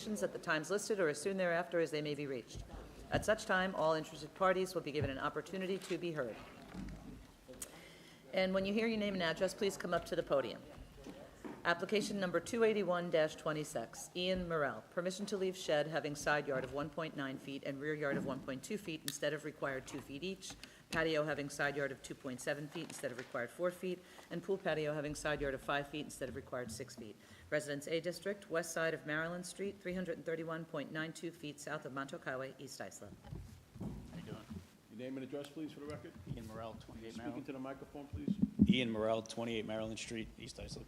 at the times listed or as soon thereafter as they may be reached. At such time, all interested parties will be given an opportunity to be heard. And when you hear your name and address, please come up to the podium. Application number 281-26, Ian Morel. Permission to leave shed having side yard of 1.9 feet and rear yard of 1.2 feet instead of required 2 feet each. Patio having side yard of 2.7 feet instead of required 4 feet. And pool patio having side yard of 5 feet instead of required 6 feet. Residence A District, west side of Maryland Street, 331.92 feet south of Montauk Highway, East Islip. How you doing? Your name and address, please, for the record. Ian Morel, 28 Speaking Maryland. to the microphone, please. Ian Morel, 28 Maryland Street, East Islip.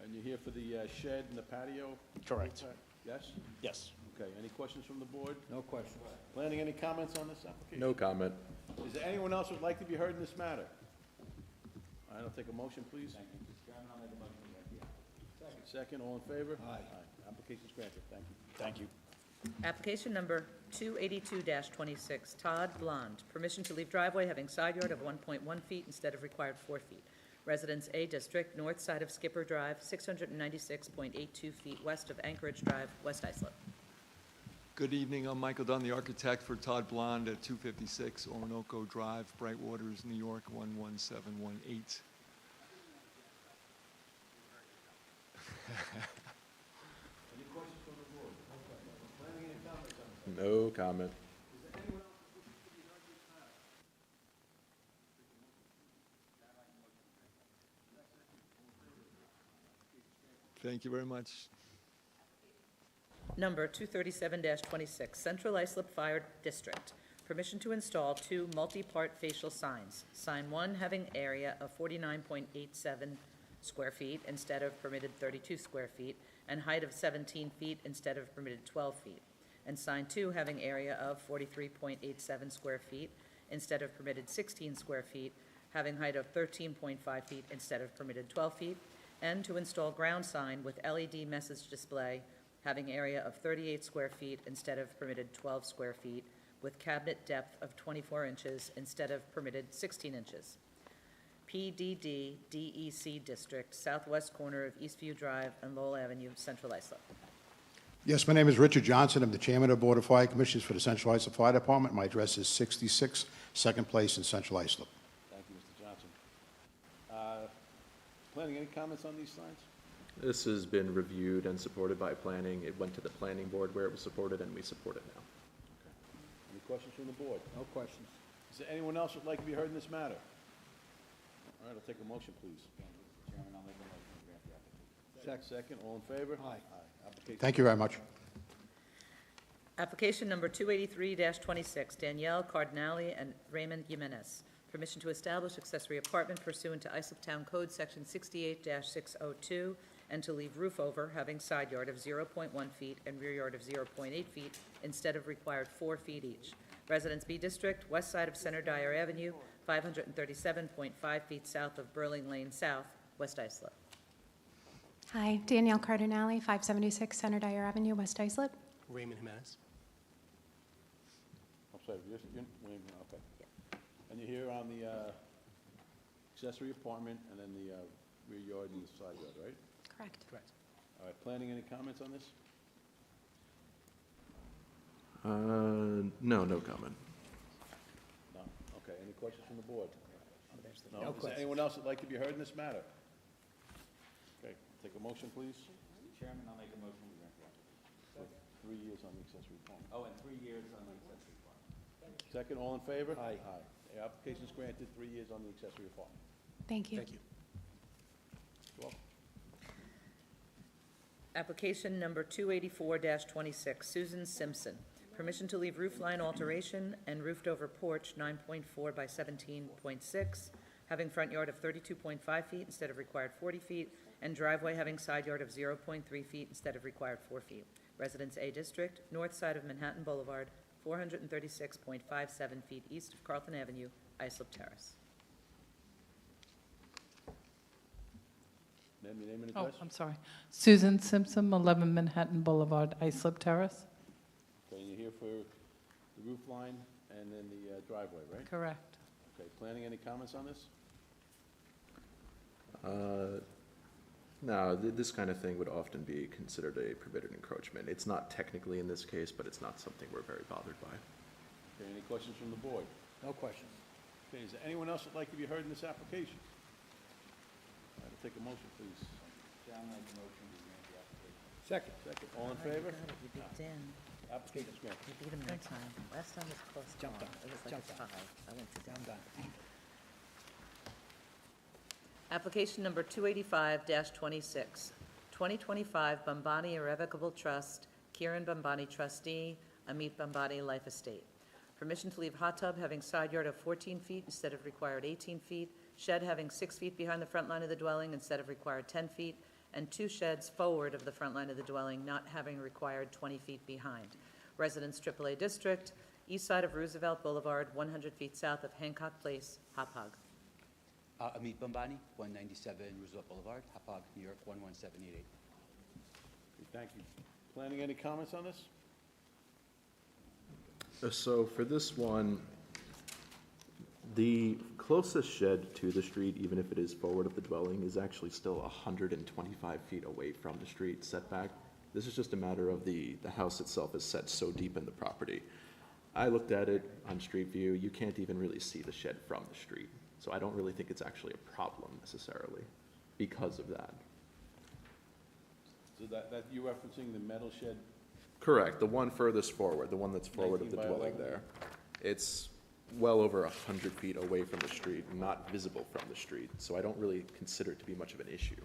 And you're here for the shed and the patio? Correct. Yes? Yes. Okay, any questions from the board? No questions. Planning, any comments on this application? No comment. Is there anyone else who would like to be heard in this matter? All right, I'll take a motion, please. Second, all in favor? Aye. Application's granted, thank you. Thank you. Application number 282-26, Todd Blond. Permission to leave driveway having side yard of 1.1 feet instead of required 4 feet. Residence A District, north side of Skipper Drive, 696.82 feet west of Anchorage Drive, West Islip. Good evening, I'm Michael Dunn, the architect for Todd Blond at 256 Orinoco Drive, Brightwaters, New York, 11718. Any questions from the board? Planning, any comments on this? No comment. Is there anyone else who wishes to be heard in this matter? Thank you very much. Number 237-26, Central Islip Fire District. Permission to install 2 multi-part facial signs. Sign 1 having area of 49.87 square feet instead of permitted 32 square feet, and height of 17 feet instead of permitted 12 feet. And sign 2 having area of 43.87 square feet instead of permitted 16 square feet, having height of 13.5 feet instead of permitted 12 feet, and to install ground sign with LED message display having area of 38 square feet instead of permitted 12 square feet, with cabinet depth of 24 inches instead of permitted 16 inches. PDD DEC District, southwest corner of Eastview Drive and Lowell Avenue, Central Islip. Yes, my name is Richard Johnson. I'm the chairman of the Board of Fire Commissioners for the Central Islip Fire Department. My address is 66 Second Place in Central Islip. Thank you, Mr. Johnson. Planning, any comments on these signs? This has been reviewed and supported by planning. It went to the planning board where it was supported, and we support it now. Any questions from the board? No questions. Is there anyone else who would like to be heard in this matter? All right, I'll take a motion, please. Second, all in favor? Aye. Application. Thank you very much. Application number 283-26, Danielle Cardinale and Raymond Jimenez. Permission to establish accessory apartment pursuant to Islip Town Code Section 68-602, and to leave roof over having side yard of 0.1 feet and rear yard of 0.8 feet instead of required 4 feet each. Residence B District, west side of Center Dyer Avenue, 537.5 feet south of Burling Lane South, West Islip. Hi, Danielle Cardinale, 576 Center Dyer Avenue, West Islip. Raymond Jimenez. I'm sorry, wait a minute, okay. And you're here on the accessory apartment and then the rear yard and the side yard, right? Correct. Correct. All right, planning, any comments on this? No, no comment. No? Okay, any questions from the board? No? No Is there anyone else that'd like to be heard in this matter? Okay, take a motion, please. Chairman, I'll make a motion to grant the application. 3 years on the accessory apartment. Oh, and 3 years on the accessory apartment. Second, all in favor? Aye. Aye. The application's granted, 3 years on the accessory apartment. Thank you. Thank you. You're welcome. Application number 284-26, Susan Simpson. Permission to leave roof line alteration and roofed over porch 9.4 by 17.6, having front yard of 32.5 feet instead of required 40 feet, and driveway having side yard of 0.3 feet instead of required 4 feet. Residence A District, north side of Manhattan Boulevard, 436.57 feet east of Carlton Avenue, Islip Terrace. Name, your name and Oh, address? I'm sorry. Susan Simpson, 11 Manhattan Boulevard, Islip Terrace. Okay, and you're here for the roof line and then the driveway, right? No, this kind of thing would often be considered a permitted encroachment. It's not technically in this case, but it's not something we're very bothered by. Okay, any questions from the board? No questions. Okay, is there anyone else that'd like to be heard in this application? All right, I'll take a motion, please. Chairman, I make a motion we grant the application. Second. Second, all in favor? You got it, you beat Dan. Application's granted. You beat him that time. Last time was close. Jumped call. on. It was like Jumped a on. tie. I went to I'm Dan. done. Application number 285-26, 2025 Bambani Irrevocable Trust, Kiran Bambani trustee, Amit Bambani Life Estate. Permission to leave hot tub having side yard of 14 feet instead of required 18 feet, shed having 6 feet behind the front line of the dwelling instead of required 10 feet, and 2 sheds forward of the front line of the dwelling not having required 20 feet behind. Residence AAA District, east side of Roosevelt Boulevard, 100 feet south of Hancock Place, Hauppauge. Amit Bambani, 197 Roosevelt Boulevard, Hauppauge, New York, 11788. Okay, thank you. Planning any comments on this? So for this one, the closest shed to the street, even if it is forward of the dwelling, is actually still 125 feet away from the street setback. This is just a matter of the house itself is set so deep in the property. I looked at it on street view, you can't even really see the shed from the street. So I don't really think it's actually a problem necessarily because of that. So that you referencing the metal shed? Correct, the one furthest forward, the one that's forward of the 19 by dwelling 11? there. It's well over 100 feet away from the street, not visible from the street, so I don't really consider it to be much of an issue.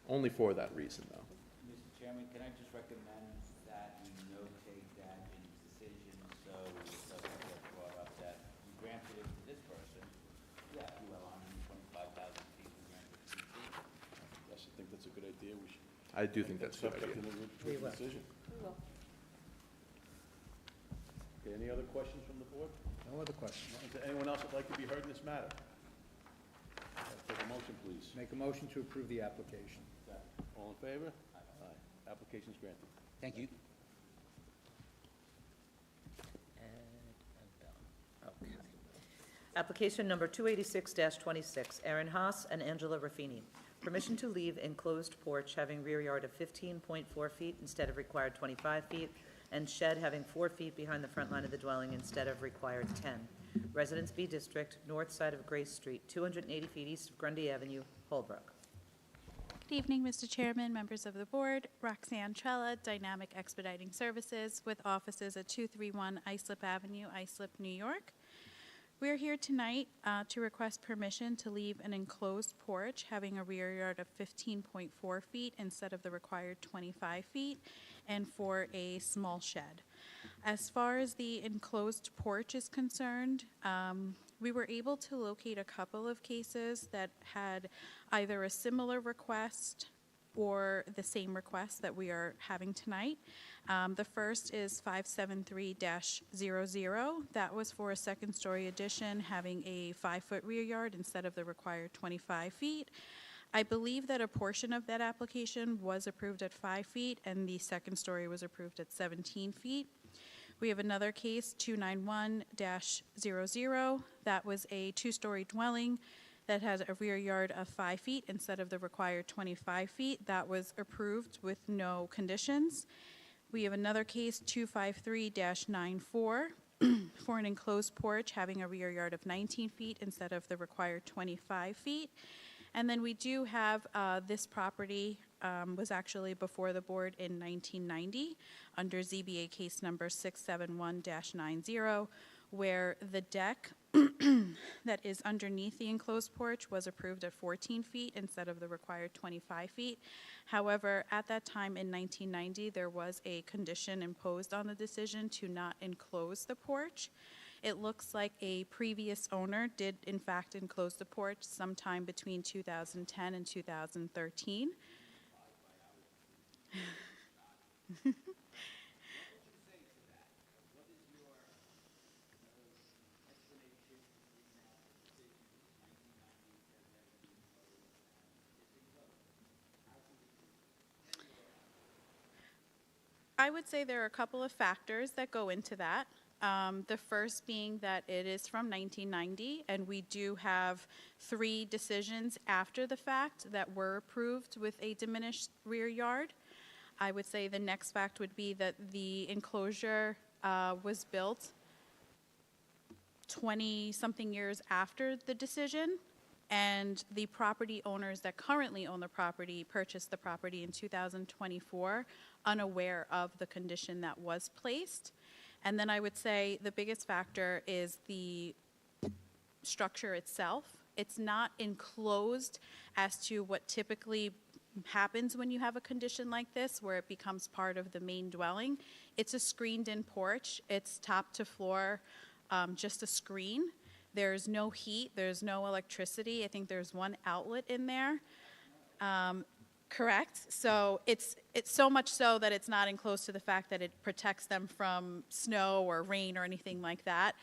Only for that reason, though. Mr. Chairman, can I just recommend that we notate that in the decision, so it doesn't get brought up that we granted it to this person, yeah, who have 125,000 feet, we granted 3 feet. Yes, I think that's a good idea. We should. I do think that's a good Subject idea. to the We written will. decision. We will. Okay, any other questions from the board? No other questions. Is there anyone else that'd like to be heard in this matter? Take a motion, please. Make a motion to approve the application. All in favor? Aye. Application's granted. Thank you. Ed and Bill. Okay. Application number 286-26, Aaron Haas and Angela Raffini. Permission to leave enclosed porch having rear yard of 15.4 feet instead of required 25 feet, and shed having 4 feet behind the front line of the dwelling instead of required 10. Residence B District, north side of Grace Street, 280 feet east of Grundy Avenue, Holbrook. Good evening, Mr. Chairman, members of the board. Roxanne Trella, Dynamic Expediting Services, with offices at 231 Islip Avenue, Islip, New York. We're here tonight to request permission to leave an enclosed porch having a rear yard of 15.4 feet instead of the required 25 feet, and for a small shed. As far as the enclosed porch is concerned, we were able to locate a couple of cases that had either a similar request or the same request that we are having tonight. The first is 573-00. That was for a second-story addition having a 5-foot rear yard instead of the required 25 feet. I believe that a portion of that application was approved at 5 feet, and the second story was approved at 17 feet. We have another case, 291-00. That was a 2-story dwelling that had a rear yard of 5 feet instead of the required 25 feet. That was approved with no conditions. We have another case, 253-94, for an enclosed porch having a rear yard of 19 feet instead of the required 25 feet. And then we do have this property was actually before the board in 1990 under ZBA case number 671-90, where the deck that is underneath the enclosed porch was approved at 14 feet instead of the required 25 feet. However, at that time in 1990, there was a condition imposed on the decision to not enclose the porch. It looks like a previous owner did in fact enclose the porch sometime between 2010 and 2013. I would say there are a couple of factors that go into that. The first being that it is from 1990, and we do have 3 decisions after the fact that were approved with a diminished rear yard. I would say the next fact would be that the enclosure was built 20-something years after the decision, and the property owners that currently own the property purchased the property in 2024, unaware of the condition that was placed. And then I would say the biggest factor is the structure itself. It's not enclosed as to what typically happens when you have a condition like this, where it becomes part of the main dwelling. It's a screened-in porch. It's top to floor, just a screen. There's no heat, there's no electricity. I think there's 1 outlet in there. Correct. So it's so much so that it's not enclosed to the fact that it protects them from snow or rain or anything like that.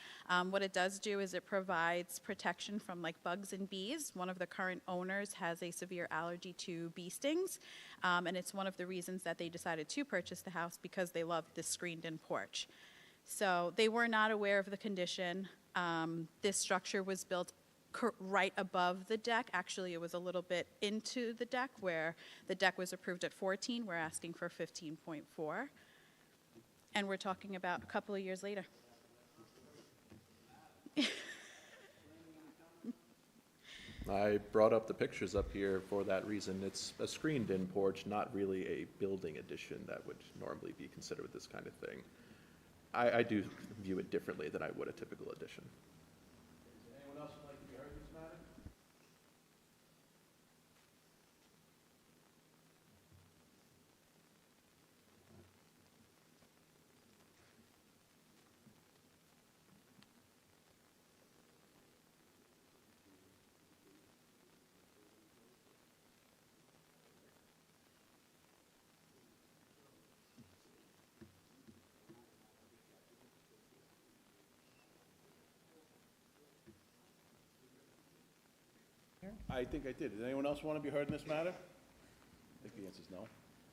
What it does do is it provides protection from like bugs and bees. One of the current owners has a severe allergy to bee stings, and it's one of the reasons that they decided to purchase the house, because they loved this screened-in porch. So they were not aware of the condition. This structure was built right above the deck. Actually, it was a little bit into the deck, where the deck was approved at 14. We're asking for 15.4. And we're talking about a couple of years later. I brought up the pictures up here for that reason. It's a screened-in porch, not really a building addition that would normally be considered with this kind of thing. I do view it differently than I would a typical addition. Anyone else would like to be heard in this matter? I think I did. Does anyone else want to be heard in this matter? I think the answer is no.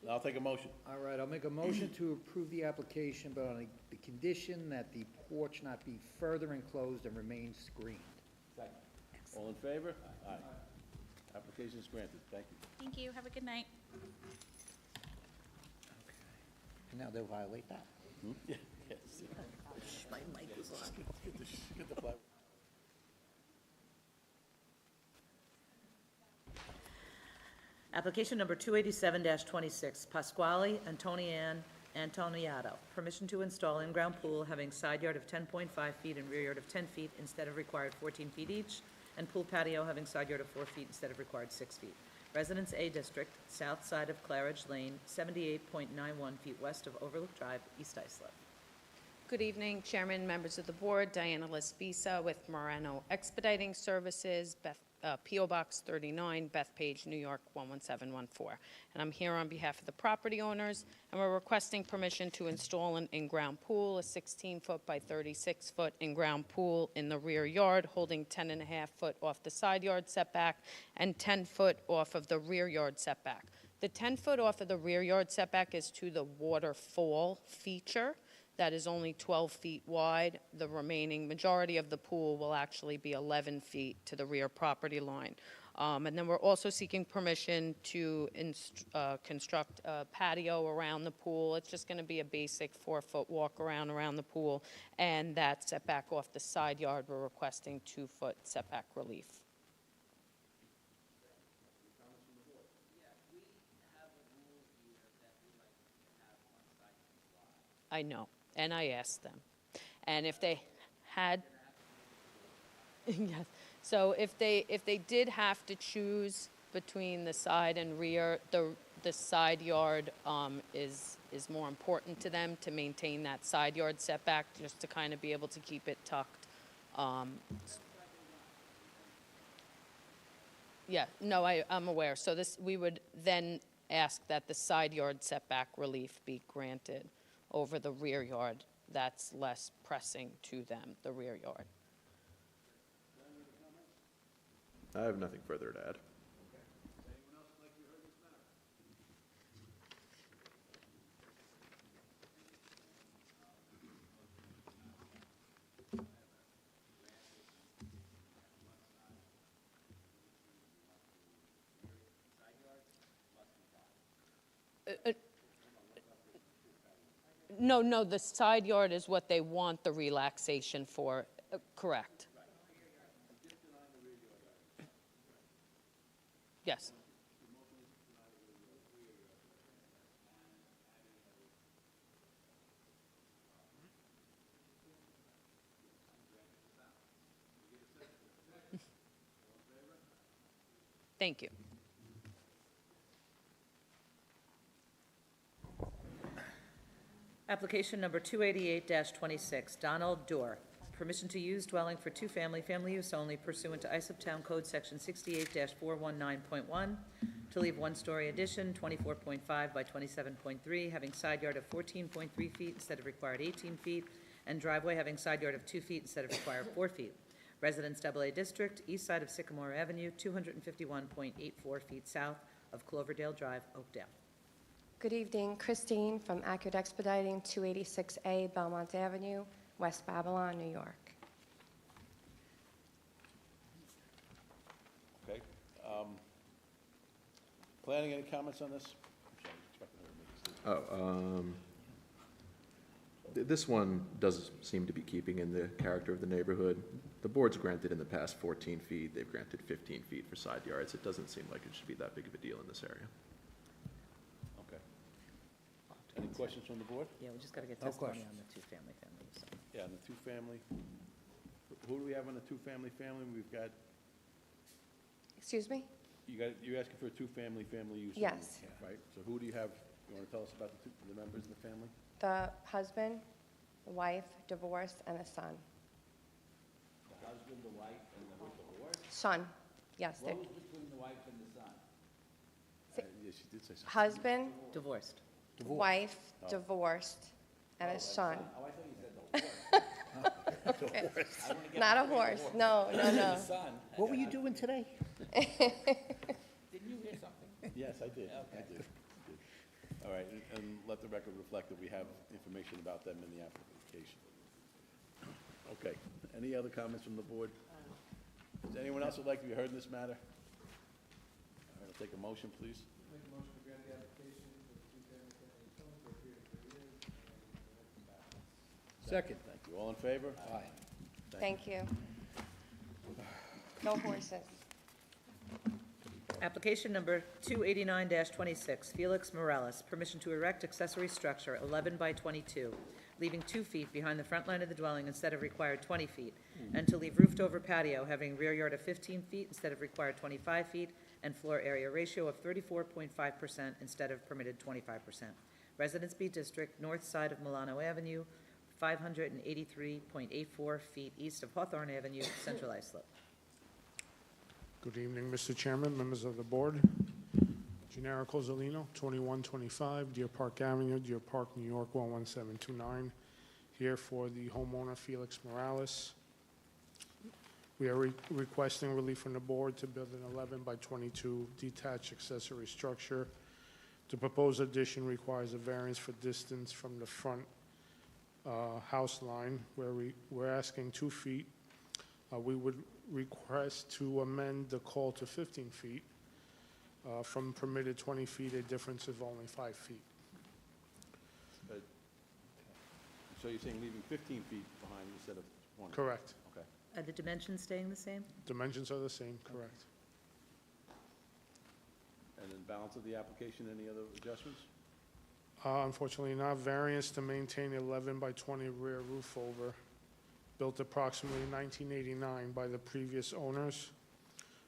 I'll take a motion. All right, I'll make a motion to approve the application, but on the condition that the porch not be further enclosed and remain screened. Second. All in favor? Aye. Application is granted. Thank you. Thank you. Have a good night. And now they'll violate that. Yes. My mic was on. Get the flag. Application number 287-26, Pasquale Antonian Antoniato. Permission to install in-ground pool having side yard of 10.5 feet and rear yard of 10 feet instead of required 14 feet each, and pool patio having side yard of 4 feet instead of required 6 feet. Residence A District, south side of Claridge Lane, 78.91 feet west of Overlook Drive, East Islip. Good evening, Chairman, members of the board. Diana Lispisa with Moreno Expediting Services, P.O. Box 39, Bethpage, New York 11714. And I'm here on behalf of the property owners, and we're requesting permission to install an in-ground pool, a 16-foot by 36-foot in-ground pool in the rear yard, holding 10.5 foot off the side yard setback and 10 foot off of the rear yard setback. The 10 foot off of the rear yard setback is to the waterfall feature. That is only 12 feet wide. The remaining majority of the pool will actually be 11 feet to the rear property line. And then we're also seeking permission to construct a patio around the pool. It's just going to be a basic 4-foot walk around the pool. And that setback off the side yard, we're requesting 2-foot setback relief. I know, and I asked them. And if they had, yes, so if they did have to choose between the side and rear, the side yard is more important to them, to maintain that side yard setback, just to kind of be able to keep it tucked. Yeah, no, I'm aware. So we would then ask that the side yard setback relief be granted over the rear yard. That's less pressing to them, the rear yard. I have nothing further to add. No, the side yard is what they want the relaxation for, correct? Yes. Thank you. Application number 288-26, Donald Dorr. Permission to use dwelling for two-family, family use only pursuant to Islip Town Code Section 68-419.1, to leave one-story addition, 24.5 by 27.3, having side yard of 14.3 feet instead of required 18 feet, and driveway having side yard of 2 feet instead of required 4 feet. Residence AA District, east side of Sycamore Avenue, 251.84 feet south of Cloverdale Drive, Oakdale. Good evening, Christine from Accurate Expediting, 286A Belmont Avenue, West Babylon, New York. Okay. Planning, any comments on this? I'm sorry, expecting her to make a statement. This one does seem to be keeping in the character of the neighborhood. The board's granted in the past 14 feet, they've granted 15 feet for side yards. It doesn't seem like it should be that big of a deal in this area. Okay. Any questions from the board? Yeah, we just got to get No testimony questions. on the two-family family. So. Yeah, and the two-family, who do we have on the two-family family? We've got, Excuse me? you're asking for a two-family family use? Yes. only, right? So who do you have, you want to tell us about the members of the family? The husband, the wife, divorced, and a son. The husband, the wife, and the divorce? Son, yes. What was between the wife and the son? Yes, she did say something. Husband, Divorced. wife, divorced, and a son. Oh, I thought you said the horse. Not a horse, no, no, no. Son. What were you doing today? Didn't you hear something? Yes, I did. I did. All right, and let the record reflect that we have information about them in the application. Okay, any other comments from the board? Is anyone else would like to be heard in this matter? All right, I'll take a motion, please. Second. Thank you. All in favor? Aye. Thank you. No horses. Application number 289-26, Felix Morales. Permission to erect accessory structure 11 by 22, leaving 2 feet behind the front line of the dwelling instead of required 20 feet, and to leave roofed-over patio having rear yard of 15 feet instead of required 25 feet, and floor area ratio of 34.5% instead of permitted 25%. Residence B District, north side of Milano Avenue, 583.84 feet east of Hawthorne Avenue, Central Islip. Good evening, Mr. Chairman, members of the board. Gennaro Cozzolino, 2125 Deer Park Avenue, Deer Park, New York, 11729. Here for the homeowner Felix Morales. We are requesting relief from the board to build an 11 by 22 detached accessory structure. The proposed addition requires a variance for distance from the front house line, where we're asking 2 feet. We would request to amend the call to 15 feet. From permitted 20 feet, a difference of only 5 feet. So you're saying leaving 15 feet behind instead of 20? Correct. Okay. Are the dimensions staying the same? Dimensions are the same, correct. And then balance of the application, any other adjustments? Unfortunately not. Variance to maintain 11 by 20 rear roof over, built approximately 1989 by the previous owners,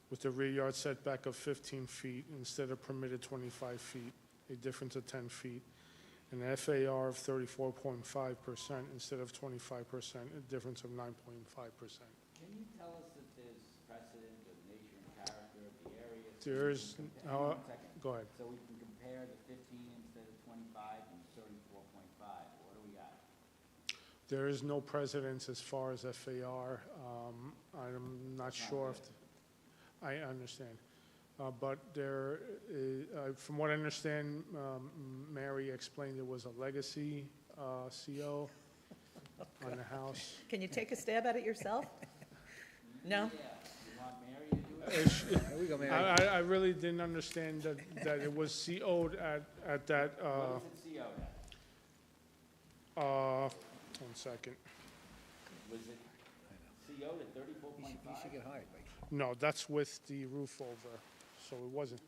with a rear yard setback of 15 feet instead of permitted 25 feet, a difference of 10 feet, and an FAR of 34.5% instead of 25%, a difference of 9.5%. Can you tell us if there's precedent of nature and character of the area? There is, One second. go ahead. So we can compare the 15 instead of 25 and 34.5. What do we got? There is no precedence as far as FAR. I'm not sure if, I understand. But there, from what I understand, Mary explained there was a legacy CO on the house. Can you take a stab at it yourself? No? Yeah, you want Mary to do it? There we go, Mary. I really didn't understand that it was CO'd at that, What is it CO'd at? second. Was it CO'd at 34.5? You should get hired, Mike. No, that's with the roof over, so it wasn't.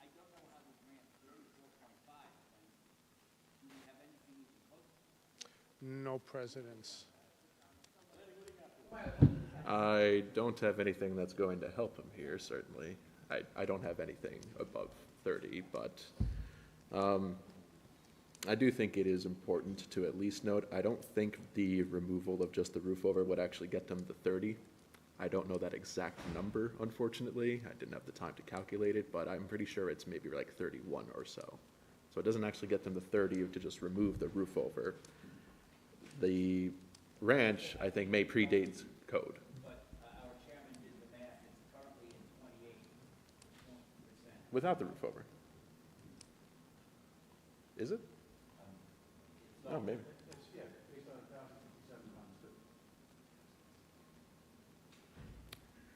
I don't know how we grant 34.5, and do we have anything even close? No precedence. I don't have anything that's going to help him here, certainly. I don't have anything above 30, but I do think it is important to at least note, I don't think the removal of just the roof over would actually get them the 30. I don't know that exact number, unfortunately. I didn't have the time to calculate it, but I'm pretty sure it's maybe like 31 or so. So it doesn't actually get them the 30 to just remove the roof over. The ranch, I think, may predate code. But our chairman did the math, it's currently at 28%. Without the roof over. Is it? Oh, maybe.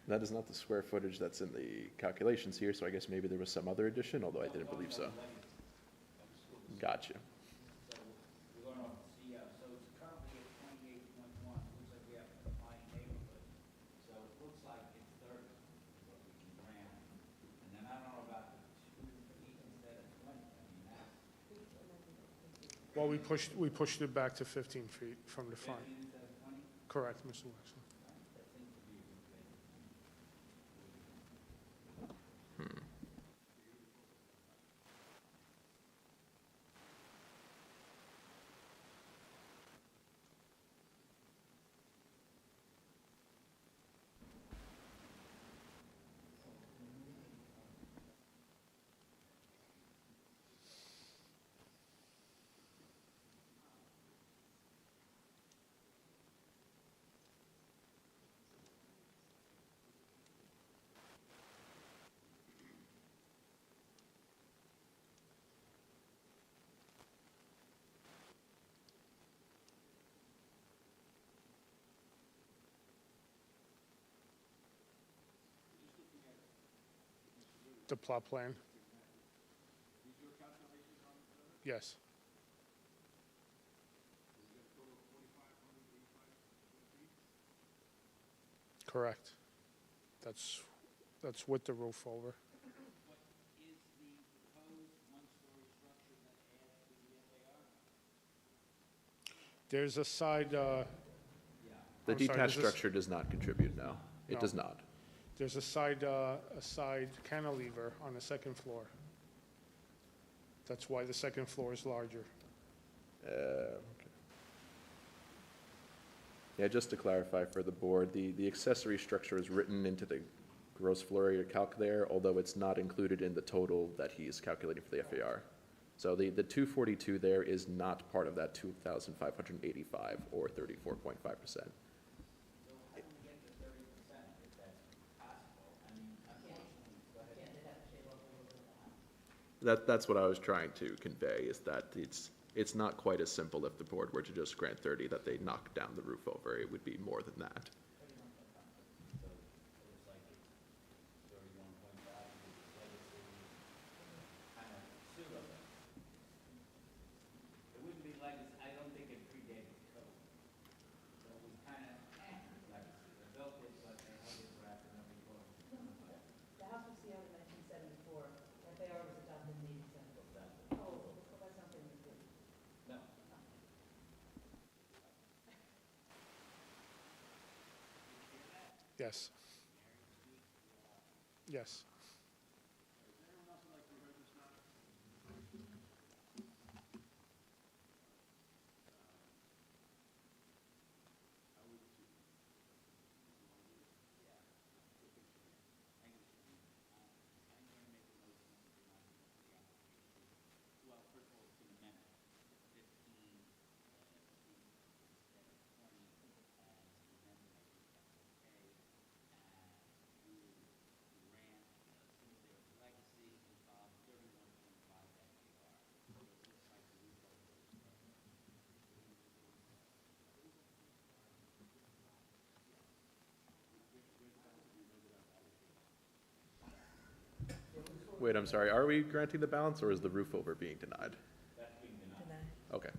That is not the square footage that's in the calculations here, so I guess maybe there was some other addition, although I didn't believe so. Gotcha. So we're going off the CO, so it's currently at 28.1, looks like we have a compliant neighborhood. So it looks like it's 30, is what we can grant. And then I don't know about the 2 feet instead of 20, I mean, that's Well, we pushed it back to 15 feet from the front. 15 instead of 20? Correct, Mr. Wexler. That seems to be a good thing. The plot plan? Yes. Correct. That's with the roof over. What is the proposed one-story structure that adds to the FAR? There's a side, The I'm sorry, detached there's a s- structure does not contribute, no. It No. does not. there's a side cantilever on the second floor. That's why the second floor is larger. Okay. Yeah, just to clarify for the board, the accessory structure is written into the gross floor area calc there, although it's not included in the total that he's calculating for the FAR. So the 242 there is not part of that 2,585 or 34.5%. That's what I was trying to convey, is that it's not quite as simple if the board were to just grant 30, that they knock down the roof over. It would be more than that. It wouldn't be legacy, I don't think it predated code. So it was kind of legacy. They built it, but they held it for after nobody bought it. The house was CO in 1974, FAR was adopted in 87. Oh, well, that's something we did. No. Yes. Yes. Well, first of all, it's an amendment, 15 feet instead of 20, and the amendment, I think that's okay. And you grant Wait, I'm sorry, are we granting the balance, or is the roof over being denied? That's being denied. Okay.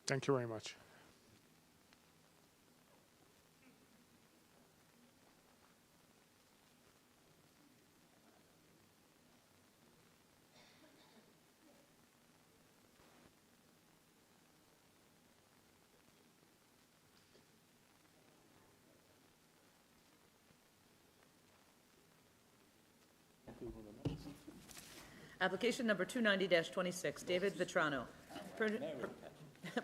Thank you very much. Application number 290-26, David Vitrano.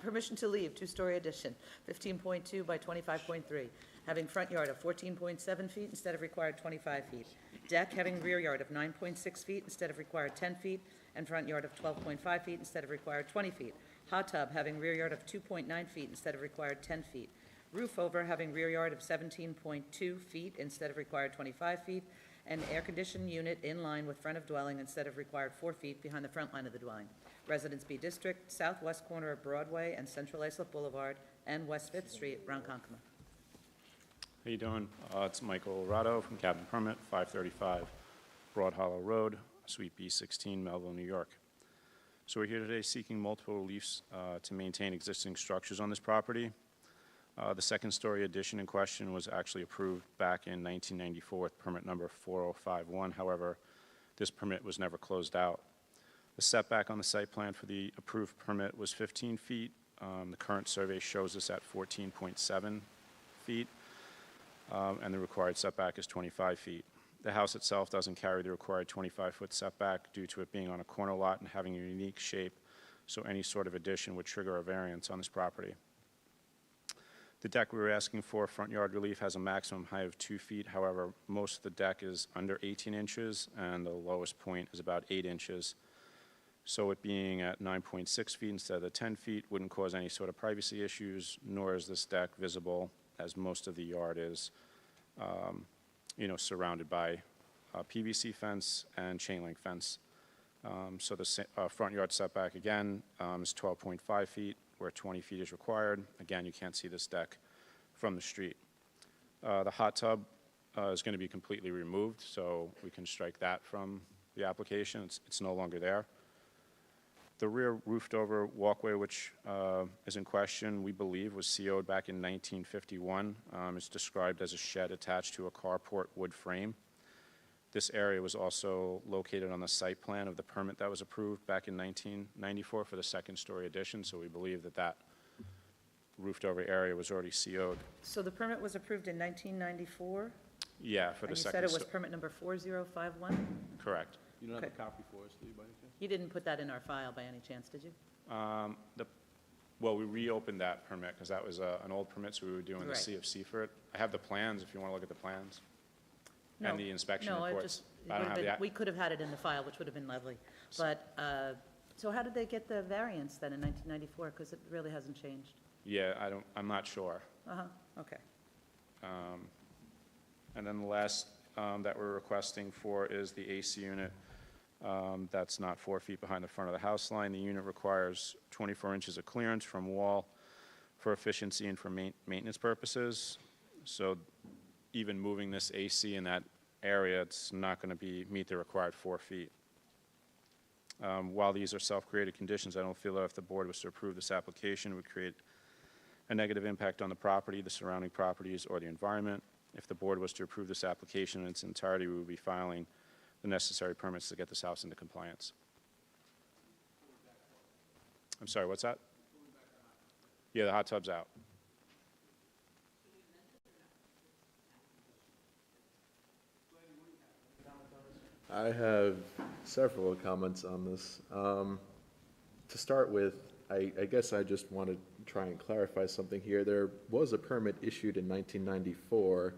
Permission to leave, two-story addition, 15.2 by 25.3, having front yard of 14.7 feet instead of required 25 feet. Deck having rear yard of 9.6 feet instead of required 10 feet, and front yard of 12.5 feet instead of required 20 feet. Hot tub having rear yard of 2.9 feet instead of required 10 feet. Roof over having rear yard of 17.2 feet instead of required 25 feet, and air-conditioned unit in line with front of dwelling instead of required 4 feet behind the front line of the dwelling. Residence B District, southwest corner of Broadway and Central Islip Boulevard, and West Fifth Street, Ronkonkoma. How you doing? It's Michael Rado from Cabin Permit, 535 Broad Hollow Road, Suite B16, Melville, New York. So we're here today seeking multiple reliefs to maintain existing structures on this property. The second-story addition in question was actually approved back in 1994 with permit number 4051. However, this permit was never closed out. The setback on the site plan for the approved permit was 15 feet. The current survey shows us at 14.7 feet, and the required setback is 25 feet. The house itself doesn't carry the required 25-foot setback due to it being on a corner lot and having a unique shape, so any sort of addition would trigger a variance on this property. The deck we were asking for, front yard relief, has a maximum height of 2 feet. However, most of the deck is under 18 inches, and the lowest point is about 8 inches. So it being at 9.6 feet instead of the 10 feet wouldn't cause any sort of privacy issues, nor is this deck visible, as most of the yard is, surrounded by PVC fence and chain link fence. So the front yard setback, again, is 12.5 feet, where 20 feet is required. Again, you can't see this deck from the street. The hot tub is going to be completely removed, so we can strike that from the application. It's no longer there. The rear roofed-over walkway, which is in question, we believe was CO'd back in 1951. It's described as a shed attached to a carport wood frame. This area was also located on the site plan of the permit that was approved back in 1994 for the second-story addition, so we believe that that roofed-over area was already CO'd. So the permit was approved in 1994? Yeah, for the second. And you said it was permit number 4051? Correct. You don't have Okay. a copy for us, do you, by any chance? You didn't put that in our file by any chance, did you? Well, we reopened that permit because that was an old permit, so we were doing the Right. CFC for it. I have the plans if you want to look at the plans. No. And the inspection No, reports. it I don't would've have been- that. we could have had it in the file, which would have been lovely. But, so how did they get the variance then in 1994? Because it really hasn't changed. Yeah, I'm not sure. Okay. And then the last that we're requesting for is the AC unit. That's not 4 feet behind the front of the house line. The unit requires 24 inches of clearance from wall for efficiency and for maintenance purposes. So even moving this AC in that area, it's not going to meet the required 4 feet. While these are self-created conditions, I don't feel that if the board was to approve this application, it would create a negative impact on the property, the surrounding properties, or the environment. If the board was to approve this application in its entirety, we would be filing the necessary permits to get this house into compliance. I'm sorry, what's that? Yeah, the hot tub's out. I have several comments on this. To start with, I guess I just want to try and clarify something here. There was a permit issued in 1994.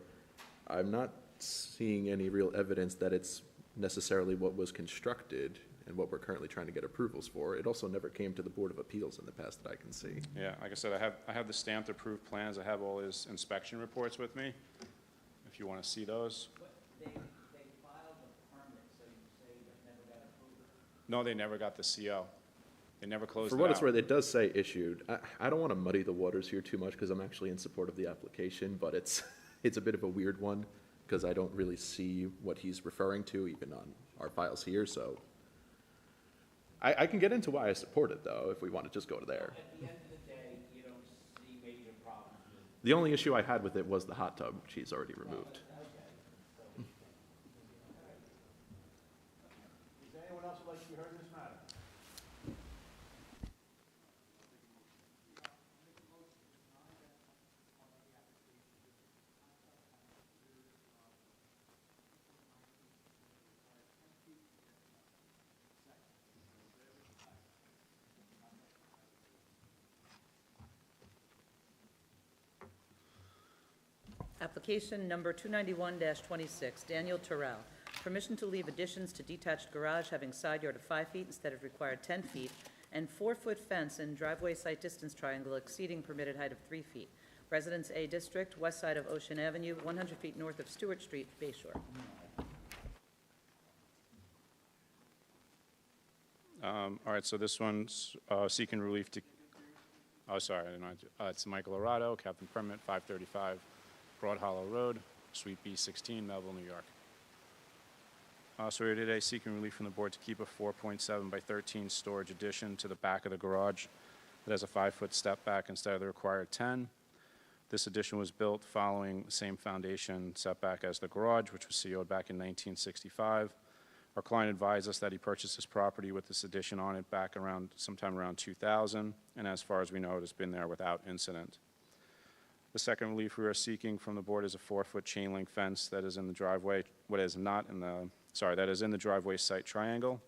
I'm not seeing any real evidence that it's necessarily what was constructed. and what we're currently trying to get approvals for. It also never came to the Board of Appeals in the past that I can see. Yeah, like I said, I have the stamped approved plans. I have all his inspection reports with me, if you want to see those. They filed a permit, so you say that never got approved? No, they never got the CO. They never closed it For out. what it's worth, it does say issued. I don't want to muddy the waters here too much because I'm actually in support of the application, but it's a bit of a weird one because I don't really see what he's referring to even on our files here, so. I can get into why I support it though, if we want to just go to there. At the end of the day, you don't see major problems with The only issue I had with it was the hot tub, which he's already removed. Is there anyone else who'd like to be heard in this matter? Application number 291-26, Daniel Terrell. Permission to leave additions to detached garage having side yard of 5 feet instead of required 10 feet, and 4-foot fence and driveway site distance triangle exceeding permitted height of 3 feet. Residence A District, west side of Ocean Avenue, 100 feet north of Stewart Street, Bay Shore. All right, so this one's seeking relief to, oh, sorry, I didn't know, it's Michael Arado, Captain Permit, 535 Broad Hollow Road, Suite B16, Melville, New York. So we're here today seeking relief from the board to keep a 4.7 by 13 storage addition to the back of the garage that has a 5-foot step back instead of the required 10. This addition was built following the same foundation setback as the garage, which was CO'd back in 1965. Our client advised us that he purchased this property with this addition on it back sometime around 2000, and as far as we know, it has been there without incident. The second relief we are seeking from the board is a 4-foot chain link fence that is in the driveway, that is in the driveway site triangle.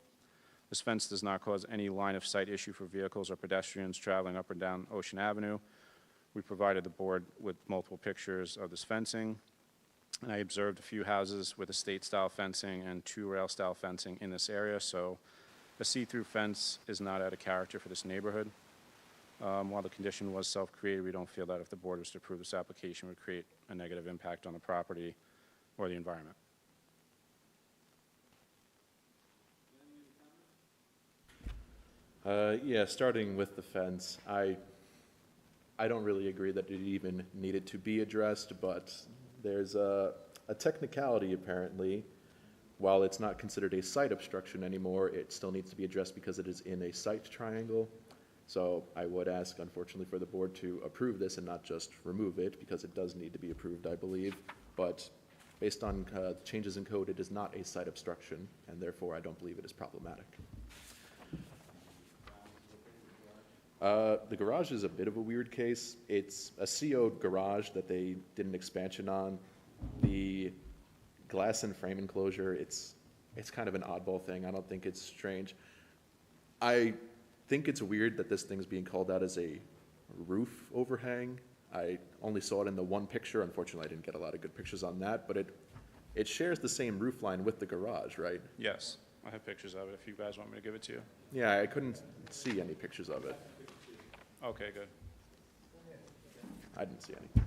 This fence does not cause any line of sight issue for vehicles or pedestrians traveling up or down Ocean Avenue. We provided the board with multiple pictures of this fencing, and I observed a few houses with estate-style fencing and 2 rail-style fencing in this area, so a see-through fence is not out of character for this neighborhood. While the condition was self-created, we don't feel that if the board was to approve this application, it would create a negative impact on the property or the environment. Yeah, starting with the fence, I don't really agree that it even needed to be addressed, but there's a technicality apparently. While it's not considered a site obstruction anymore, it still needs to be addressed because it is in a site triangle. So I would ask, unfortunately, for the board to approve this and not just remove it, because it does need to be approved, I believe. But based on changes in code, it is not a site obstruction, and therefore I don't believe it is problematic. The garage is a bit of a weird case. It's a CO'd garage that they did an expansion on. The glass and frame enclosure, it's kind of an oddball thing. I don't think it's strange. I think it's weird that this thing's being called out as a roof overhang. I only saw it in the one picture. Unfortunately, I didn't get a lot of good pictures on that, but it shares the same roof line with the garage, right? Yes, I have pictures of it if you guys want me to give it to you. Yeah, I couldn't see any pictures of it. Okay, good. I didn't see any.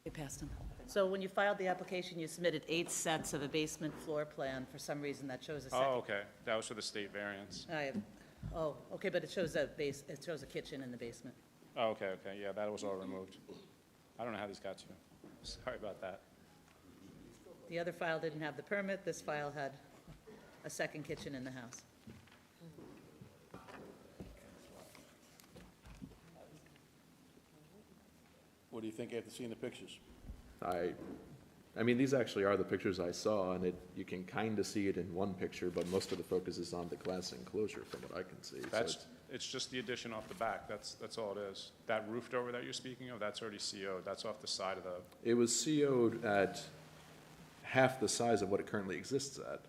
They passed them. So when you filed the application, you submitted 8 sets of a basement floor plan. For some reason, that shows a second. Oh, okay, that was for the state variance. Oh, okay, but it shows it shows a kitchen in the basement. Oh, okay, yeah, that was all removed. I don't know how these got to you. Sorry about that. The other file didn't have the permit. This file had a second kitchen in the house. What do you think after seeing the pictures? I mean, these actually are the pictures I saw, and you can kind of see it in one picture, but most of the focus is on the glass enclosure from what I can see. So It's just the addition off the back, that's all it is. That roofed over that you're speaking of, that's already CO'd, that's off the side of the, It was CO'd at half the size of what it currently exists at.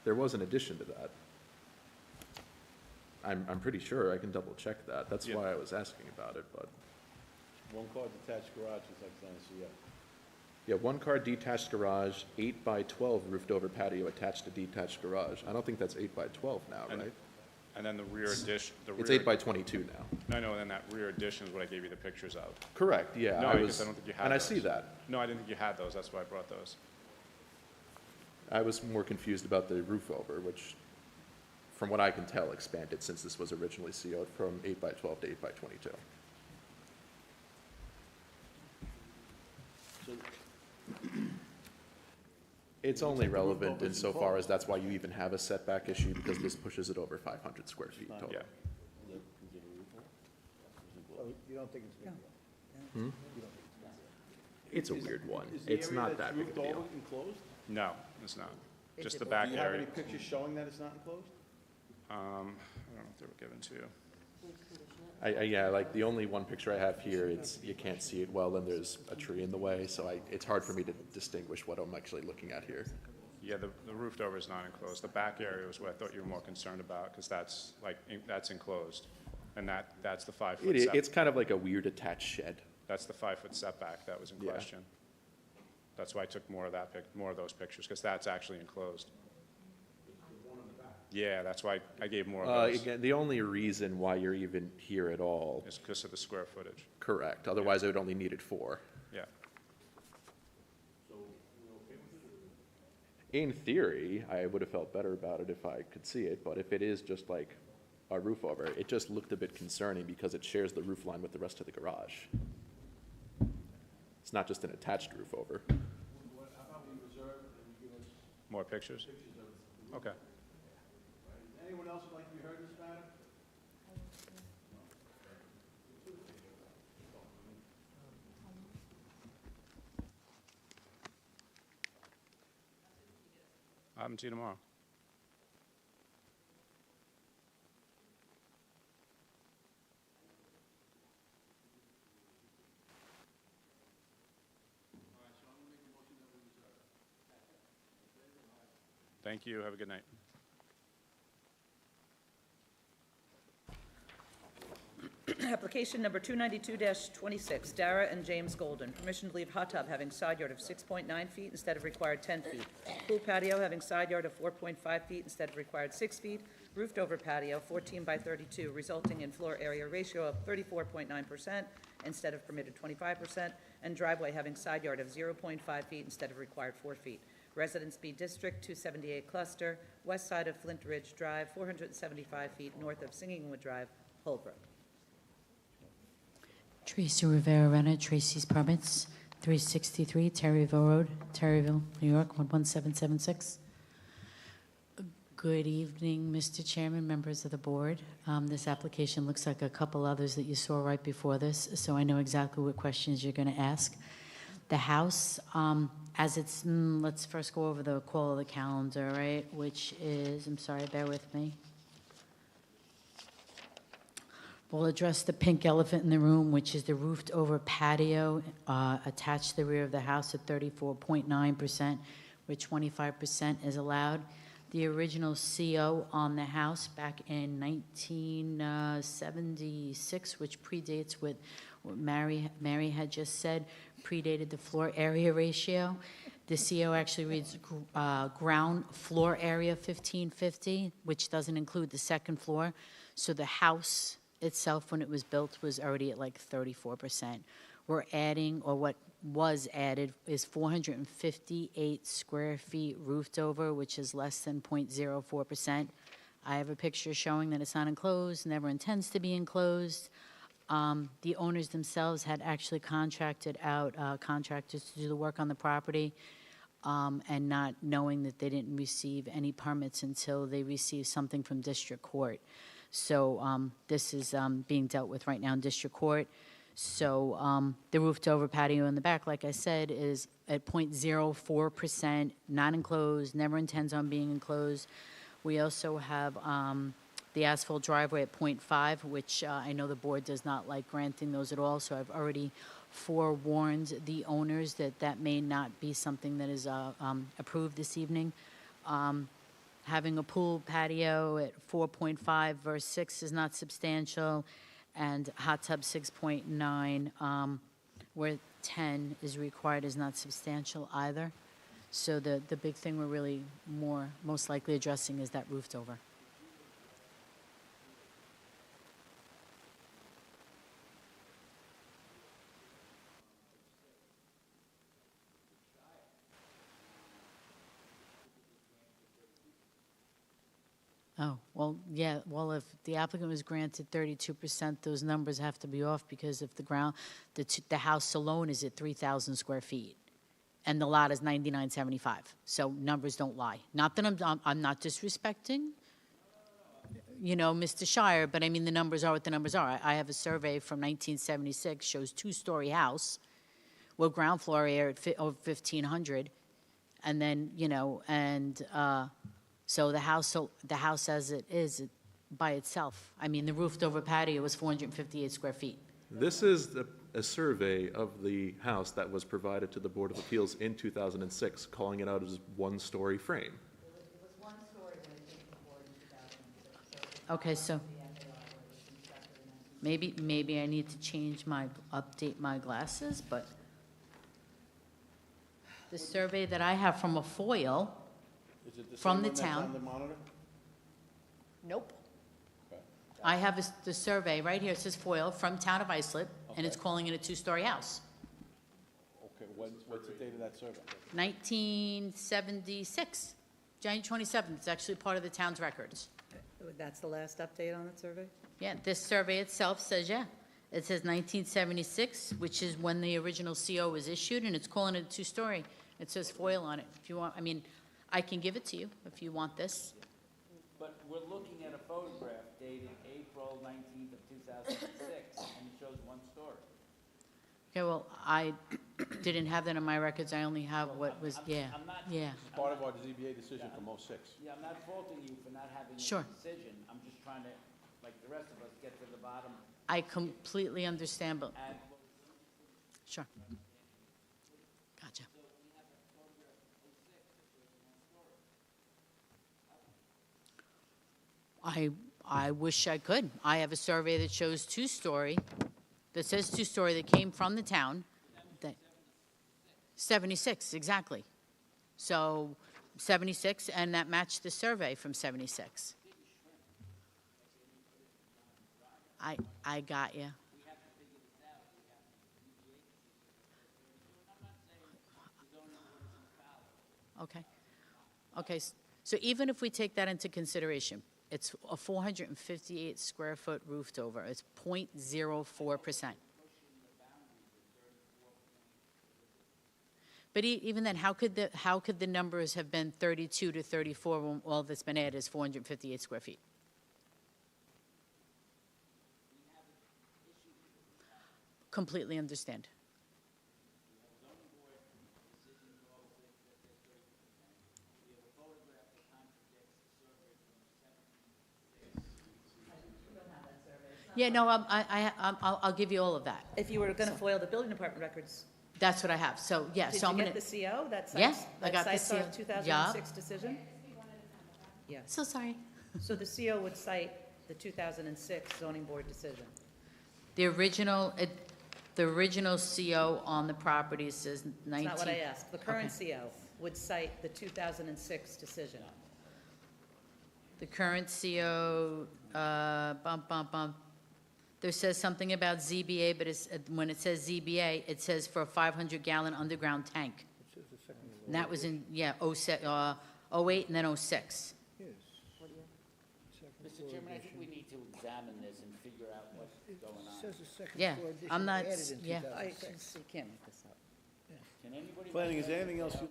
There was an addition to that. I'm pretty sure, I can double check that. That's Yeah. why I was asking about it, but. One car detached garage is like on CO. Yeah, one car detached garage, 8 by 12 roofed over patio attached to detached garage. I don't think that's 8 by 12 now, And- right? and then the rear addition, It's 8 by 22 now. No, no, and then that rear addition is what I gave you the pictures of. Correct, yeah. No, because I don't think you had And I those. see that. No, I didn't think you had those, that's why I brought those. I was more confused about the roof over, which, from what I can tell, expanded since this was originally CO'd from 8 by 12 to 8 by 22. So It's only like the roof relevant over is insofar as that's why you even have a setback issue, because this pushes it over 500 square feet total. Yeah. You don't think it's a big deal? Hmm? You don't think it's It's a weird one. is the It's area not that's that big of a roofed deal. over enclosed? No, it's not, Is just it- the back Do you have area. any pictures showing that it's not enclosed? I don't know if they were given to you. Yeah, like, the only one picture I have here, you can't see it well, and there's a tree in the way, so it's hard for me to distinguish what I'm actually looking at here. Yeah, the roofed over is not enclosed. The back area was what I thought you were more concerned about, because that's like, that's enclosed. And that's the 5 foot It's kind of like a weird attached shed. That's the 5 foot setback that was in Yeah. question. That's why I took more of more of those pictures, because that's actually enclosed. Yeah, that's why I gave more of those, Again, the only reason why you're even here at all, is because of the square footage. correct, otherwise I would only need it 4. Yeah. In theory, I would have felt better about it if I could see it, but if it is just like a roof over, it just looked a bit concerning because it shares the roof line with the rest of the garage. It's not just an attached roof over. More pictures? Okay. Anyone else would like to be heard in this matter? I'll have them to you tomorrow. Thank you, have a good night. Application number 292-26, Dara and James Golden. Permission to leave hot tub having side yard of 6.9 feet instead of required 10 feet. Pool patio having side yard of 4.5 feet instead of required 6 feet. Roofed over patio, 14 by 32, resulting in floor area ratio of 34.9% instead of permitted 25%. And driveway having side yard of 0.5 feet instead of required 4 feet. Residence B District, 278 Cluster, west side of Flint Ridge Drive, 475 feet north of Singingwood Drive, Holbrook. Tracy Rivera Renner, Tracy's Permits, 363 Terryville Road, Terryville, New York, 11776. Good evening, Mr. Chairman, members of the board. This application looks like a couple others that you saw right before this, so I know exactly what questions you're going to ask. The house, as it's, let's first go over the call of the calendar, right, which is, I'm sorry, bear with me. We'll address the pink elephant in the room, which is the roofed-over patio attached to the rear of the house at 34.9%, where 25% is allowed. The original CO on the house back in 1976, which predates what Mary had just said, predated the floor area ratio. The CO actually reads ground floor area 1550, which doesn't include the second floor. So the house itself, when it was built, was already at like 34%. We're adding, or what was added, is 458 square feet roofed over, which is less than 0.04%. I have a picture showing that it's not enclosed, never intends to be enclosed. The owners themselves had actually contracted out contractors to do the work on the property, and not knowing that they didn't receive any permits until they received something from district court. So this is being dealt with right now in district court. So the roofed-over patio in the back, like I said, is at 0.04%, not enclosed, never intends on being enclosed. We also have the asphalt driveway at 0.5, which I know the board does not like granting those at all, so I've already forewarned the owners that that may not be something that is approved this evening. Having a pool patio at 4.5 versus 6 is not substantial, and hot tub 6.9, where 10 is required, is not substantial either. So the big thing we're really most likely addressing is that roofed over. Oh, well, yeah, well, if the applicant was granted 32%, those numbers have to be off because if the house alone is at 3,000 square feet and the lot is 9975. So numbers don't lie. Not that I'm not disrespecting, Mr. Shire, but I mean, the numbers are what the numbers are. I have a survey from 1976, shows two-story house with ground floor area at over 1,500. And then, so the house as it is by itself, I mean, the roofed-over patio was 458 square feet. This is a survey of the house that was provided to the Board of Appeals in 2006, calling it out as one-story frame. It was one story when it came to the board in 2006. Okay, so maybe I need to update my glasses, but the survey that I have from a FOIL Is it the from same the one that's town. on the monitor? Nope. I have the survey right here. It says FOIL from Town of Islip, and it's calling it a two-story house. Okay, what's the date of that survey? 1976, January 27th. It's actually part of the town's records. That's the last update on that survey? Yeah, this survey itself says, yeah. It says 1976, which is when the original CO was issued, and it's calling it a two-story. It says FOIL on it. If you want, I mean, I can give it to you if you want this. But we're looking at a photograph dated April 19th of 2006, and it shows one story. Okay, well, I didn't have that in my records. I only have what was, yeah, I'm not- yeah. It's part of our ZBA decision from '06. Yeah, I'm not faulting you for not having Sure. a decision. I'm just trying to, like the rest of us, get to the bottom. I completely understand, but, And sure. Gotcha. I wish I could. I have a survey that shows two-story, that says two-story, that came from the town. 76, exactly. So 76, and that matched the survey from 76. I got you. Okay. Okay, so even if we take that into consideration, it's a 458 square foot roofed over. It's 0.04%. But even then, how could the numbers have been 32 to 34 when all that's been added is 458 square feet? Completely understand. Yeah, no, I'll give you all of that. If you were going to FOIL the building department records, That's what I have. So, yeah, did so you I'm going get to. the CO? That Yeah, cites- I got the That cites our CO. 2006 decision? Yes. So sorry. So the CO would cite the 2006 zoning board decision. The original CO on the property says 19. That's not what I asked. The current Okay. CO would cite the 2006 decision. The current CO, there says something about ZBA, but when it says ZBA, it says for a 500-gallon underground tank. And that was in, 08 and then 06. Mr. Chairman, I think we need to examine this and figure out what's going on. Says the second Yeah, floor addition I'm not- added in yeah. 2006. You can't make this up. Can anybody? Planning, is there anything else you?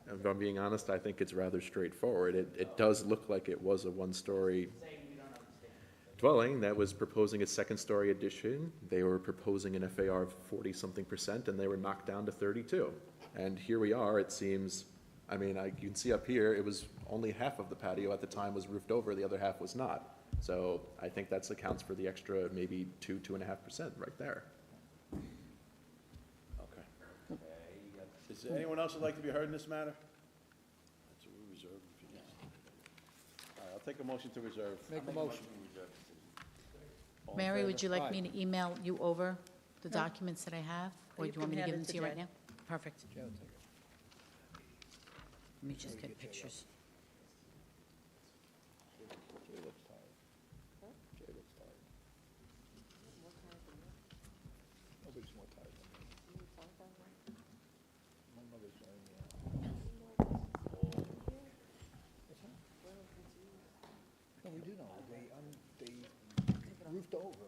If I'm being honest, I think it's rather straightforward. It does look like it was a one-story. dwelling that was proposing a second-story addition. They were proposing an FAR of 40-something%, and they were knocked down to 32. And here we are, it seems, I mean, you can see up here, it was only half of the patio at the time was roofed over, the other half was not. So I think that accounts for the extra maybe 2.5% right there. Okay. Is there anyone else who'd like to be heard in this matter? That's what we reserve. All right, I'll take a motion to reserve. Make a motion. All in Mary, favor? would you like me Aye. to email you over the No. documents that I have? Or You do you want me can to give hand them it to to you right Jay. now? Perfect. Joe, take it. Let me just get pictures. Jay looks tired. Jay looks tired. Nobody's more tired than me. My mother's wearing me out. No, we do know, they roofed over.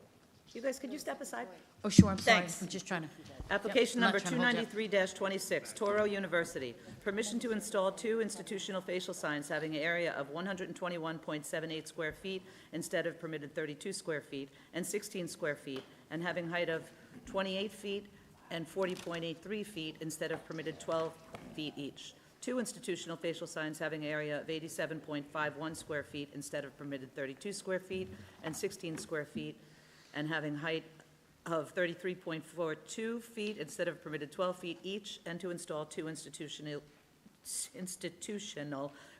You guys, could you step aside? Oh, sure, I'm sorry. Thanks. I'm just trying to. Application Yep, I'm number not trying to hold you up. 293-26, Toro University. Permission to install 2 institutional facial signs having an area of 121.78 square feet instead of permitted 32 square feet and 16 square feet, and having height of 28 feet and 40.83 feet instead of permitted 12 feet each. 2 institutional facial signs having an area of 87.51 square feet instead of permitted 32 square feet and 16 square feet, and having height of 33.42 feet instead of permitted 12 feet each, and to install 2 institutional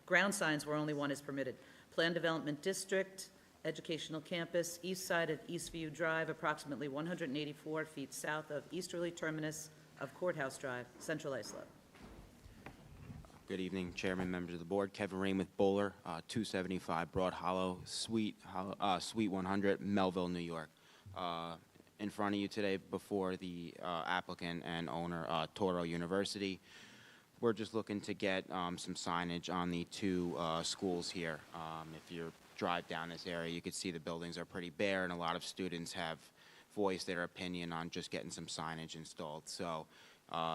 ground signs where only 1 is permitted. Plan Development District, Educational Campus, east side of Eastview Drive, approximately 184 feet south of easterly terminus of Courthouse Drive, Central Islip. Good evening, Chairman, members of the board. Kevin Rain with Bowler, 275 Broad Hollow, Suite 100, Melville, New York. In front of you today before the applicant and owner, Toro University. We're just looking to get some signage on the 2 schools here. If you drive down this area, you can see the buildings are pretty bare, and a lot of students have voiced their opinion on just getting some signage installed. So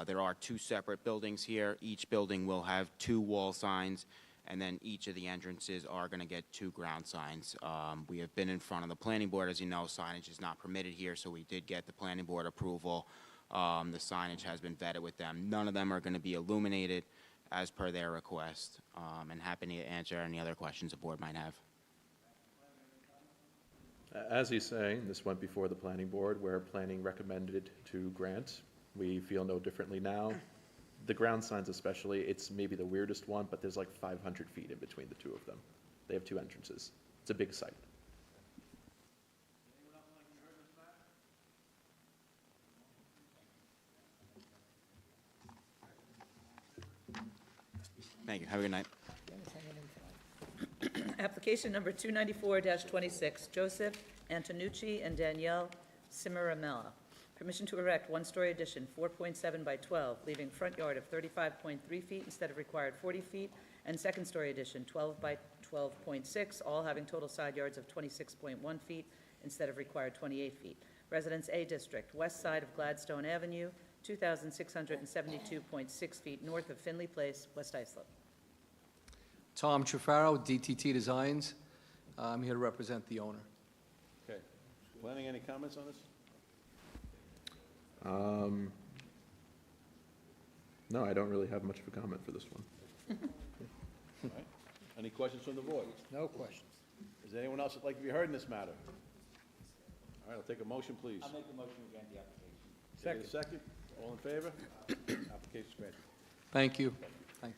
there are 2 separate buildings here. Each building will have 2 wall signs, and then each of the entrances are going to get 2 ground signs. We have been in front of the planning board. As you know, signage is not permitted here, so we did get the planning board approval. The signage has been vetted with them. None of them are going to be illuminated as per their request, and happy to answer any other questions the board might have. As he's saying, this went before the planning board where planning recommended to grant. We feel no differently now. The ground signs especially, it's maybe the weirdest one, but there's like 500 feet in between the 2 of them. They have 2 entrances. It's a big site. Thank you. Have a good night. Application number 294-26, Joseph Antonucci and Danielle Cimaramella. Permission to erect 1-story addition, 4.7 by 12, leaving front yard of 35.3 feet instead of required 40 feet, and second-story addition, 12 by 12.6, all having total side yards of 26.1 feet instead of required 28 feet. Residence A District, west side of Gladstone Avenue, 2,672.6 feet north of Finley Place, West Islip. Tom Trufaro, DTT Designs. I'm here to represent the owner. Okay. Planning, any comments on this? No, I don't really have much of a comment for this one. All right. Any questions from the board? No questions. Is there anyone else that'd like to be heard in this matter? All right, I'll take a motion, please. I'll make the motion to grant the application. Take a second. All in favor? Application's granted. Thank you. Thanks.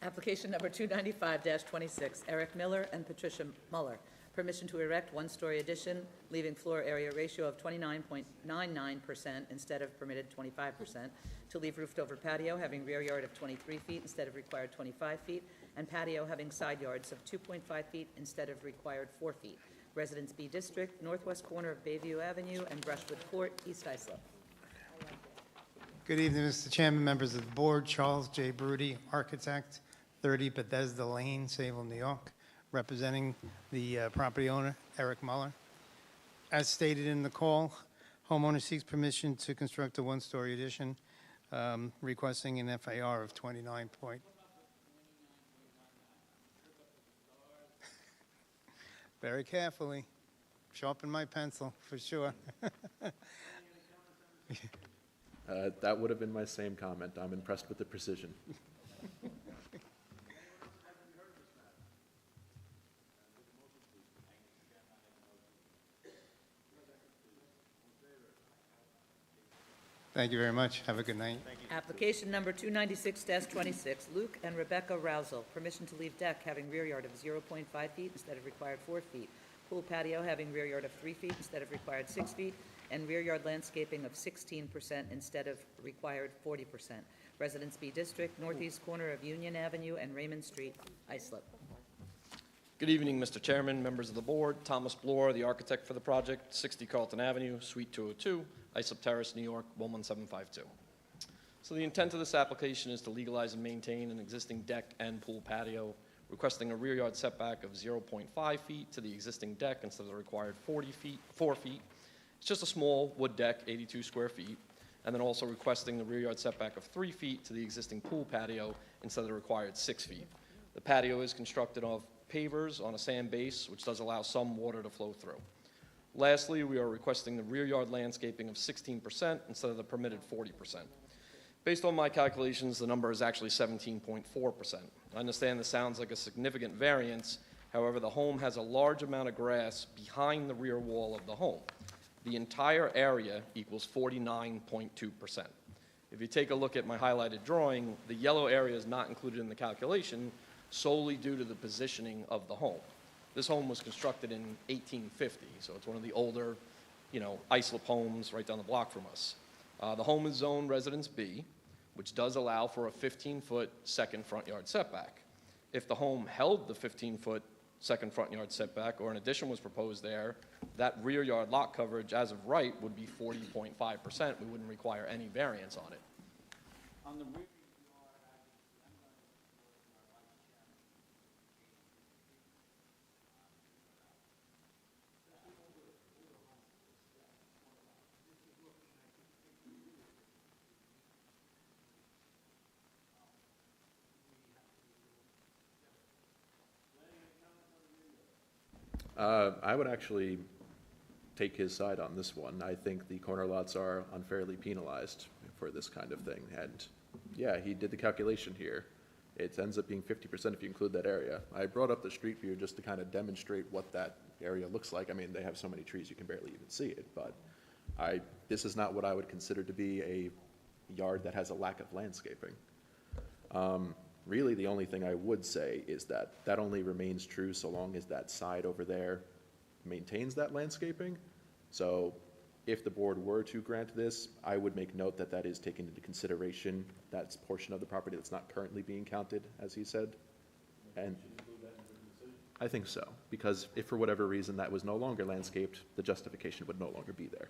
Application number 295-26, Eric Miller and Patricia Muller. Permission to erect 1-story addition, leaving floor area ratio of 29.99% instead of permitted 25%, to leave roofed-over patio having rear yard of 23 feet instead of required 25 feet, and patio having side yards of 2.5 feet instead of required 4 feet. Residence B District, northwest corner of Bayview Avenue and Brushwood Court, East Islip. Good evening, Mr. Chairman, members of the board. Charles J. Broody, architect, 30 Bethesda Lane, Salem, New York, representing the property owner, Eric Muller. As stated in the call, homeowner seeks permission to construct a 1-story addition, requesting an FAR of 29 point. Very carefully. Sharpen my pencil, for sure. That would have been my same comment. I'm impressed with the precision. Thank you very much. Have a good night. Application number 296-26, Luke and Rebecca Rousel, permission to leave deck having rear yard of 0.5 feet instead of required 4 feet, pool patio having rear yard of 3 feet instead of required 6 feet, and rear yard landscaping of 16% instead of required 40%. Residence B District, northeast corner of Union Avenue and Raymond Street, Islip. Good evening, Mr. Chairman, members of the board. Thomas Bloor, the architect for the project, 60 Carlton Avenue, Suite 202, Islip Terrace, New York, 11752. So the intent of this application is to legalize and maintain an existing deck and pool patio, requesting a rear yard setback of 0.5 feet to the existing deck instead of the required 4 feet. It's just a small wood deck, 82 square feet, and then also requesting the rear yard setback of 3 feet to the existing pool patio instead of the required 6 feet. The patio is constructed of pavers on a sand base, which does allow some water to flow through. Lastly, we are requesting the rear yard landscaping of 16% instead of the permitted 40%. Based on my calculations, the number is actually 17.4%. I understand this sounds like a significant variance. However, the home has a large amount of grass behind the rear wall of the home. The entire area equals 49.2%. If you take a look at my highlighted drawing, the yellow area is not included in the calculation solely due to the positioning of the home. This home was constructed in 1850, so it's one of the older, Islip homes right down the block from us. The home is zoned Residence B, which does allow for a 15-foot second front yard setback. If the home held the 15-foot second front yard setback or an addition was proposed there, that rear yard lot coverage as of right would be 40.5%. We wouldn't require any variance on it. On the rear I would actually take his side on this one. I think the corner lots are unfairly penalized for this kind of thing. And yeah, he did the calculation here. It ends up being 50% if you include that area. I brought up the street view just to kind of demonstrate what that area looks like. I mean, they have so many trees you can barely even see it, but this is not what I would consider to be a yard that has a lack of landscaping. Really, the only thing I would say is that that only remains true so long as that side over there maintains that landscaping. So if the board were to grant this, I would make note that that is taken into consideration, that portion of the property that's not currently being counted, as he said. And I think so, because if for whatever reason that was no longer landscaped, the justification would no longer be there.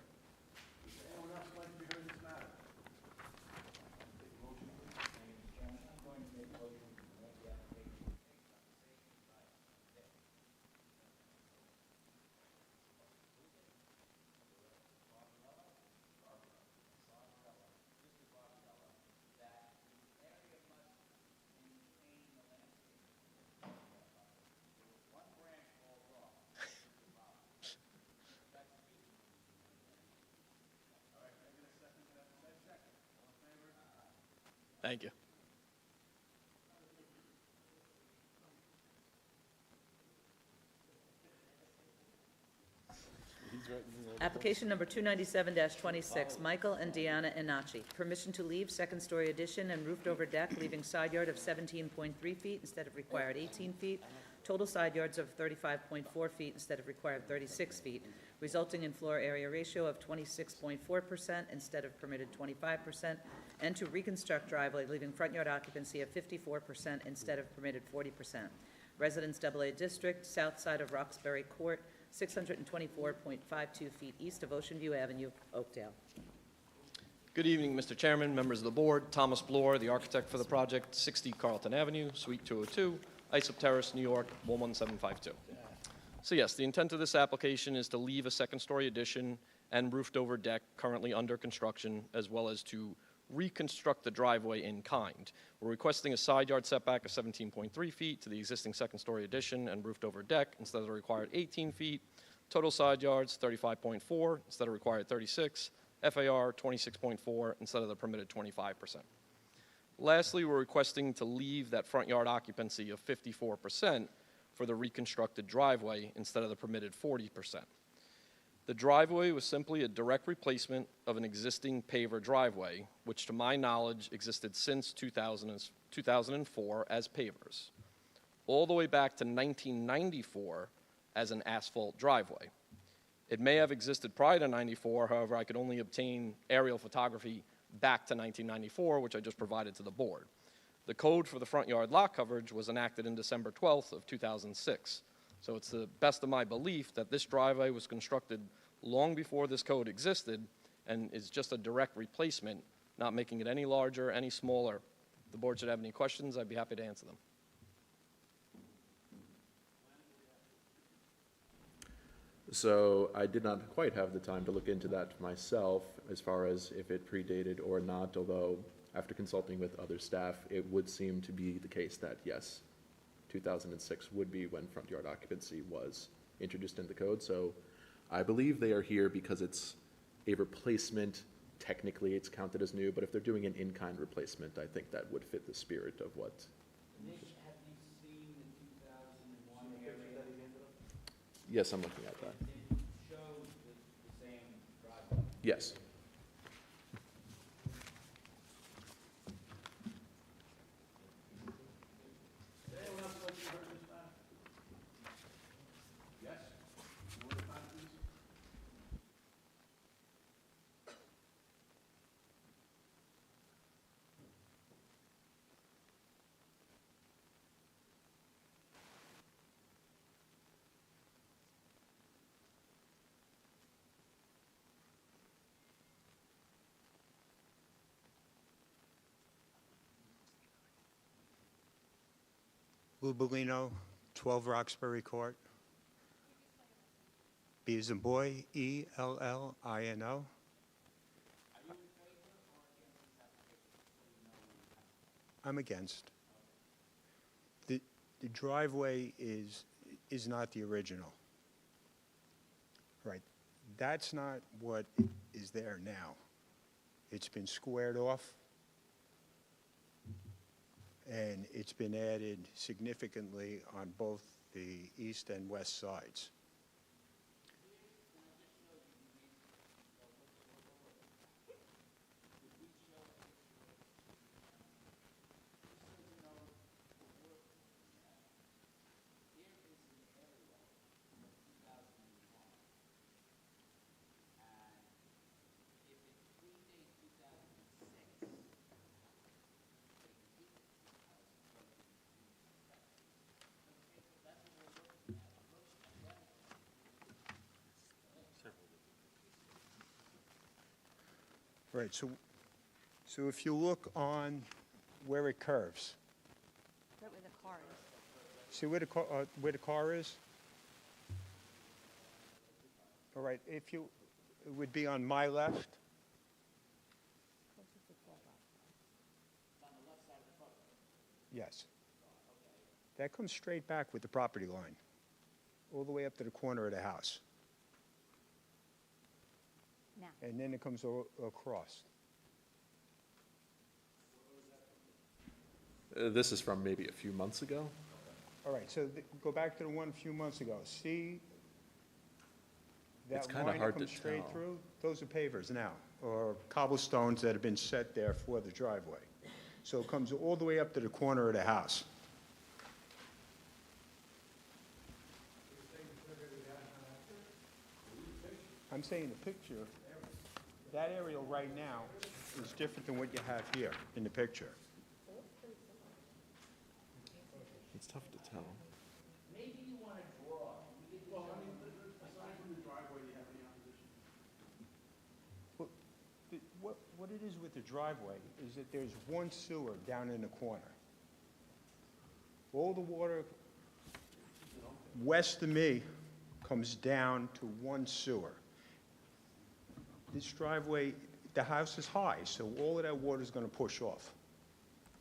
Thank you. Application number 297-26, Michael and Deanna Enachi. Permission to leave second-story addition and roofed-over deck, leaving side yard of 17.3 feet instead of required 18 feet. Total side yards of 35.4 feet instead of required 36 feet, resulting in floor area ratio of 26.4% instead of permitted 25%, and to reconstruct driveway, leaving front yard occupancy of 54% instead of permitted 40%. Residence AA District, south side of Roxbury Court, 624.52 feet east of Ocean View Avenue, Oakdale. Good evening, Mr. Chairman, members of the board. Thomas Bloor, the architect for the project, 60 Carlton Avenue, Suite 202, Islip Terrace, New York, 11752. So yes, the intent of this application is to leave a second-story addition and roofed-over deck currently under construction, as well as to reconstruct the driveway in kind. We're requesting a side yard setback of 17.3 feet to the existing second-story addition and roofed-over deck instead of the required 18 feet. Total side yards, 35.4 instead of required 36. FAR, 26.4 instead of the permitted 25%. Lastly, we're requesting to leave that front yard occupancy of 54% for the reconstructed driveway instead of the permitted 40%. The driveway was simply a direct replacement of an existing paver driveway, which to my knowledge existed since 2004 as pavers, all the way back to 1994 as an asphalt driveway. It may have existed prior to 94, however, I could only obtain aerial photography back to 1994, which I just provided to the board. The code for the front yard lot coverage was enacted in December 12th of 2006. So it's the best of my belief that this driveway was constructed long before this code existed and is just a direct replacement, not making it any larger, any smaller. If the board should have any questions, I'd be happy to answer them. So I did not quite have the time to look into that myself as far as if it predated or not, although after consulting with other staff, it would seem to be the case that yes, 2006 would be when front yard occupancy was introduced in the code. So I believe they are here because it's a replacement. Technically, it's counted as new, but if they're doing an in-kind replacement, I think that would fit the spirit of what. Nick, have you seen the 2001 area? Yes, I'm looking at that. It shows the same driveway. Yes. Lou Bellino, 12 Roxbury Court. B as in boy, E-L-L-I-N-O. I'm against. The driveway is not the original. Right. That's not what is there now. It's been squared off, and it's been added significantly on both the east and west sides. Right, so if you look on where it curves. Right where the car is. See where the car is? All right, it would be on my left. Yes. That comes straight back with the property line, all the way up to the corner of the house. Now. And then it comes across. This is from maybe a few months ago. All right, so go back to the one a few months ago. See It's that kinda line hard that to comes straight tell. through? Those are pavers now, or cobblestones that have been set there for the driveway. So it comes all the way up to the corner of the house. I'm saying the picture, that aerial right now is different than what you have here in the picture. It's tough to tell. Maybe you want to draw. Well, I mean, aside from the driveway, do you have any opposition? Well, what it is with the driveway is that there's one sewer down in the corner. All the water west of me comes down to one sewer. This driveway, the house is high, so all of that water is going to push off.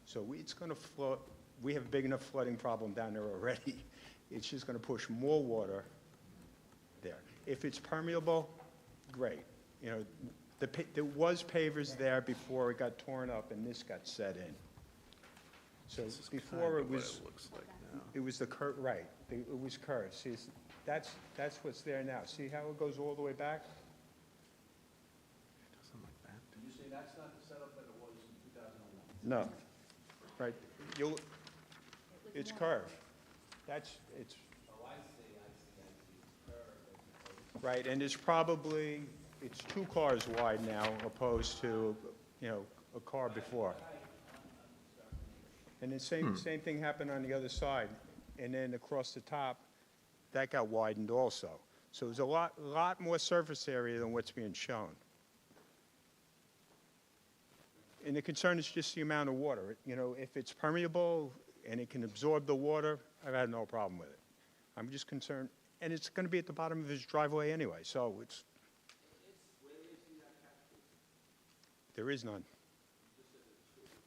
So it's going to flood. We have a big enough flooding problem down there already. It's just going to push more water there. if it's permeable, great. You know, there was pavers there before it got torn up and this got set in. So before it was, it was the curve, right, it was curved. See, that's what's there now. See how it goes all the way back? You say that's not the setup that it was in 2001? No, right, it's curved. It's. Oh, I see. Curve. Right, and it's 2 cars wide now opposed to, you know, a car before. And the same thing happened on the other side. And then across the top, that got widened also. So there's a lot more surface area than what's being shown. And the concern is just the amount of water. You know, if it's permeable and it can absorb the water, I've had no problem with it. I'm just concerned, and it's going to be at the bottom of his driveway anyway, so it's. There is none.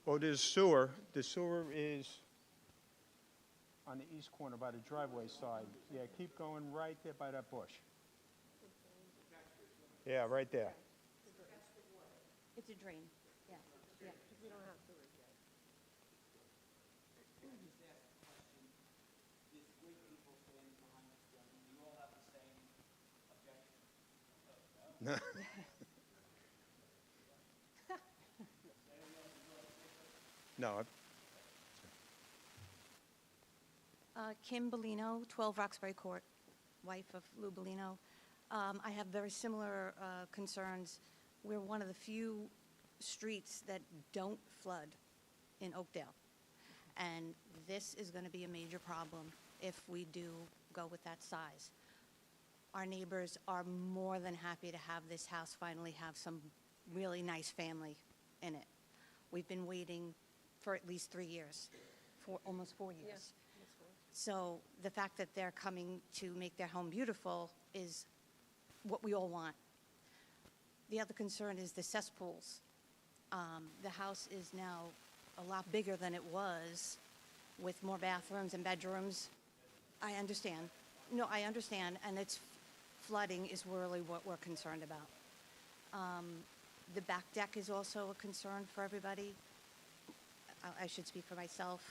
Well, there's sewer. The sewer is on the east corner by the driveway side. Yeah, keep going right there by that bush. Yeah, right there. It's a drain, yeah, yeah. We don't have sewers yet. No. Kim Bellino, 12 Roxbury Court, wife of Lou Bellino. I have very similar concerns. We're one of the few streets that don't flood in Oakdale. And this is going to be a major problem if we do go with that size. Our neighbors are more than happy to have this house finally have some really nice family in it. We've been waiting for at least 3 years, for almost 4 years. So the fact that they're coming to make their home beautiful is what we all want. The other concern is the cesspools. The house is now a lot bigger than it was, with more bathrooms and bedrooms. I understand. No, I understand, and it's flooding is really what we're concerned about. The back deck is also a concern for everybody. I should speak for myself.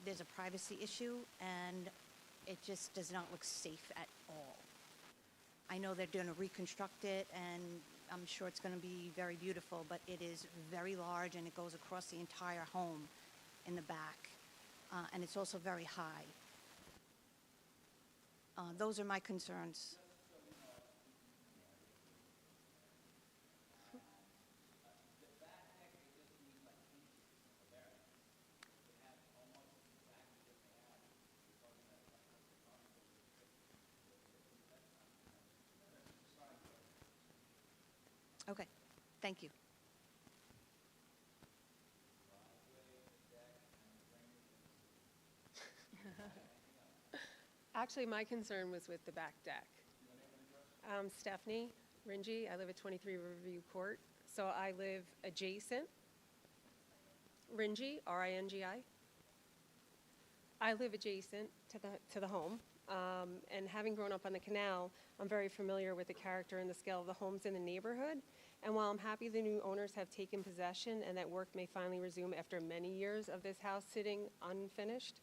There's a privacy issue, and it just does not look safe at all. I know they're going to reconstruct it, and I'm sure it's going to be very beautiful, but it is very large, and it goes across the entire home in the back, and it's also very high. Those are my concerns. Okay, thank you. Actually, my concern was with the back deck. Stephanie Ringy, I live at 23 Riverview Court, so I live adjacent. Ringy, R-I-N-G-I. I live adjacent to the home, and having grown up on the canal, I'm very familiar with the character and the scale of the homes in the neighborhood. And while I'm happy the new owners have taken possession and that work may finally resume after many years of this house sitting unfinished,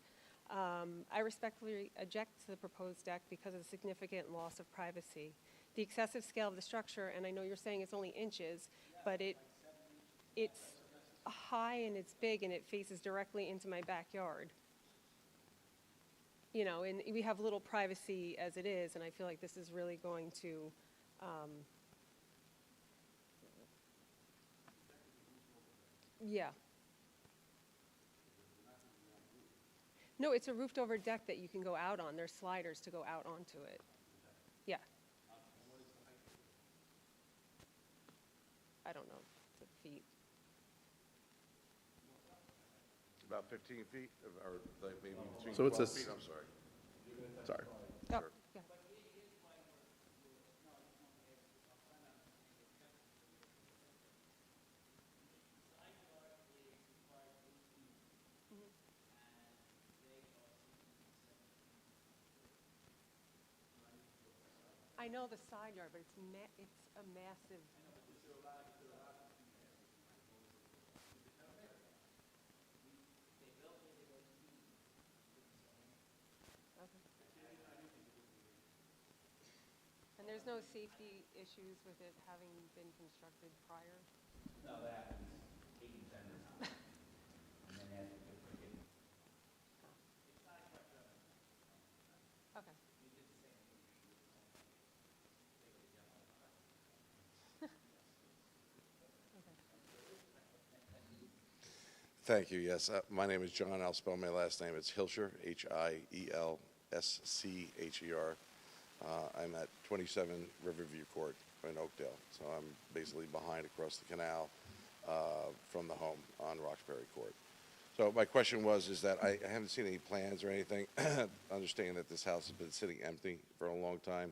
I respectfully object to the proposed deck because of the significant loss of privacy. The excessive scale of the structure, and I know you're saying it's only inches, but it's high and it's big and it faces directly into my backyard. You know, and we have little privacy as it is, and I feel like this is really going to, yeah. No, it's a roofed over deck that you can go out on. There's sliders to go out onto it. Yeah. I don't know, the feet. About 15 feet, or like maybe between So it's 12 a feet, I'm sorry. Sorry. Oh, Sure. yeah. I know the side yard, but it's a massive. Okay. And there's no safety issues with it having been constructed prior? No, that happens 80% of the time. And then as we get freaking Okay. Thank you, yes. My name is John. I'll spell my last name. It's Hilscher, Hielschcher. I'm at 27 Riverview Court in Oakdale. So I'm basically behind across the canal from the home on Roxbury Court. So my question is that I haven't seen any plans or anything. Understanding that this house has been sitting empty for a long time.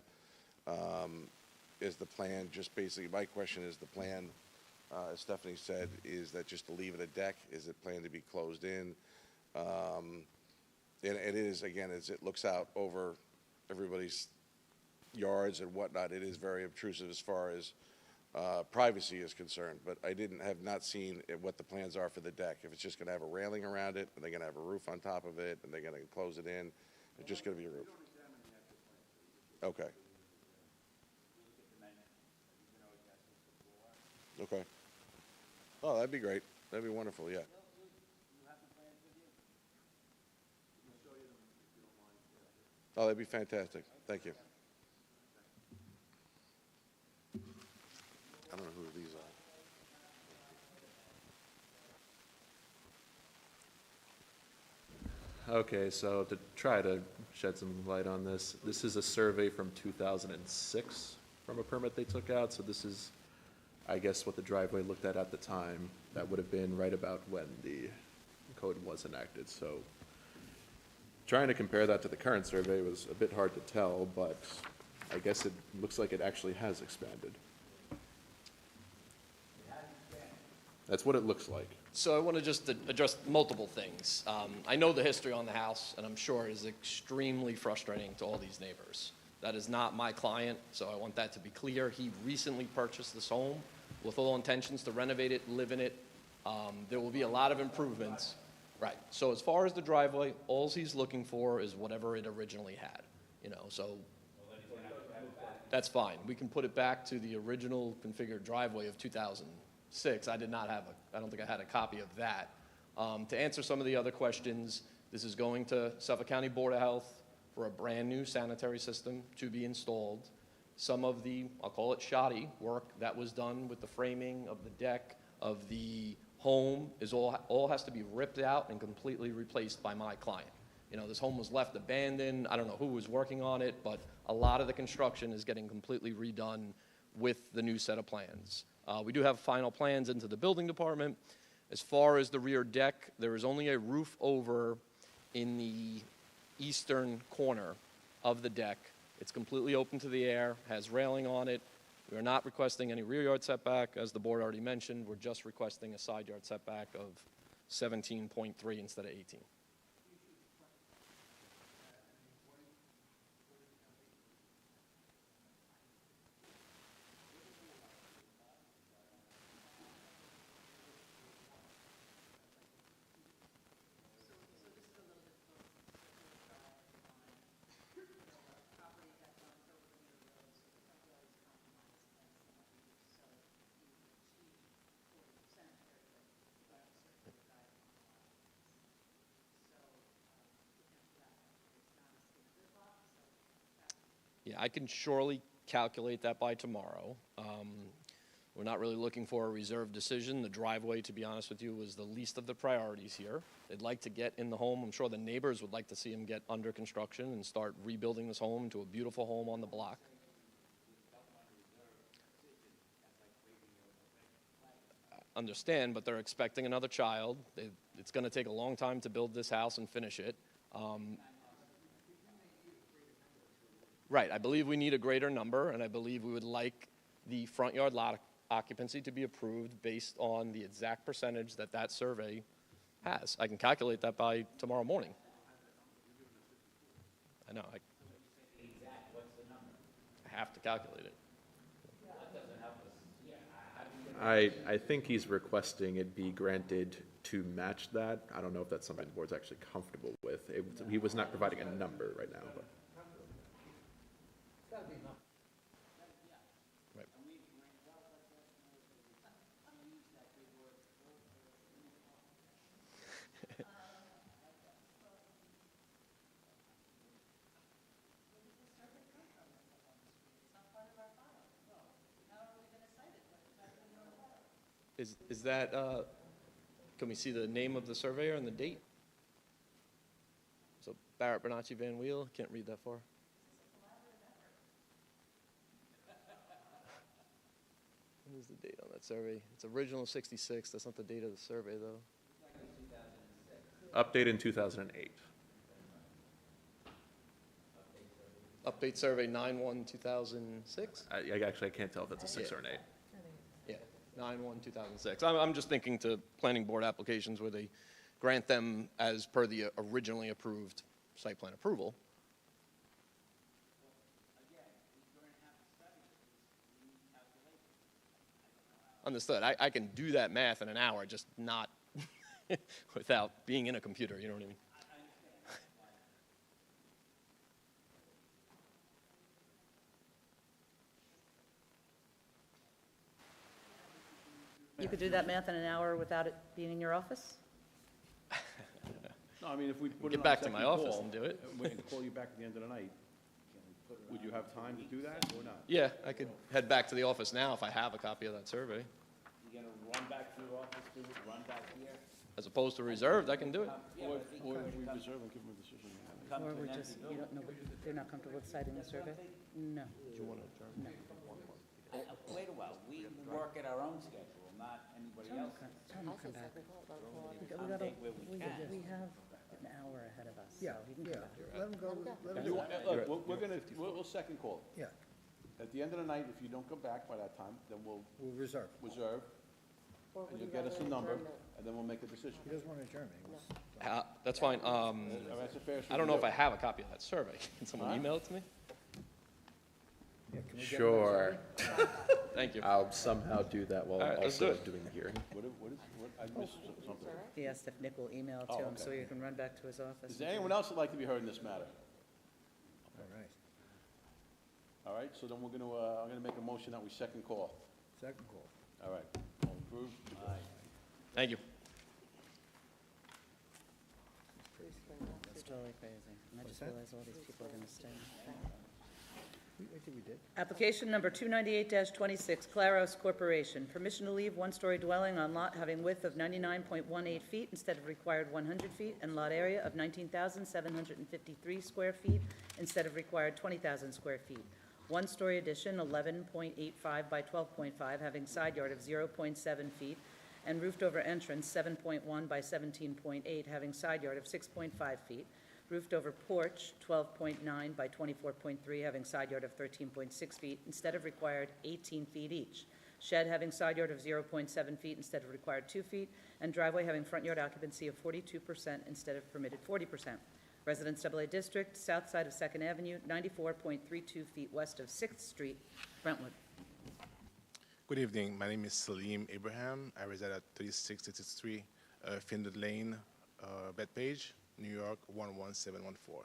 Is the plan just basically, my question is the plan, as Stephanie said, is that just to leave it a deck? Is it planned to be closed in? And it is, again, as it looks out over everybody's yards and whatnot, it is very obtrusive as far as privacy is concerned. But I have not seen what the plans are for the deck. If it's just going to have a railing around it, and they're going to have a roof on top of it, and they're going to close it in, it's just going to be a roof. Okay. Okay. Oh, that'd be great. That'd be wonderful, yeah. Oh, that'd be fantastic. Thank you. I don't know who these are. Okay, so to try to shed some light on this, this is a survey from 2006 from a permit they took out. So this is, I guess, what the driveway looked at the time. That would have been right about when the code was enacted. So trying to compare that to the current survey was a bit hard to tell, but I guess it looks like it actually has expanded. That's what it looks like. So I want to just address multiple things. I know the history on the house, and I'm sure it is extremely frustrating to all these neighbors. That is not my client, so I want that to be clear. He recently purchased this home with all intentions to renovate it, live in it. There will be a lot of improvements. Right, so as far as the driveway, all he's looking for is whatever it originally had, so that's fine. We can put it back to the original configured driveway of 2006. I don't think I had a copy of that. To answer some of the other questions, this is going to Suffolk County Board of Health for a brand-new sanitary system to be installed. Some of the, I'll call it shoddy work that was done with the framing of the deck of the home is all has to be ripped out and completely replaced by my client. This home was left abandoned. I don't know who was working on it, but a lot of the construction is getting completely redone with the new set of plans. We do have final plans into the building department. As far as the rear deck, there is only a roof over in the eastern corner of the deck. It's completely open to the air, has railing on it. We are not requesting any rear yard setback. As the board already mentioned, we're just requesting a side yard setback of 17.3 instead of 18. Yeah, I can surely calculate that by tomorrow. We're not really looking for a reserved decision. The driveway, to be honest with you, was the least of the priorities here. They'd like to get in the home. I'm sure the neighbors would like to see him get under construction and start rebuilding this home into a beautiful home on the block. Understand, but they're expecting another child. It's going to take a long time to build this house and finish it. Right, I believe we need a greater number, and I believe we would like the front yard lot occupancy to be approved based on the exact percentage that that survey has. I can calculate that by tomorrow morning. I know. have to calculate it. I think he's requesting it be granted to match that. I don't know if that's something the board's actually comfortable with. He was not providing a number right now, but. Is that, can we see the name of the surveyor and the date? So Barrett Bernacci Van Weel, can't read that far. What is the date on that survey? It's original 66, that's not the date of the survey, though. Update in 2008. Update survey 9/1/2006? Actually, I can't tell if that's a 6 or an 8. Yeah, 9/1/2006. I'm just thinking to planning board applications where they grant them as per the originally approved site plan approval. Understood. I can do that math in an hour, just not without being in a computer, you know what I mean? You could do that math in an hour without it being in your office? No, I mean, if we put it Get on back to second my office call, and do it. We can call you back at the end of the night. Would you have time to do that or not? Yeah, I could head back to the office now if I have a copy of that survey. You gonna run back to your office to run back here? As opposed to reserved, I can do it. Or if we reserve and give them a decision. Or we're just, you don't know, they're not comfortable with citing the survey? No. Do you want to adjourn? No. Wait a while, we work at our own schedule, not anybody else's. Tell him to come back. Accommodate where we can. We have an hour ahead of us, so Yeah, he can come back. let them go, let them You go. want- Look, we'll second call. Yeah, At the end of the night, if you don't come back by that time, then we'll we'll reserve. reserve, and you'll get us a number, and then we'll make a decision. He doesn't want to adjourn, he wants. That's fine. That's a fair I don't know if I review. have a copy of that survey. Can someone Huh? email it to me? Yeah, can we get him Sure. Thank you. I'll somehow do that while All right, let's do also it. doing the hearing. I missed something. He asked if Nick will email it Oh, to him, so okay. he can run back to his office. Is there anyone else that'd like to be heard in this matter? All right, All right, so then I'm gonna make a motion that we second call. second call. All right, all approved? Thank you. It's totally crazy. And I just that? realized all these people are gonna stay. I think we did. Application number 298-26, Claros Corporation. Permission to leave one-story dwelling on lot having width of 99.18 feet instead of required 100 feet, and lot area of 19,753 square feet instead of required 20,000 square feet. One-story addition, 11.85 by 12.5, having side yard of 0.7 feet, and roofed-over entrance, 7.1 by 17.8, having side yard of 6.5 feet. Roofed-over porch, 12.9 by 24.3, having side yard of 13.6 feet instead of required 18 feet each. Shed having side yard of 0.7 feet instead of required 2 feet, and driveway having front yard occupancy of 42% instead of permitted 40%. Residence AA District, south side of Second Avenue, 94.32 feet west of 6th Street, Brentwood. Good evening. My name is Salim Abraham. I reside at 3663 Findlay Lane, Bethpage, New York 11714.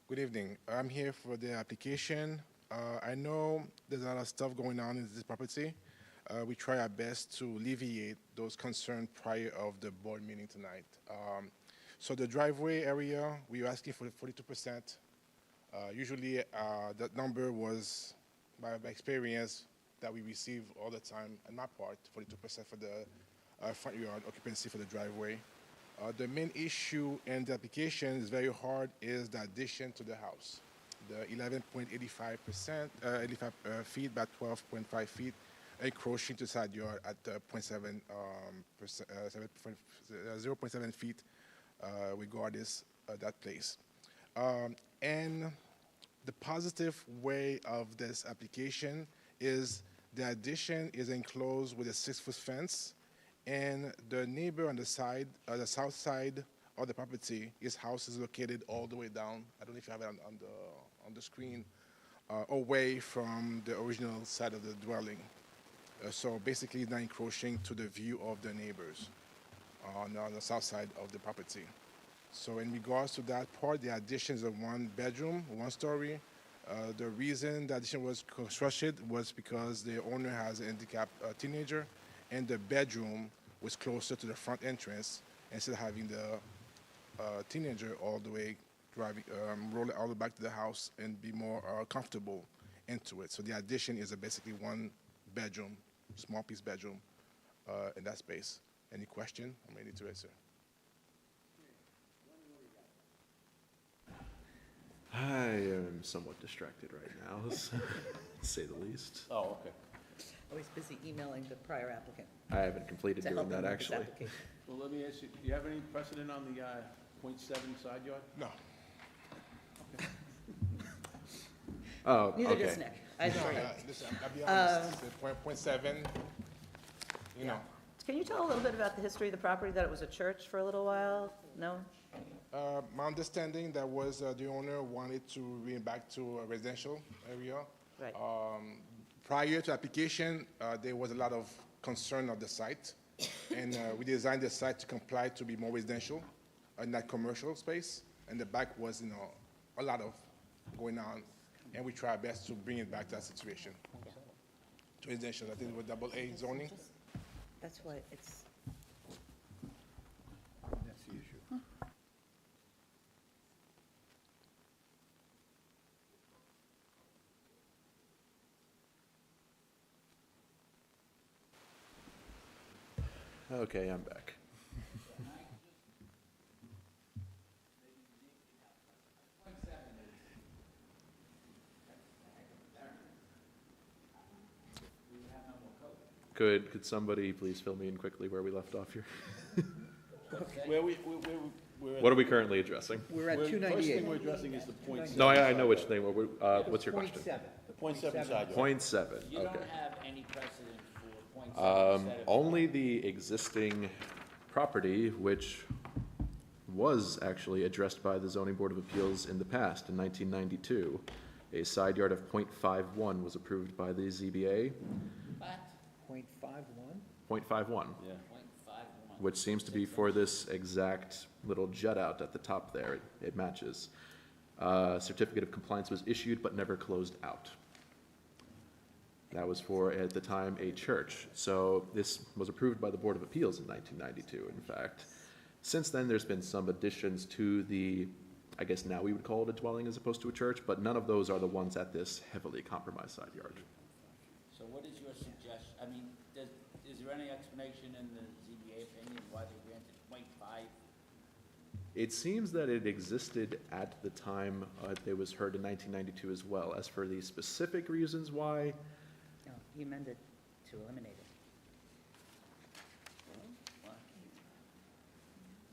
Good evening. I'm here for the application. I know there's a lot of stuff going on in this property. We try our best to alleviate those concerns prior of the board meeting tonight. So the driveway area, we are asking for 42%. Usually that number was, by experience, that we receive all the time, and my part, 42% for the front yard occupancy for the driveway. The main issue in the application is very hard is the addition to the house. The 11.85%, 85 feet by 12.5 feet, encroaching to side yard at 0.7 feet regardless that place. And the positive way of this application is the addition is enclosed with a 6-foot fence, and the neighbor on the side, the south side of the property, his house is located all the way down. I don't know if you have it on the screen. away from the original side of the dwelling. So basically not encroaching to the view of the neighbors on the south side of the property. So in regards to that part, the addition is a one bedroom, 1 story. The reason the addition was constructed was because the owner has a handicapped teenager, and the bedroom was closer to the front entrance instead of having the teenager all the way driving, roll it all the way back to the house and be more comfortable into it. So the addition is basically 1 bedroom, small piece bedroom in that space. Any question? I'm ready to answer. I am somewhat distracted right now, to say the least. Oh, okay. Always busy emailing the prior applicant. I haven't completed to doing help him that, with his actually. application. Well, let me ask you, do you have any precedent on the .7 side yard? No. Oh, Neither okay. does Nick. I No, assure you. listen, I'll be honest, point 0.7, you know. Can you tell a little bit about the history of the property, that it was a church for a little while? No? My understanding that was the owner wanted to bring it back to a residential area. Right. Prior to application, there was a lot of concern of the site, and we designed the site to comply to be more residential, not commercial space. And the back was, a lot of going on, and we try our best to bring it back to that situation. To residential, I think it was AA zoning. That's why it's, That's the issue. Okay, I'm back. Could somebody please fill me in quickly where we left off here? What are we currently addressing? We're at First 298. thing we're addressing is the .7. No, I know which thing, what's your question? The .7 side yard. Point 7, You okay. don't have any precedent for .7 set of- Only the existing property, which was actually addressed by the Zoning Board of Appeals in the past, in 1992. A side yard of .51 was approved by the ZBA, What? .51? .51, Yeah. .51. which seems to be for this exact little jut out at the top there. It matches. Certificate of compliance was issued but never closed out. That was for, at the time, a church. So this was approved by the Board of Appeals in 1992, in fact. Since then, there's been some additions to the, I guess now we would call it a dwelling as opposed to a church, but none of those are the ones at this heavily compromised side yard. So what is your suggestion, I mean, is there any explanation in the ZBA opinion why they granted .5? It seems that it existed at the time it was heard in 1992 as well. As for the specific reasons why, no, he amended to eliminate it.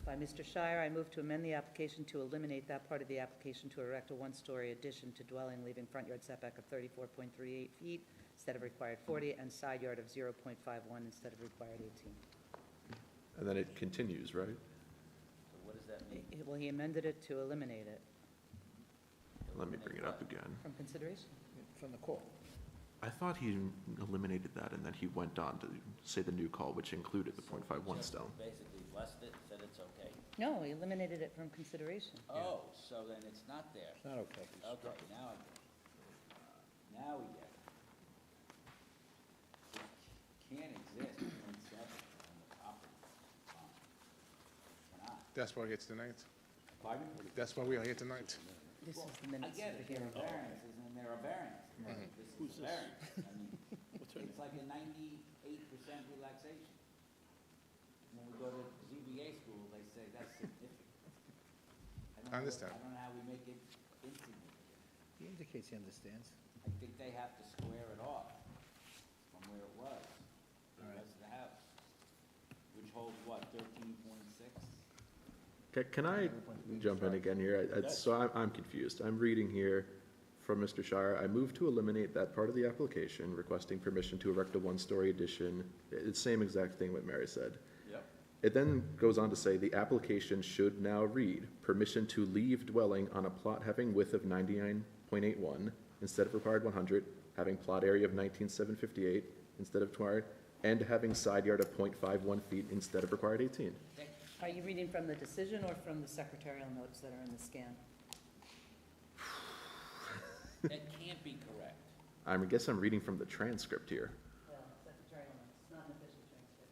By Mr. Shire, I move to amend the application to eliminate that part of the application to erect a 1-story addition to dwelling, leaving front yard setback of 34.38 feet instead of required 40, and side yard of 0.51 instead of required 18. and then it continues, right? So what does that mean? Well, he amended it to eliminate it Let me bring it up again. from consideration. From the call. I thought he eliminated that and then he went on to say the new call, which included the .51 Just still. basically blessed it, said it's okay. No, he eliminated it from consideration. Oh, so then it's not there. It's not okay. Okay, now we get it. It can't exist .7 on the property line. Cannot. That's why we're here tonight. Pardon? That's why we are here tonight. This is the I minutes get of it, the there hearing. are variances and there are variances. This is a variance. I mean, it's like a 98% relaxation. When we go to ZBA school, they say that's significant. I understand. I don't know how we make it insignificant. He indicates he understands. I think they have to square it off from where it was, the rest of the house, which holds what, 13.6? Can I jump in again here? So I'm confused. I'm reading here from Mr. Shire, I move to eliminate that part of the application requesting permission to erect a 1-story addition. It's the same exact thing what Mary said. Yep. It then goes on to say, the application should now read, permission to leave dwelling on a plot having width of 99.81, instead of required 100, having plot area of 19,758 instead of required, and having side yard of .51 feet instead of required 18. Are you reading from the decision or from the secretarial notes that are in the scan? That can't be correct. I guess I'm reading from the transcript here. Well, secretarial notes, not an official transcript.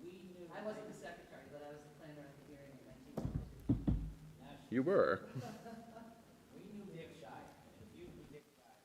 We knew. I wasn't the secretary, but I was the planner at the hearing in 1992. You were. We knew Dick Shire, and if you knew Dick Shire.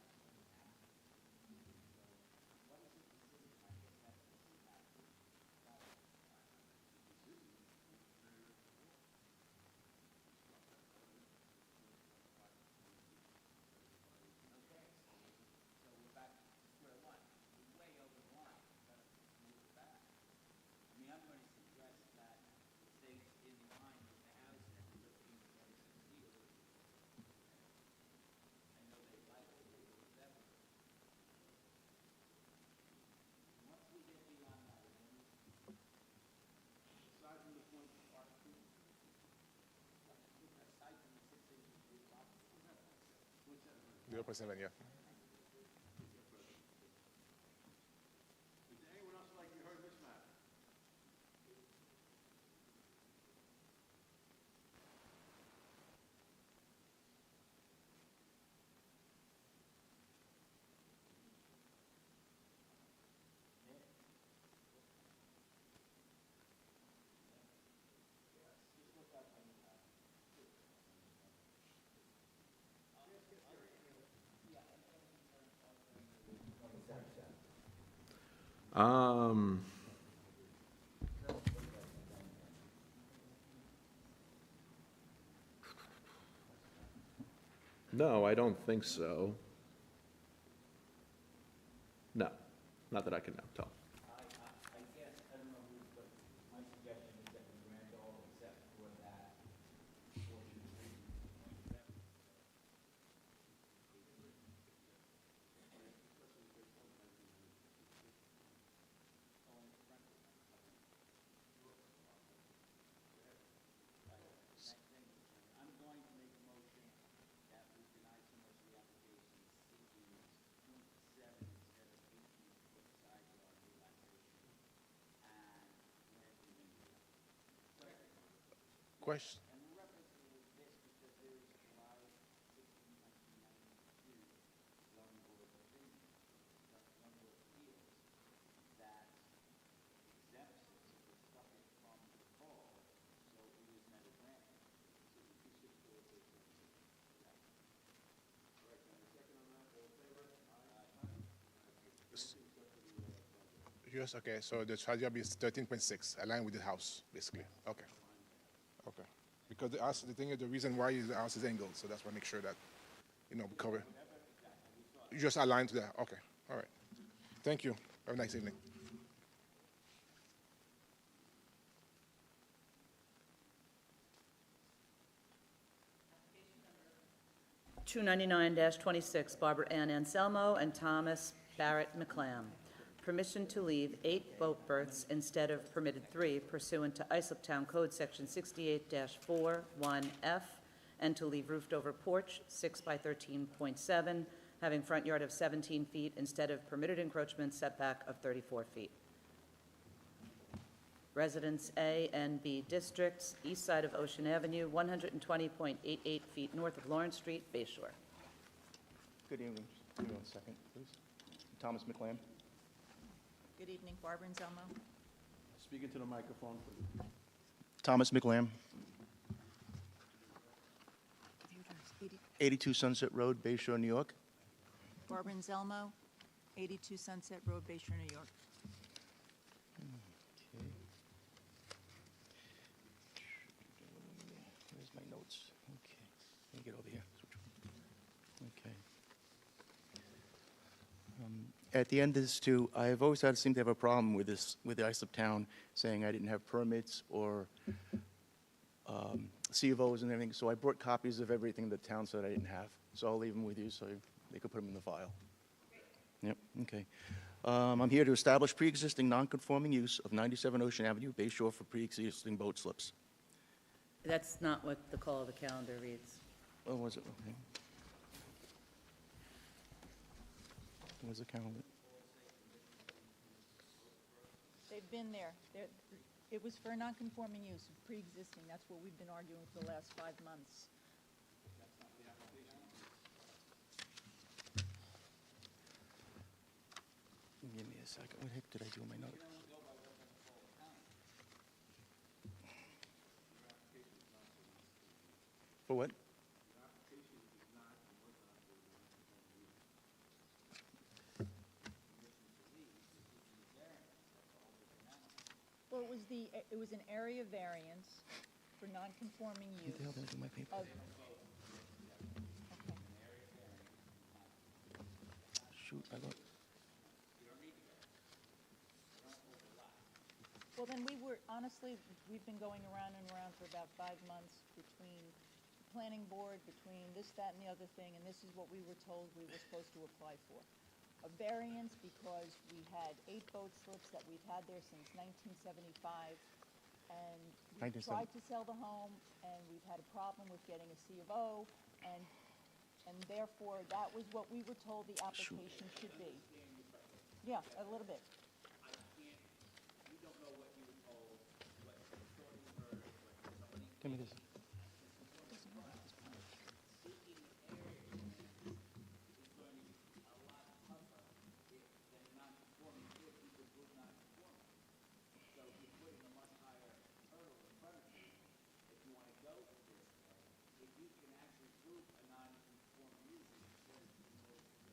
The 0.7, yeah. No, I don't think so. No, not that I can now tell. I guess, I don't know who, but my suggestion is that we grant all except for that portion of the I'm going to make a motion that we deny some of the applications seeking .7 instead of 18-foot side yard relaxation and granting them the Question. And we're referencing this because there is July 16, 1992 zoning board opinion, zoning board appeals that exempts it, so it struck it from the call, so it was never granted. So we should go with this. Yes, okay, so the side yard is 13.6, aligned with the house, basically. Okay. Okay. Because the thing is, the reason why is the house is angled, so that's why I make sure that, we cover. You just align to that. Okay. All right. Thank you. Have a nice evening. Two 99-26, Barbara Ann Anselmo and Thomas Barrett McClam. Permission to leave 8 boat berths instead of permitted 3 pursuant to Islip Town Code Section 68-41F, and to leave roofed-over porch 6 by 13.7, having front yard of 17 feet instead of permitted encroachment setback of 34 feet. Residence A and B districts, east side of Ocean Avenue, 120.88 feet north of Lawrence Street, Bay Shore. Good evening. Just give me 1 second, please. Thomas McLam. Good evening, Barbara Anselmo. Speak into the microphone, please. Thomas McLam. 82 Sunset Road, Bay Shore, New York. Barbara Anselmo, 82 Sunset Road, Bay Shore, New York. Okay. Where's my notes? Okay. Let me get over here. Okay. At the end of this too, I've always seemed to have a problem with this, with the Islip Town saying I didn't have permits or C of Os and everything, so I brought copies of everything the town said I didn't have. So I'll leave them with you so they could put them in the file. Yep, okay. I'm here to establish pre-existing non-conforming use of 97 Ocean Avenue, Bay Shore for pre-existing boat slips. That's not what the call of the calendar reads. Oh, was it? Okay. Where's the calendar? They've been there. It was for a non-conforming use, pre-existing. That's what we've been arguing for the last 5 months. Give me a second. What the heck did I do in my note? For what? Well, it was an area variance for non-conforming use. What the hell did I do with my paper? of- Shoot, I got. Well, then honestly, we've been going around and around for about 5 months between the planning board, between this, that, and the other thing, and this is what we were told we were supposed to apply for. A variance because we had 8 boat slips that we've had there since 1975, and we 1970. tried to sell the home, and we've had a problem with getting a C of O, and therefore, that was what we were told the application should be. Yeah, a little bit. Give me this.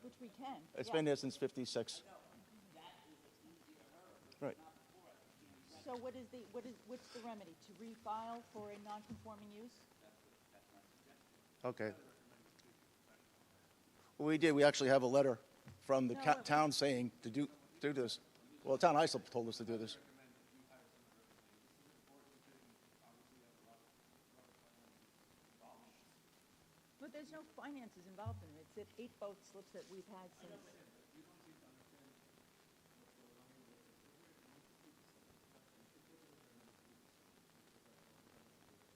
Which we can. It's yeah. been there since '56. Right. So what's the remedy? To refile for a non-conforming use? Okay. Well, we did. We actually have a letter from the No, town saying to do this. Well, the town ISO told us to do this. But there's no finances involved in it. It's 8 boat slips that we've had since.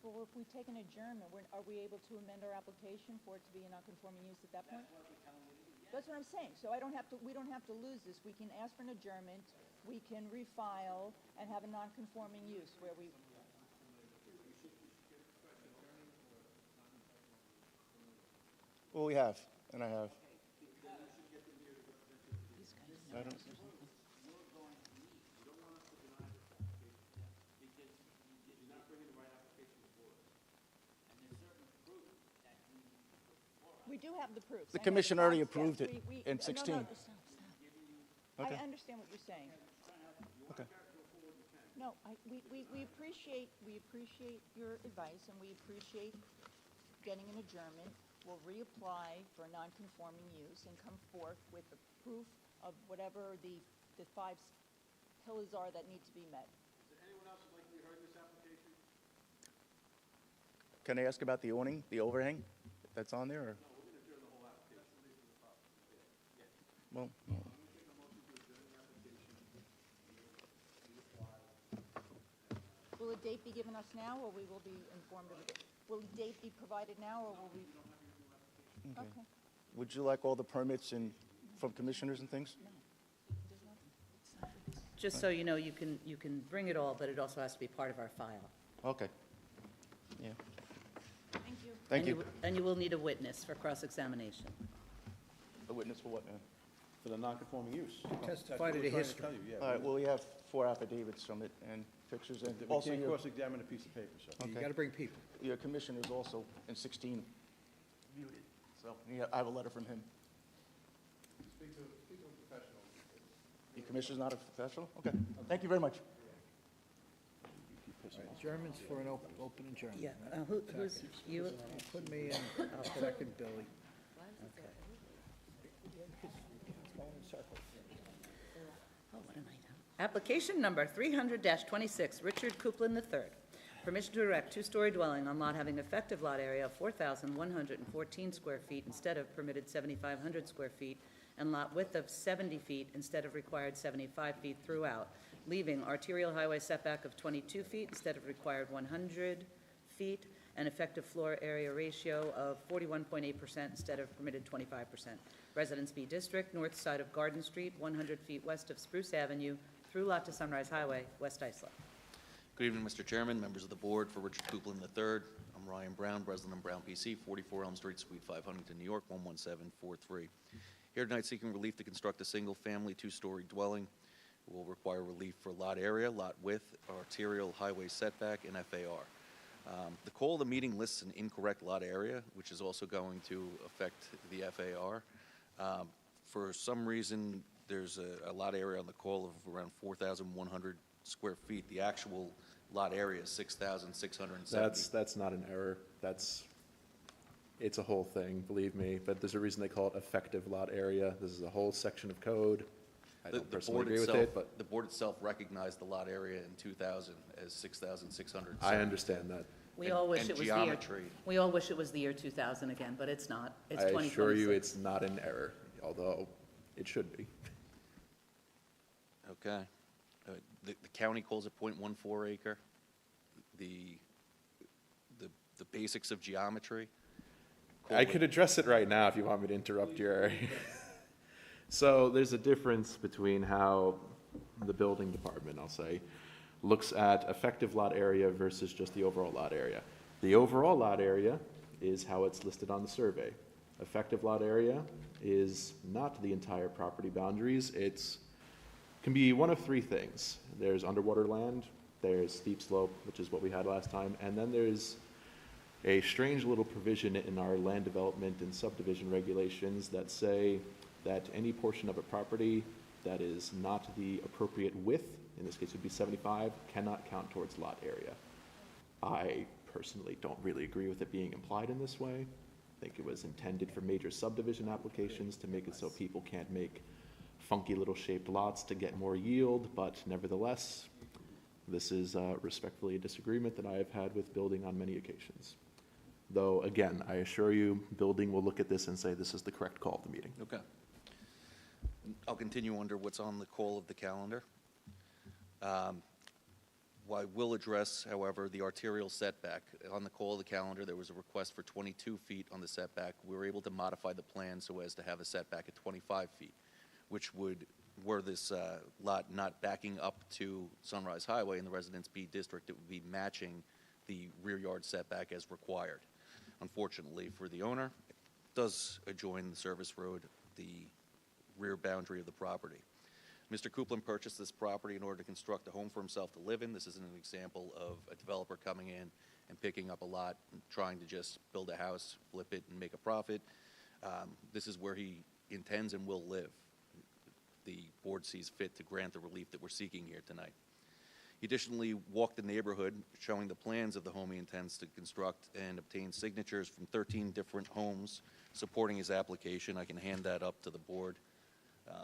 Well, if we take an adjournment, are we able to amend our application for it to be a non-conforming use at that point? That's what I'm saying. So we don't have to lose this. We can ask for an adjournment, we can refile and have a non-conforming use where we. Well, we have, and I have. I don't. We do have the proofs. The I know commission already facts, yes. approved it in No, 16. no, stop. Okay. I understand what you're saying. Okay. No, we appreciate your advice, and we appreciate getting an adjournment. We'll reapply for a non-conforming use and come forth with the proof of whatever the 5 pillars are that need to be met. Is there anyone else who'd like to be heard in this application? Can I ask about the awning, the overhang that's on there? Or? No, we're going to adjourn the whole application. Well, Will a date be given us now, or we will be informed of it? Will a date be provided now, or will we? Okay. would you like all the permits from commissioners and things? Just so you know, you can bring it all, but it also has to be part of our file. Okay. Yeah. Thank you. Thank you. And you will need a witness for cross-examination. The witness for what now? For the non-conforming use. Testify to the history. All right, well, we have 4 affidavits from it and pictures and We also can't your, cross-examine a piece of paper, so. You got to bring people. your commissioner's also in 16 viewed it. So I have a letter from him. Speak to a professional. Your commissioner's not a professional? Okay. Thank you very much. Adjournments for an open adjournment. Yeah, who's, you? Put me in, I'll second Billy. Okay. Oh, what am I doing? Application number 300-26, Richard Coupland III. Permission to erect 2-story dwelling on lot having effective lot area of 4,114 square feet instead of permitted 7,500 square feet, and lot width of 70 feet instead of required 75 feet throughout, leaving arterial highway setback of 22 feet instead of required 100 feet, an effective floor area ratio of 41.8% instead of permitted 25%. Residence B District, north side of Garden Street, 100 feet west of Spruce Avenue, through lot to Sunrise Highway, West Islip. Good evening, Mr. Chairman, members of the board. For Richard Copeland III, I'm Ryan Brown, Breslin and Brown PC, 44 Elm Street, Suite 5, Huntington, New York, 11743. Here tonight seeking relief to construct a single-family, two-story dwelling. It will require relief for lot area, lot width, arterial highway setback, and FAR. The call of the meeting lists an incorrect lot area, which is also going to affect the FAR. For some reason, there's a lot area on the call of around 4,100 square feet. The actual lot area is 6,670. That's not an error. It's a whole thing, believe me, but there's a reason they call it effective lot area. This is a whole section of code. I don't personally agree with it, but. The board itself recognized the lot area in 2000 as 6,600. I understand that. We all wish And it was geometry. We all wish it was the year 2000 again, but it's not. It's I 2026. assure you, it's not an error, although it should be. Okay. The county calls it .14 acre. The basics of geometry. I could address it right now if you want me to interrupt your. So there's a difference between how the building department, I'll say, looks at effective lot area versus just the overall lot area. The overall lot area is how it's listed on the survey. Effective lot area is not the entire property boundaries. Can be one of three things. There's underwater land, there's steep slope, which is what we had last time, and then there's a strange little provision in our land development and subdivision regulations that say that any portion of a property that is not the appropriate width, in this case would be 75, cannot count towards lot area. I personally don't really agree with it being implied in this way. I think it was intended for major subdivision applications to make it so people can't make funky little shaped lots to get more yield, but nevertheless, this is respectfully a disagreement that I have had with building on many occasions. Though, again, I assure you, building will look at this and say this is the correct call of the meeting. Okay. I'll continue under what's on the call of the calendar. Well, I will address, however, the arterial setback. On the call of the calendar, there was a request for 22 feet on the setback. We were able to modify the plan so as to have a setback at 25 feet, which would, were this lot not backing up to Sunrise Highway in the Residence B District, it would be matching the rear yard setback as required. Unfortunately for the owner, it does adjoin the service road, the rear boundary of the property. Mr. Copeland purchased this property in order to construct a home for himself to live in. This isn't an example of a developer coming in and picking up a lot and trying to just build a house, flip it, and make a profit. This is where he intends and will live. The board sees fit to grant the relief that we're seeking here tonight. He additionally walked the neighborhood, showing the plans of the home he intends to construct, and obtained signatures from 13 different homes supporting his application. I can hand that up to the board.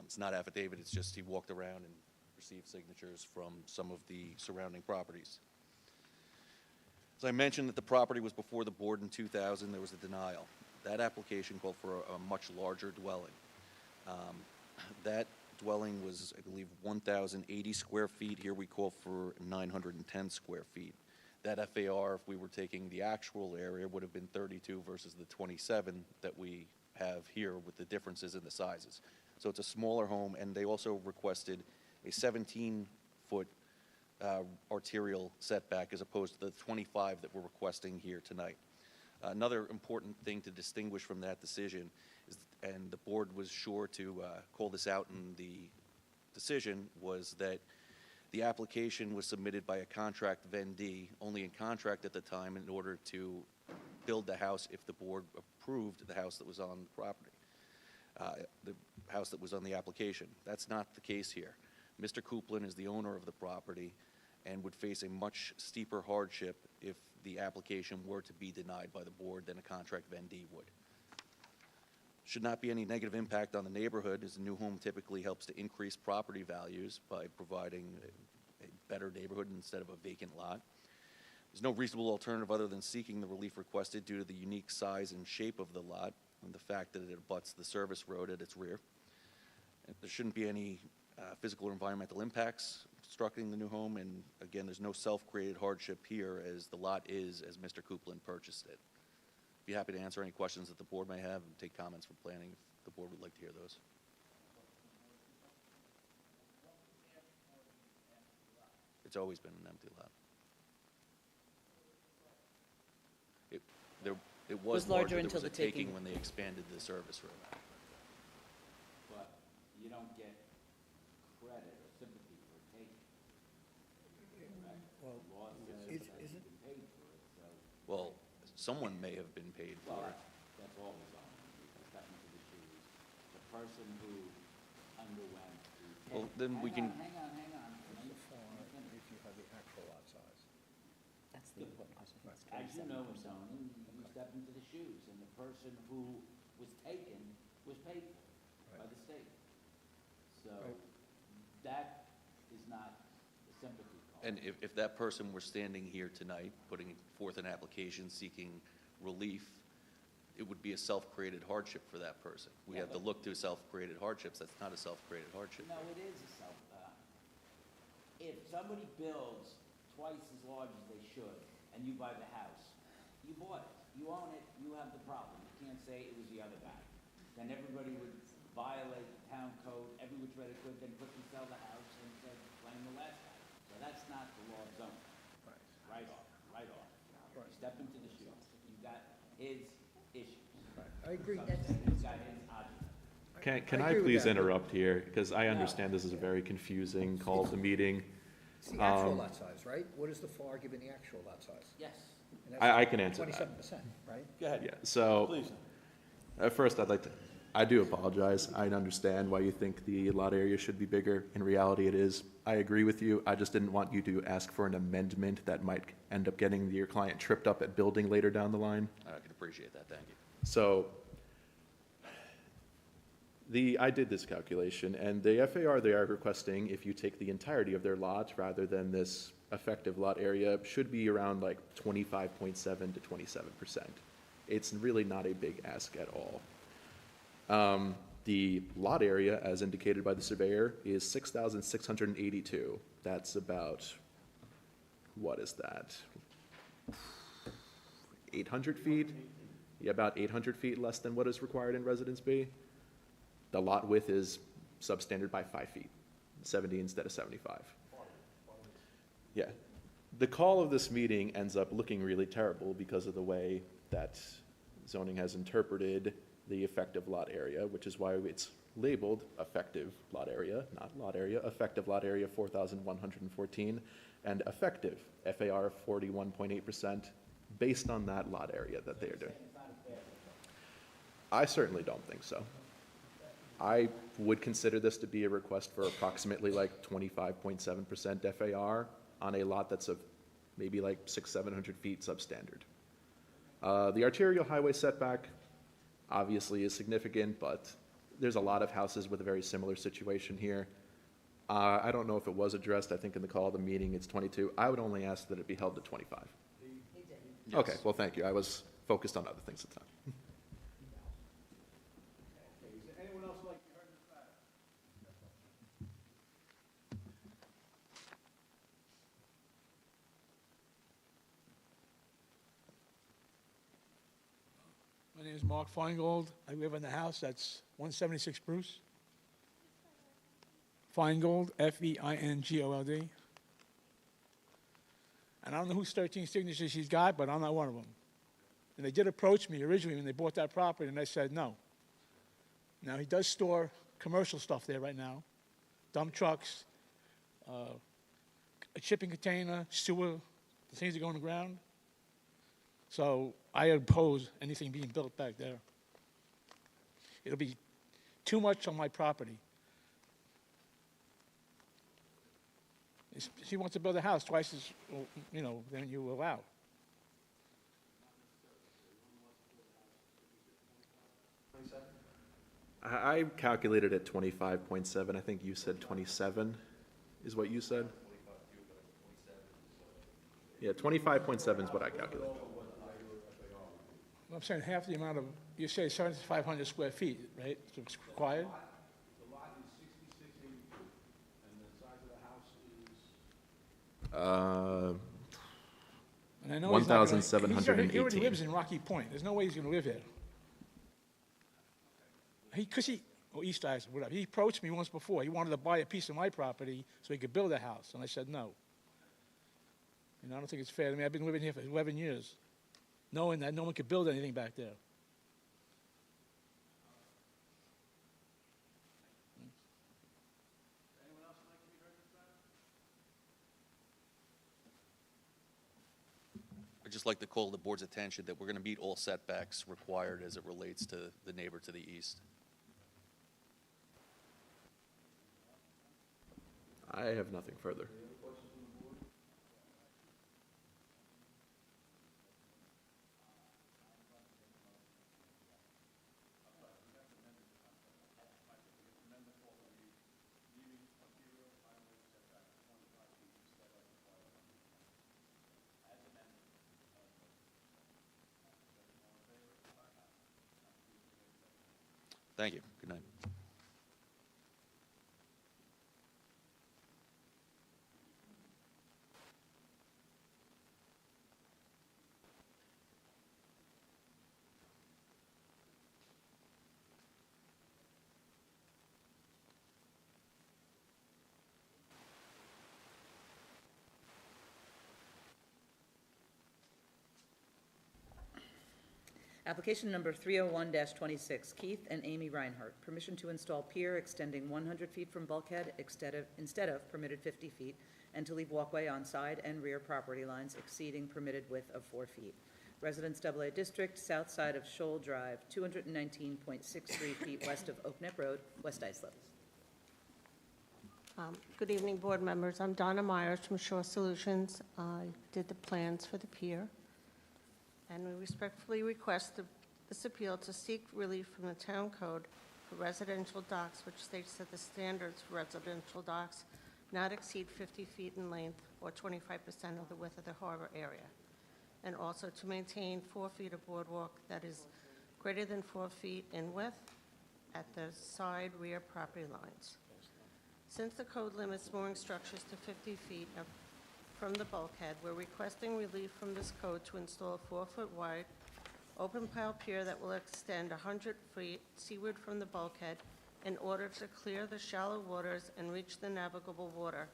It's not affidavit, it's just he walked around and received signatures from some of the surrounding properties. As I mentioned that the property was before the board in 2000, there was a denial. That application called for a much larger dwelling. That dwelling was, I believe, 1,080 square feet. Here we call for 910 square feet. That FAR, if we were taking the actual area, would have been 32 versus the 27 that we have here with the differences in the sizes. So it's a smaller home, and they also requested a 17-foot arterial setback as opposed to the 25 that we're requesting here tonight. Another important thing to distinguish from that decision is, and the board was sure to call this out in the decision, was that the application was submitted by a contract vendee, only in contract at the time, in order to build the house if the board approved the house that was on the property, the house that was on the application. That's not the case here. Mr. Copeland is the owner of the property and would face a much steeper hardship if the application were to be denied by the board than a contract vendee would. Should not be any negative impact on the neighborhood, as a new home typically helps to increase property values by providing a better neighborhood instead of a vacant lot. There's no reasonable alternative other than seeking the relief requested due to the unique size and shape of the lot and the fact that it abuts the service road at its rear. There shouldn't be any physical or environmental impacts. constructing the new home, and again, there's no self-created hardship here as the lot is as Mr. Copeland purchased it. Be happy to answer any questions that the board may have and take comments from planning if the board would like to hear those. It's always been an empty lot. It was larger, there was a taking when they expanded the service room. But you don't get credit or sympathy for taking. Correct? Well, The law says is- that isn't- you've been paid for it, so. Well, someone may have been paid for Well, it. that's always on, step into the shoes. The person who underwent the. Well, then we can- Hang on. If you have the actual lot size. That's the important question. It's As you know, 27%. zoning, you step into the shoes, and the person who was taken was paid for by the state. So that is not a sympathy call. And if that person were standing here tonight, putting forth an application seeking relief, it would be a self-created hardship for that person. We Yeah, have to but- look to self-created hardships. That's not a self-created hardship. No, it is a if somebody builds twice as large as they should, and you buy the house, you bought it, you own it, you have the problem. You can't say it was the other guy. Then everybody would violate the town code, every which way they could, then quickly sell the house and said, blame the last guy. So that's not the law of zoning. Right off. You step into the shoes. You got his issues. I agree. He's got his argument. Can I I agree with please that. interrupt here? Because I understand this is a very confusing call to meeting. It's the actual Um, lot size, right? What is the FAR given the actual lot size? Yes. And that's I can answer that. 27%, right? Go ahead. Yeah, so, Please. at first, I do apologize. I understand why you think the lot area should be bigger. In reality, it is. I agree with you. I just didn't want you to ask for an amendment that might end up getting your client tripped up at building later down the line. I can appreciate that, thank you. So, I did this calculation, and the FAR they are requesting, if you take the entirety of their lot rather than this effective lot area, should be around like 25.7 to 27%. It's really not a big ask at all. The lot area, as indicated by the surveyor, is 6,682. That's about, what is that? 800 feet? Yeah, about 800 feet less than what is required in Residence B. The lot width is substandard by 5 feet, 70 instead of 75. Yeah. The call of this meeting ends up looking really terrible because of the way that zoning has interpreted the effective lot area, which is why it's labeled effective lot area, not lot area, effective lot area 4,114, and effective FAR of 41.8% based on that lot area that they are doing. I certainly don't think so. I would consider this to be a request for approximately like 25.7% FAR on a lot that's of maybe like 600-700 feet substandard. The arterial highway setback obviously is significant, but there's a lot of houses with a very similar situation here. I don't know if it was addressed. I think in the call of the meeting it's 22. I would only ask that it be held to 25. Okay, well, thank you. I was focused on other things at the time. Anyone else like to be heard in this matter? My name is Mark Feingold. I live in the house that's 176 Bruce. Feingold, Feingold. And I don't know whose 13 signatures he's got, but I'm not one of them. And they did approach me originally when they bought that property, and I said no. Now, he does store commercial stuff there right now, dump trucks, a shipping container, sewer, the things that go in the ground. So I oppose anything being built back there. It'll be too much on my property. If he wants to build a house twice as, than you allow. I calculated at 25.7. I think you said 27 is what you said? Yeah, 25.7 is what I calculated. I'm saying half the amount of, you say 7,500 square feet, right? So it's required? The lot is 6682, and the size of the house is And I know he's not gonna- 1,718. He already lives in Rocky Point. There's no way he's gonna live here. Or East Islip, whatever. He approached me once before. He wanted to buy a piece of my property so he could build a house, and I said no. You know, I don't think it's fair to me. I've been living here for 11 years, knowing that no one could build anything back there. I'd just like to call the board's attention that we're going to meet all setbacks required as it relates to the neighbor to the east. I have nothing further. Thank you. Good night. Application number 301-26, Keith and Amy Reinhardt. Permission to install pier extending 100 feet from bulkhead instead of permitted 50 feet, and to leave walkway on side and rear property lines exceeding permitted width of 4 feet. Residence AA District, south side of Shoal Drive, 219.63 feet west of Oak Neck Road, West Islip. Good evening, board members. I'm Donna Myers from Shore Solutions. I did the plans for the pier, and we respectfully request this appeal to seek relief from the town code for residential docks, which states that the standards for residential docks not exceed 50 feet in length or 25% of the width of the harbor area, and also to maintain 4 feet of boardwalk that is greater than 4 feet in width at the side rear property lines. Since the code limits mooring structures to 50 feet from the bulkhead, we're requesting relief from this code to install a 4-foot wide open pile pier that will extend 100 feet seaward from the bulkhead in order to clear the shallow waters and reach the navigable water.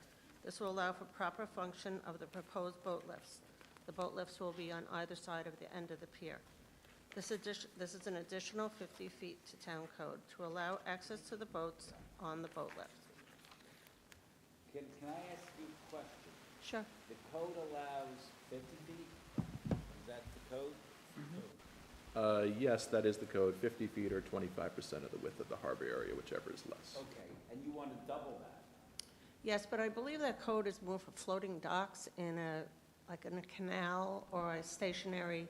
This will allow for proper function of the proposed boat lifts. The boat lifts will be on either side of the end of the pier. This is an additional 50 feet to town code to allow access to the boats on the boat lift. Can I ask you a question? Sure. The code allows 50 feet? Is that the code? Yes, that is the code, 50 feet or 25% of the width of the harbor area, whichever is less. Okay, and you want to double that? Yes, but I believe that code is more for floating docks in in a canal or a stationary.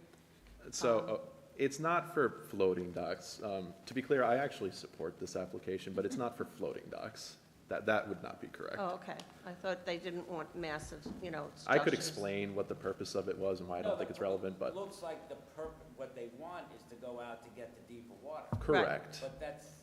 So it's not for floating docks. To be clear, I actually support this application, but it's not for floating docks. That would not be correct. Oh, okay. I thought they didn't want massive, I could structures. explain what the purpose of it was and why I don't think it's relevant, but. It looks like what they want is to go out to get to deeper water. Correct. But that's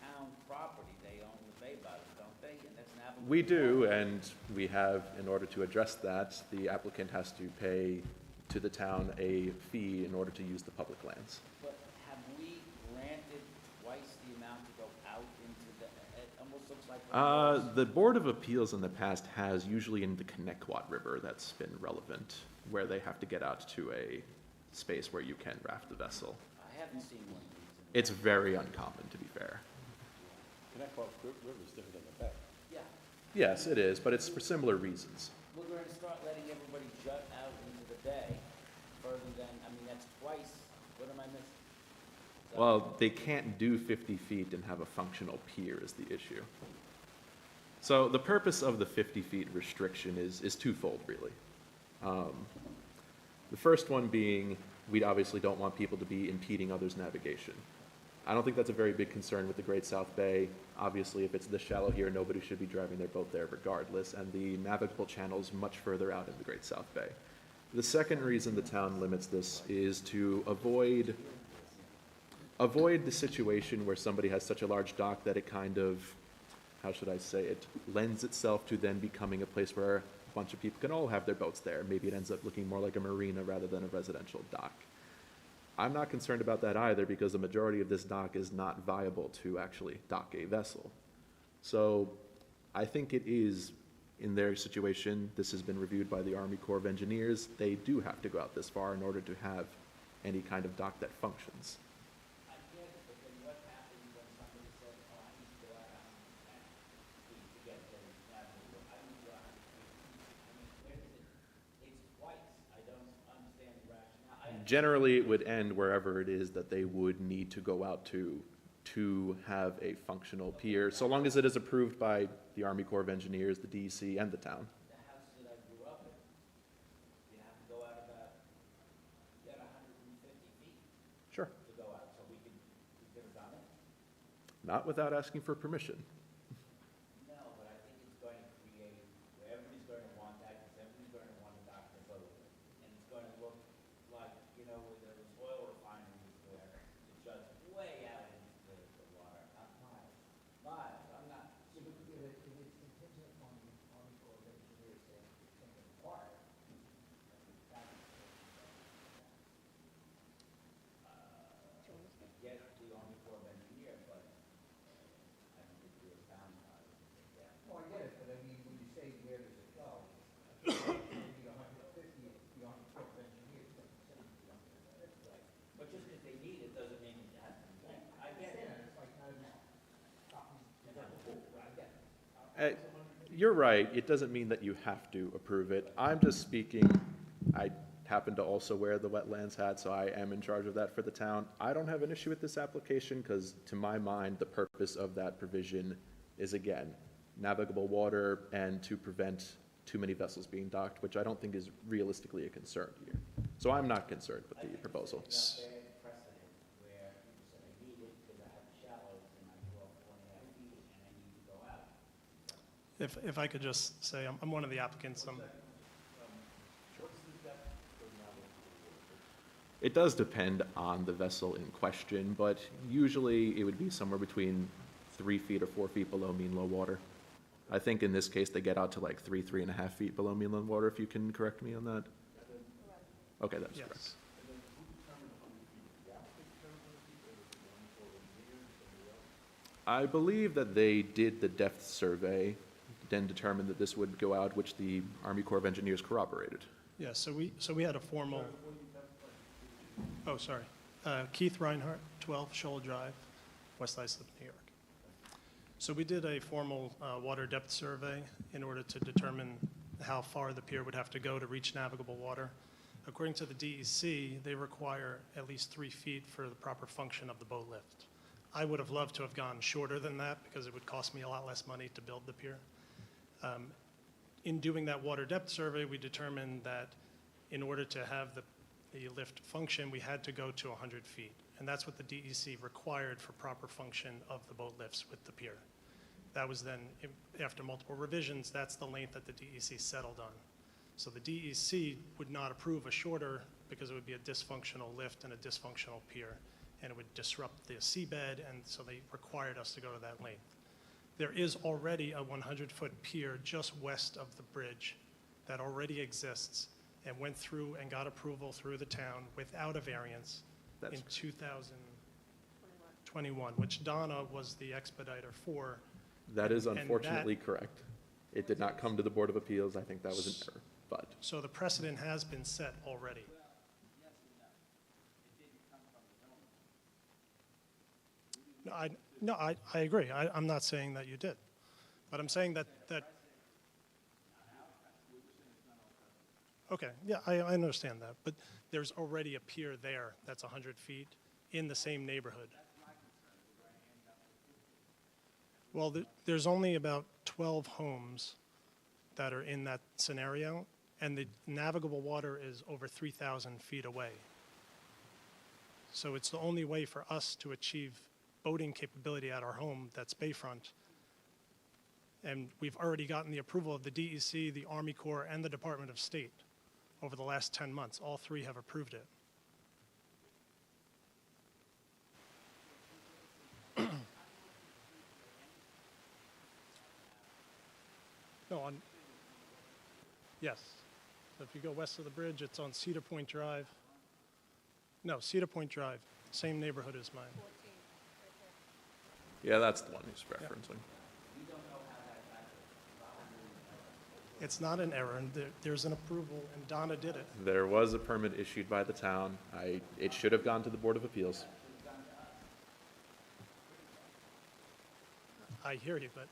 town property, they own the bay bottom, don't they? And that's navigable. We do, and we have, in order to address that, the applicant has to pay to the town a fee in order to use the public lands. But have we granted twice the amount to go out into it almost looks like. The Board of Appeals in the past has, usually in the Connecticut River, that's been relevant, where they have to get out to a space where you can raft the vessel. I haven't seen one of these. It's very uncommon, to be fair. Connecticut River is different than the bay. Yeah. Yes, it is, but it's for similar reasons. We're going to start letting everybody jut out into the bay further than, that's twice, what am I missing? Well, they can't do 50 feet and have a functional pier is the issue. So the purpose of the 50 feet restriction is twofold, really. The first one being, we obviously don't want people to be impeding others' navigation. I don't think that's a very big concern with the Great South Bay. Obviously, if it's this shallow here, nobody should be driving their boat there regardless, and the navigable channel's much further out in the Great South Bay. The second reason the town limits this is to avoid the situation where somebody has such a large dock that it kind of how should I say it, lends itself to then becoming a place where a bunch of people can all have their boats there. Maybe it ends up looking more like a marina rather than a residential dock. I'm not concerned about that either because the majority of this dock is not viable to actually dock a vessel. So I think it is, in their situation, this has been reviewed by the Army Corps of Engineers. They do have to go out this far in order to have any kind of dock that functions. I get it, but then what happens when somebody says, oh, I need to go out on 10 feet to get to navigable? I need to go out on 3 feet. I mean, where does it, it's twice. I don't understand the rationale. Generally, it would end wherever it is that they would need to go out to have a functional pier, so long as it is approved by the Army Corps of Engineers, the DEC, and the town. The house that I grew up in, you have to go out about, you got 150 feet Sure. to go out, so we could have done it? Not without asking for permission. No, but I think it's going to create, where everybody's going to want that, because everybody's going to want to dock their boat. And it's going to look like, you know, where those oil refineries where it's just way out into the water, not miles. Miles, I'm not. So if it's contingent on the Army Corps of Engineers saying it's going to require, get the Army Corps of Engineers, but I don't think we're bound by it. Oh, I get it, but I mean, when you say where does it go, maybe 150, the Army Corps of Engineers doesn't say the 150. Right. But just because they need it doesn't mean it has to be done. I get it. It's like, I don't know. I get it. You're right, it doesn't mean that you have to approve it. I'm just speaking, I happen to also wear the wetlands hat, so I am in charge of that for the town. I don't have an issue with this application, because to my mind, the purpose of that provision is, again, navigable water and to prevent too many vessels being docked, which I don't think is realistically a concern here. So I'm not concerned with the proposal. Precedent where people said, I need it because I have shallows and I go up 4.5 feet and I need to go out. If I could just say, I'm one of the applicants. It does depend on the vessel in question, but usually it would be somewhere between 3 feet or 4 feet below mean low water. I think in this case, they get out to like 3.5 feet below mean low water, if you can correct me on that. Okay, that's correct. I believe that they did the depth survey, then determined that this would go out, which the Army Corps of Engineers corroborated. Yeah, so we had a formal, oh, sorry. Keith Reinhardt, 12 Shoal Drive, West Islip, New York. So we did a formal water depth survey in order to determine how far the pier would have to go to reach navigable water. According to the DEC, they require at least 3 feet for the proper function of the boat lift. I would have loved to have gone shorter than that because it would cost me a lot less money to build the pier. In doing that water depth survey, we determined that in order to have the lift function, we had to go to 100 feet. And that's what the DEC required for proper function of the boat lifts with the pier. That was then, after multiple revisions, that's the length that the DEC settled on. So the DEC would not approve a shorter because it would be a dysfunctional lift and a dysfunctional pier, and it would disrupt the seabed, and so they required us to go to that length. There is already a 100-foot pier just west of the bridge that already exists and went through and got approval through the town without a variance in 2021, which Donna was the expediter for. That is And unfortunately correct. It did not come to the Board of Appeals. I think that was an error, but. So the precedent has been set already. No, I agree. I'm not saying that you did. But I'm saying that, okay, yeah, I understand that. But there's already a pier there that's 100 feet in the same neighborhood. Well, there's only about 12 homes that are in that scenario, and the navigable water is over 3,000 feet away. So it's the only way for us to achieve boating capability at our home that's bayfront. And we've already gotten the approval of the DEC, the Army Corps, and the Department of State over the last 10 months. All three have approved it. No, on, yes. So if you go west of the bridge, it's on Cedar Point Drive. No, Cedar Point Drive, same neighborhood as mine. Yeah, that's the one he's referencing. It's not an error, and there's an approval, and Donna did it. There was a permit issued by the town. It should have gone to the Board of Appeals. I hear you, but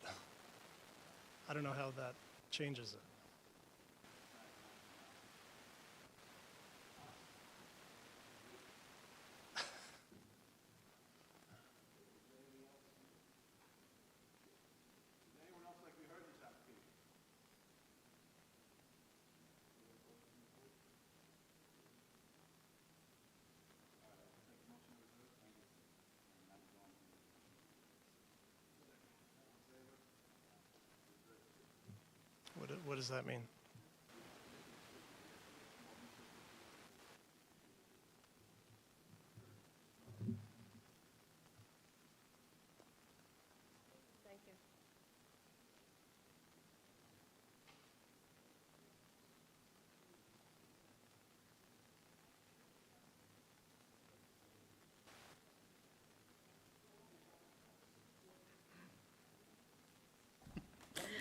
I don't know how that changes it. What does that mean? Thank you.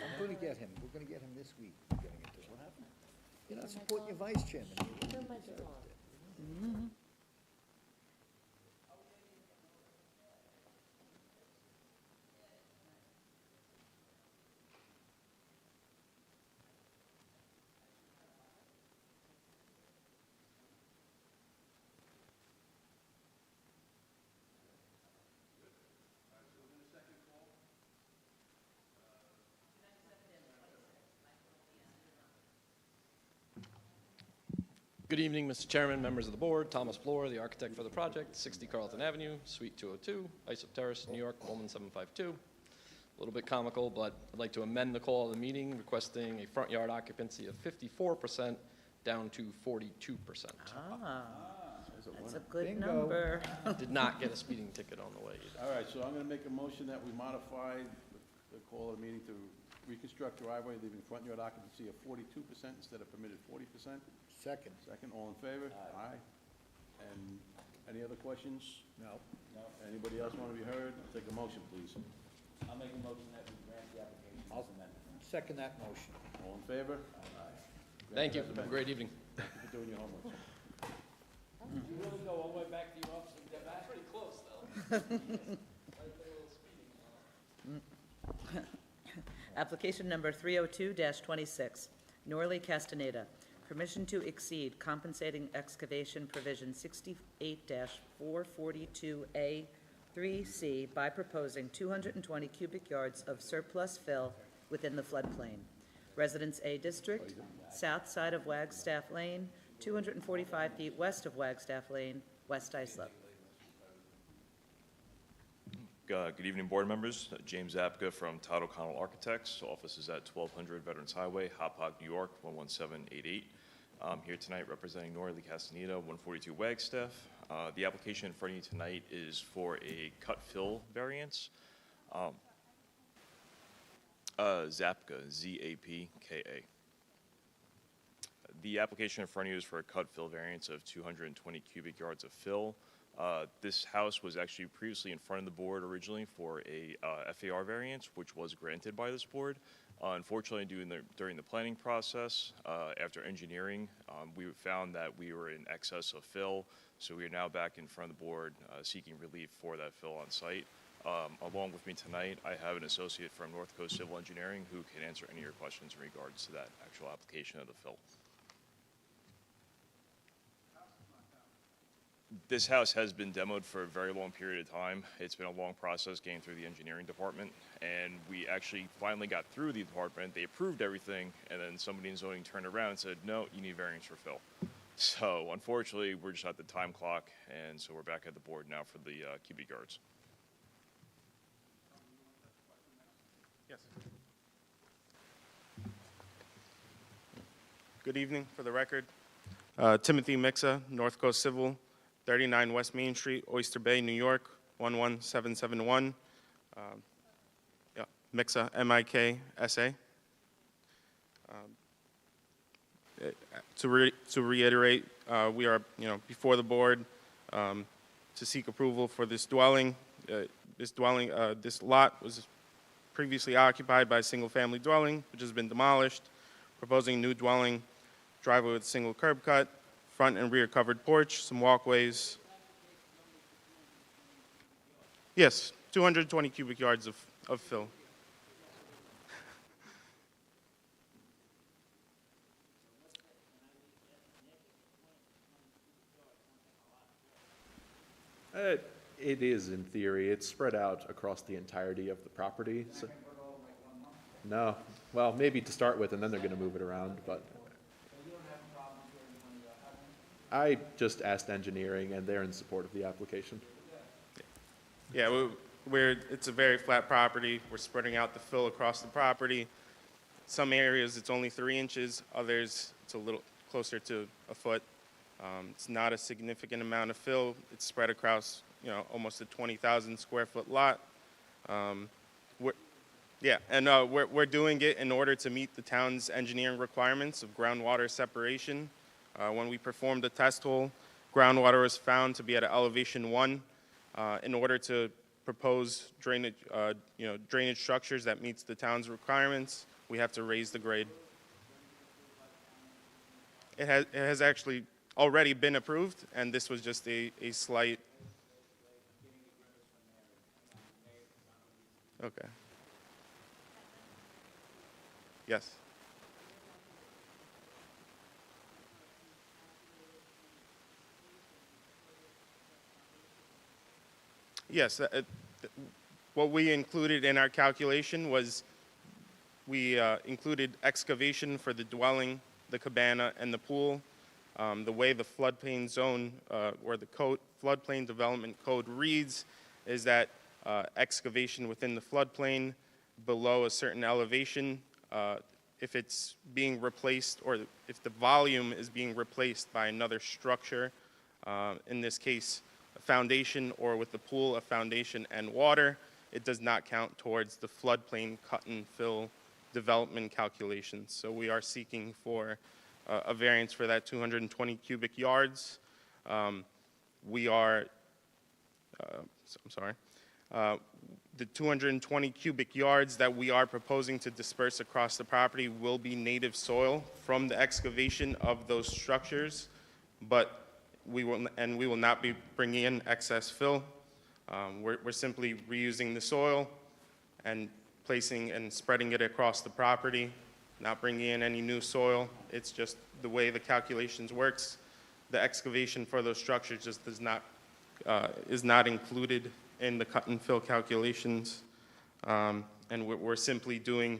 I'm gonna get him, we're gonna get him this week. We're getting it this. What happened? You're not supporting your vice chairman. Good evening, Mr. Chairman, members of the board. Thomas Bloor, the architect for the project, 60 Carlton Avenue, Suite 202, Islip Terrace, New York, 11752. A little bit comical, but I'd like to amend the call of the meeting, requesting a front yard occupancy of 54% down to 42%. Ah, that's a good Bingo. number. Did not get a speeding ticket on the way either. All right, so I'm gonna make a motion that we modify the call of the meeting to reconstruct driveway, leaving front yard occupancy of 42% instead of permitted 40%. Second. Second, all in favor? Aye. And any other questions? No. No, Anybody else want to be heard? I'll take a motion, please. I'll make a motion that we grant the application as amended. Second that motion. All in favor? Thank you. Have a great evening. Thank you for doing your homework. Did you really go all the way back to your office and get back? Pretty close, though. Application number 302-26, Norley Castaneda. Permission to exceed compensating excavation provision 68-442A-3C by proposing 220 cubic yards of surplus fill within the floodplain. Residence A District, south side of Wagstaff Lane, 245 feet west of Wagstaff Lane, West Islip. Good evening, board members. James Apka from Todd O'Connell Architects. Office is at 1200 Veterans Highway, Hopog, New York, 11788. I'm here tonight representing Norley Castaneda, 142 Wagstaff. The application in front of you tonight is for a cut-fill variance. Zapka, Z-A-P-K-A. The application in front of you is for a cut-fill variance of 220 cubic yards of fill. This house was actually previously in front of the board originally for a FAR variance, which was granted by this board. Unfortunately, during the planning process, after engineering, we found that we were in excess of fill, so we are now back in front of the board seeking relief for that fill on site. Along with me tonight, I have an associate from North Coast Civil Engineering who can answer any of your questions in regards to that actual application of the fill. This house has been demoed for a very long period of time. It's been a long process getting through the engineering department, and we actually finally got through the department. They approved everything, and then somebody in zoning turned around and said, no, you need variance for fill. So unfortunately, we're just at the time clock, and so we're back at the board now for the cubic yards. Yes. Good evening, for the record. Timothy Mixa, North Coast Civil, 39 West Main Street, Oyster Bay, New York, 11771. Mixa, M-I-K-S-A. To reiterate, we are, before the board to seek approval for this dwelling. This lot was previously occupied by a single-family dwelling, which has been demolished. Proposing new dwelling, driveway with a single curb cut, front and rear covered porch, some walkways. Yes, 220 cubic yards of fill. It is in theory. It's spread out across the entirety of the property. So, no, well, maybe to start with, and then they're going to move it around. But I just asked engineering, and they're in support of the application. Yeah, it's a very flat property. We're spreading out the fill across the property. Some areas it's only 3 inches. Others it's a little closer to a foot. It's not a significant amount of fill. It's spread across, almost a 20,000 square foot lot. We're doing it in order to meet the town's engineering requirements of groundwater separation. When we performed the test hole, groundwater was found to be at elevation 1. In order to propose drainage structures that meets the town's requirements, we have to raise the grade. It has actually already been approved, and this was just a slight. Okay. Yes. Yes, what we included in our calculation was we included excavation for the dwelling, the cabana, and the pool. The way the floodplain zone or the floodplain development code reads is that excavation within the floodplain below a certain elevation, if it's being replaced or if the volume is being replaced by another structure, in this case, a foundation, or with the pool, a foundation and water, it does not count towards the floodplain cut and fill development calculations. So we are seeking for a variance for that 220 cubic yards. The 220 cubic yards that we are proposing to disperse across the property will be native soil from the excavation of those structures, but we will not be bringing in excess fill. We're simply reusing the soil and placing and spreading it across the property, not bringing in any new soil. It's just the way the calculations works. The excavation for those structures just is not included in the cut and fill calculations. And we're simply doing,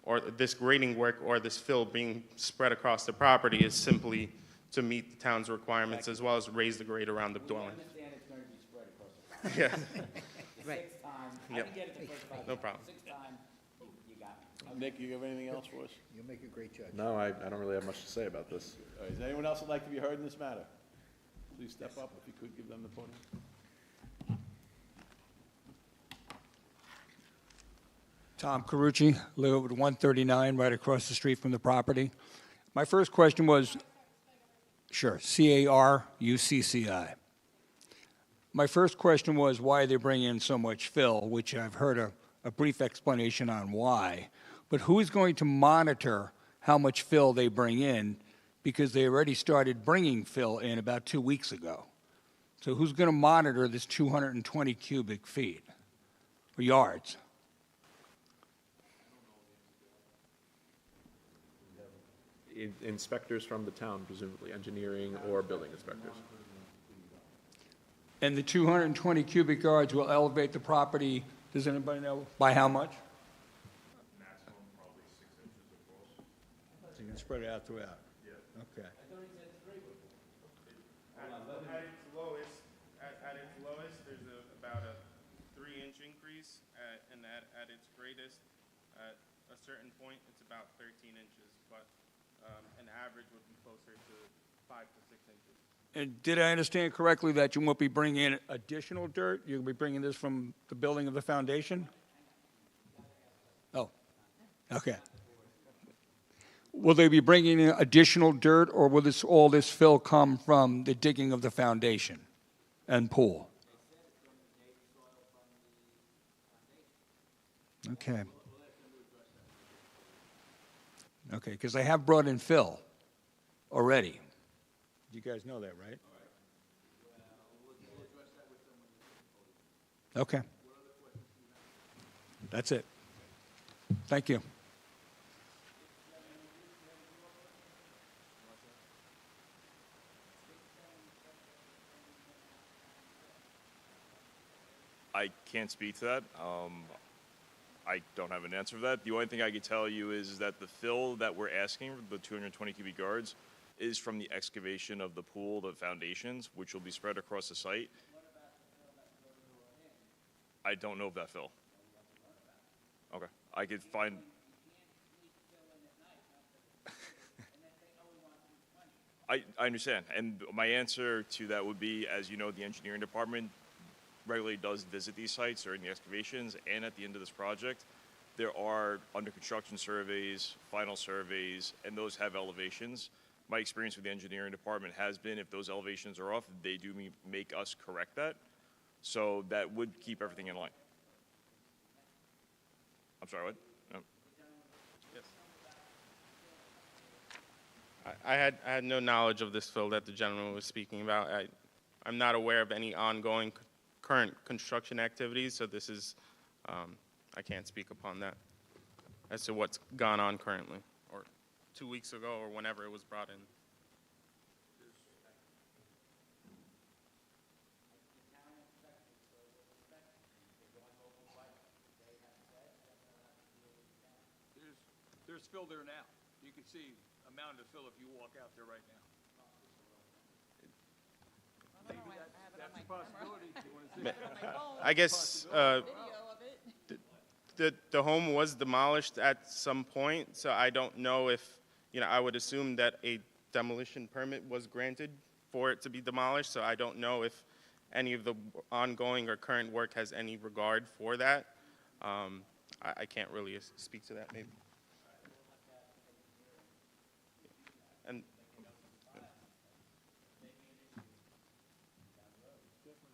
or this grading work or this fill being spread across the property is simply to meet the town's requirements as well as raise the grade around the dwelling. We understand it's going to be spread across the Yeah. The sixth time, I Yep. didn't get it the first 5 No times. problem. The sixth time, you got me. Nick, you have anything else for us? You'll make a great judge. No, I don't really have much to say about this. All right, is there anyone else who'd like to be heard in this matter? Please step up if you could give them the podium. Tom Carucci, live at 139, right across the street from the property. My first question was, sure, Carucci. My first question was why they bring in so much fill, which I've heard a brief explanation on why. But who's going to monitor how much fill they bring in? Because they already started bringing fill in about 2 weeks ago. So who's going to monitor this 220 cubic feet or yards? Inspectors from the town, presumably engineering or building inspectors. And the 220 cubic yards will elevate the property, does anybody know by how much? Maximum probably 6 inches across. So you can spread it out throughout? Yeah. Okay. At its lowest, there's about a 3-inch increase, and at its greatest, at a certain point, it's about 13 inches, but an average would be closer to 5 to 6 inches. And did I understand correctly that you won't be bringing in additional dirt? You'll be bringing this from the building of the foundation? Oh, okay. Will they be bringing in additional dirt, or will all this fill come from the digging of the foundation and pool? Okay. Okay, because they have brought in fill already. You guys know that, right? Okay. That's it. Thank you. I can't speak to that. I don't have an answer for that. The only thing I can tell you is that the fill that we're asking, the 220 cubic yards, is from the excavation of the pool, the foundations, which will be spread across the site. I don't know of that fill. Okay, I could find. I understand, and my answer to that would be, as you know, the engineering department regularly does visit these sites during the excavations, and at the end of this project, there are under construction surveys, final surveys, and those have elevations. My experience with the engineering department has been if those elevations are off, they do make us correct that. So that would keep everything in line. I'm sorry, what? No. I had no knowledge of this fill that the gentleman was speaking about. I'm not aware of any ongoing current construction activities, so this is, I can't speak upon that as to what's gone on currently, or 2 weeks ago, or whenever it was brought in. There's fill there now. You can see a mound of fill if you walk out there right now. That's a possibility if you want to see. I guess the home was demolished at some point, so I don't know if, I would assume that a demolition permit was granted for it to be demolished, so I don't know if any of the ongoing or current work has any regard for that. I can't really speak to that, maybe. And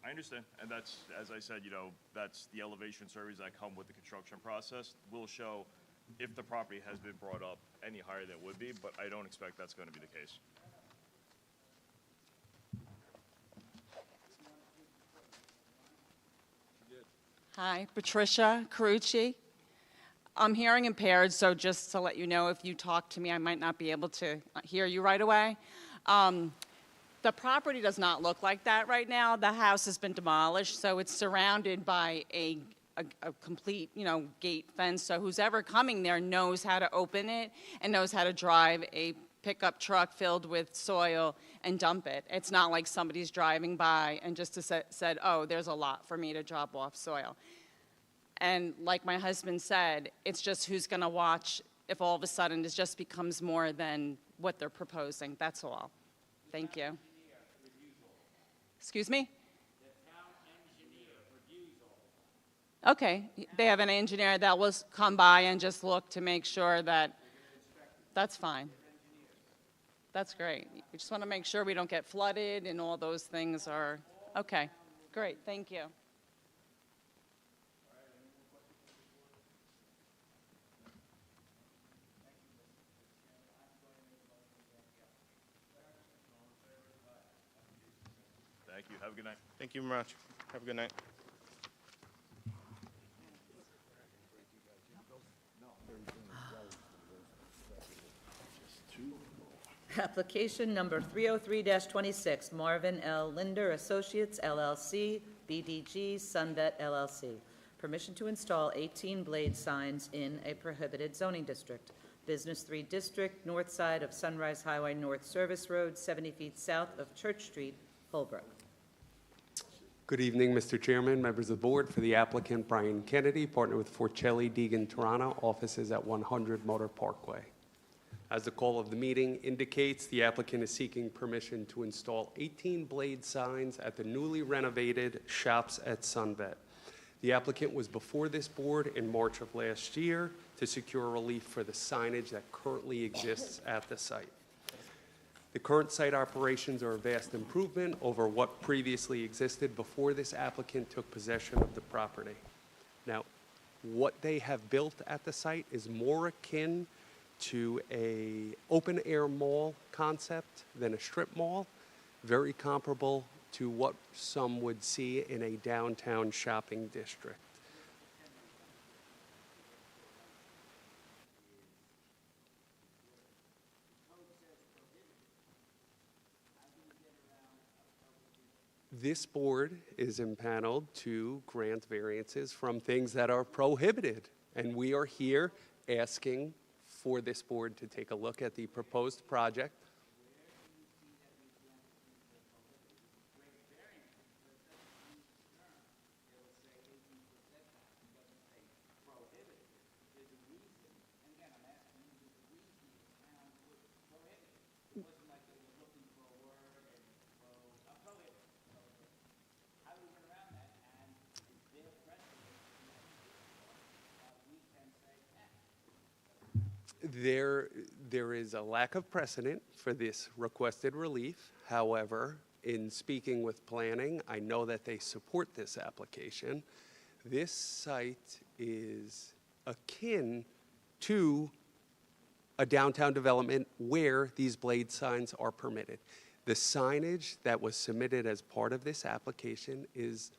I understand, and that's, as I said, that's the elevation surveys that come with the construction process. Will show if the property has been brought up any higher than it would be, but I don't expect that's going to be the case. Hi, Patricia Carucci. I'm hearing impaired, so just to let you know, if you talk to me, I might not be able to hear you right away. The property does not look like that right now. The house has been demolished, so it's surrounded by a complete, gate fence. So who's ever coming there knows how to open it and knows how to drive a pickup truck filled with soil and dump it. It's not like somebody's driving by and just said, oh, there's a lot for me to drop off soil. And like my husband said, it's just who's going to watch if all of a sudden it just becomes more than what they're proposing. That's all. Thank you. Excuse me? Okay, they have an engineer that will come by and just look to make sure that, that's fine. That's great. We just want to make sure we don't get flooded and all those things are, okay, great, thank you. Thank you. Have a good night. thank you very much. Have a good night. Application number 303-26, Marvin L. Linder Associates LLC, BDG Sunvet LLC. Permission to install 18 blade signs in a prohibited zoning district. Business 3 District, north side of Sunrise Highway North Service Road, 70 feet south of Church Street, Holbrook. Good evening, Mr. Chairman, members of the board. For the applicant, Brian Kennedy, partner with Forcelli, Deegan, Toronto, offices at 100 Motor Parkway. As the call of the meeting indicates, the applicant is seeking permission to install 18 blade signs at the newly renovated Shops at Sunvet. The applicant was before this board in March of last year to secure relief for the signage that currently exists at the site. The current site operations are a vast improvement over what previously existed before this applicant took possession of the property. Now, what they have built at the site is more akin to a open-air mall concept than a strip mall, very comparable to what some would see in a downtown shopping district. This board is impaneled to grant variances from things that are prohibited, and we are here asking for this board to take a look at the proposed project. There is a lack of precedent for this requested relief. However, in speaking with planning, I know that they support this application. This site is akin to a downtown development where these blade signs are permitted. The signage that was submitted as part of this application is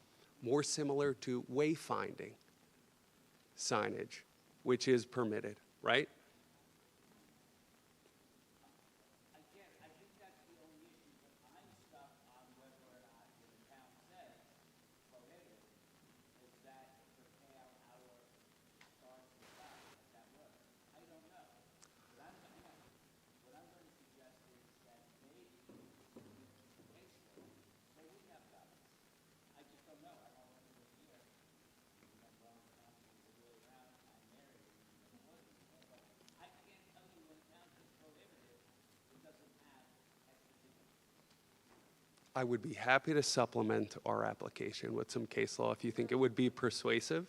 more similar to wayfinding signage, which is permitted, right? I would be happy to supplement our application with some case law if you think it would be persuasive.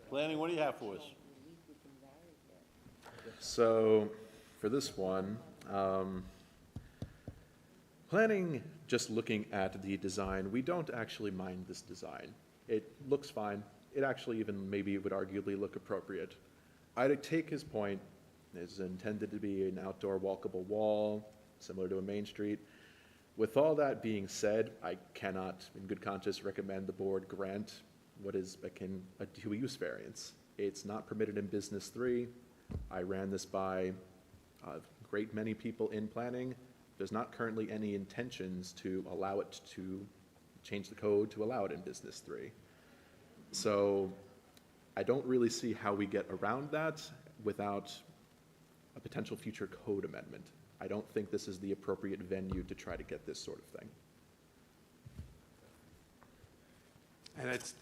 Planning, what do you have for us? So, for this one, planning, just looking at the design, we don't actually mind this design. It looks fine. It actually even maybe would arguably look appropriate. I'd take his point. It's intended to be an outdoor walkable wall, similar to a main street. With all that being said, I cannot, in good conscience, recommend the board grant what is akin to a use variance. It's not permitted in Business 3. I ran this by a great many people in planning. There's not currently any intentions to allow it to change the code to allow it in Business 3. So I don't really see how we get around that without a potential future code amendment. I don't think this is the appropriate venue to try to get this sort of thing. And it's,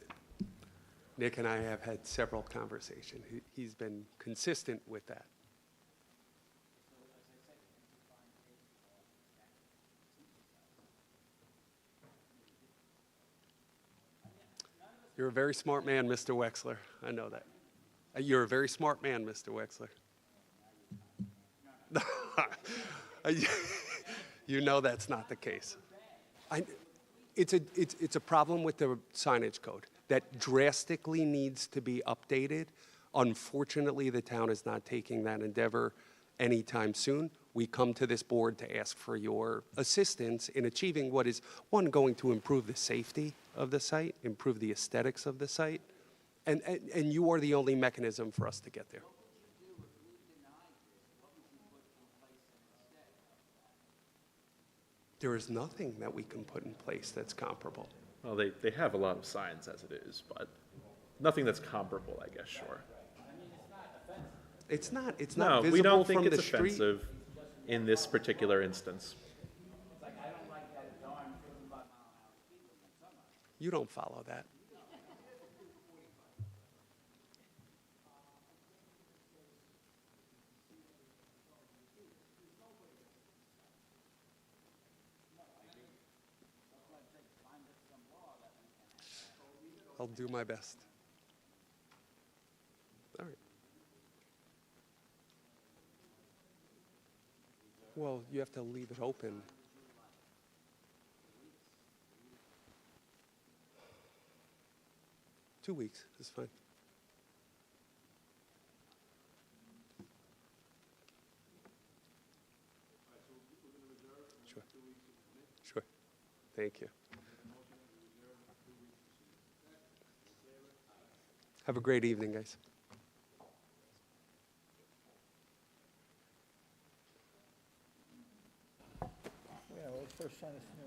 Nick and I have had several conversations. He's been consistent with that. You're a very smart man, Mr. Wexler. I know that. You're a very smart man, Mr. Wexler. You know that's not the case. It's a problem with the signage code that drastically needs to be updated. Unfortunately, the town is not taking that endeavor anytime soon. We come to this board to ask for your assistance in achieving what is, one, going to improve the safety of the site, improve the aesthetics of the site, and you are the only mechanism for us to get there. There is nothing that we can put in place that's comparable. Well, they have a lot of signs as it is, but nothing that's comparable, I guess, sure. It's not No, visible we don't think from it's the street. offensive in this particular instance. You don't follow that. I'll do my best. All right. Well, you have to leave it open. Two weeks is fine. Sure. Sure. Thank you. Have a great evening, guys. Yeah, well, first sign of snow.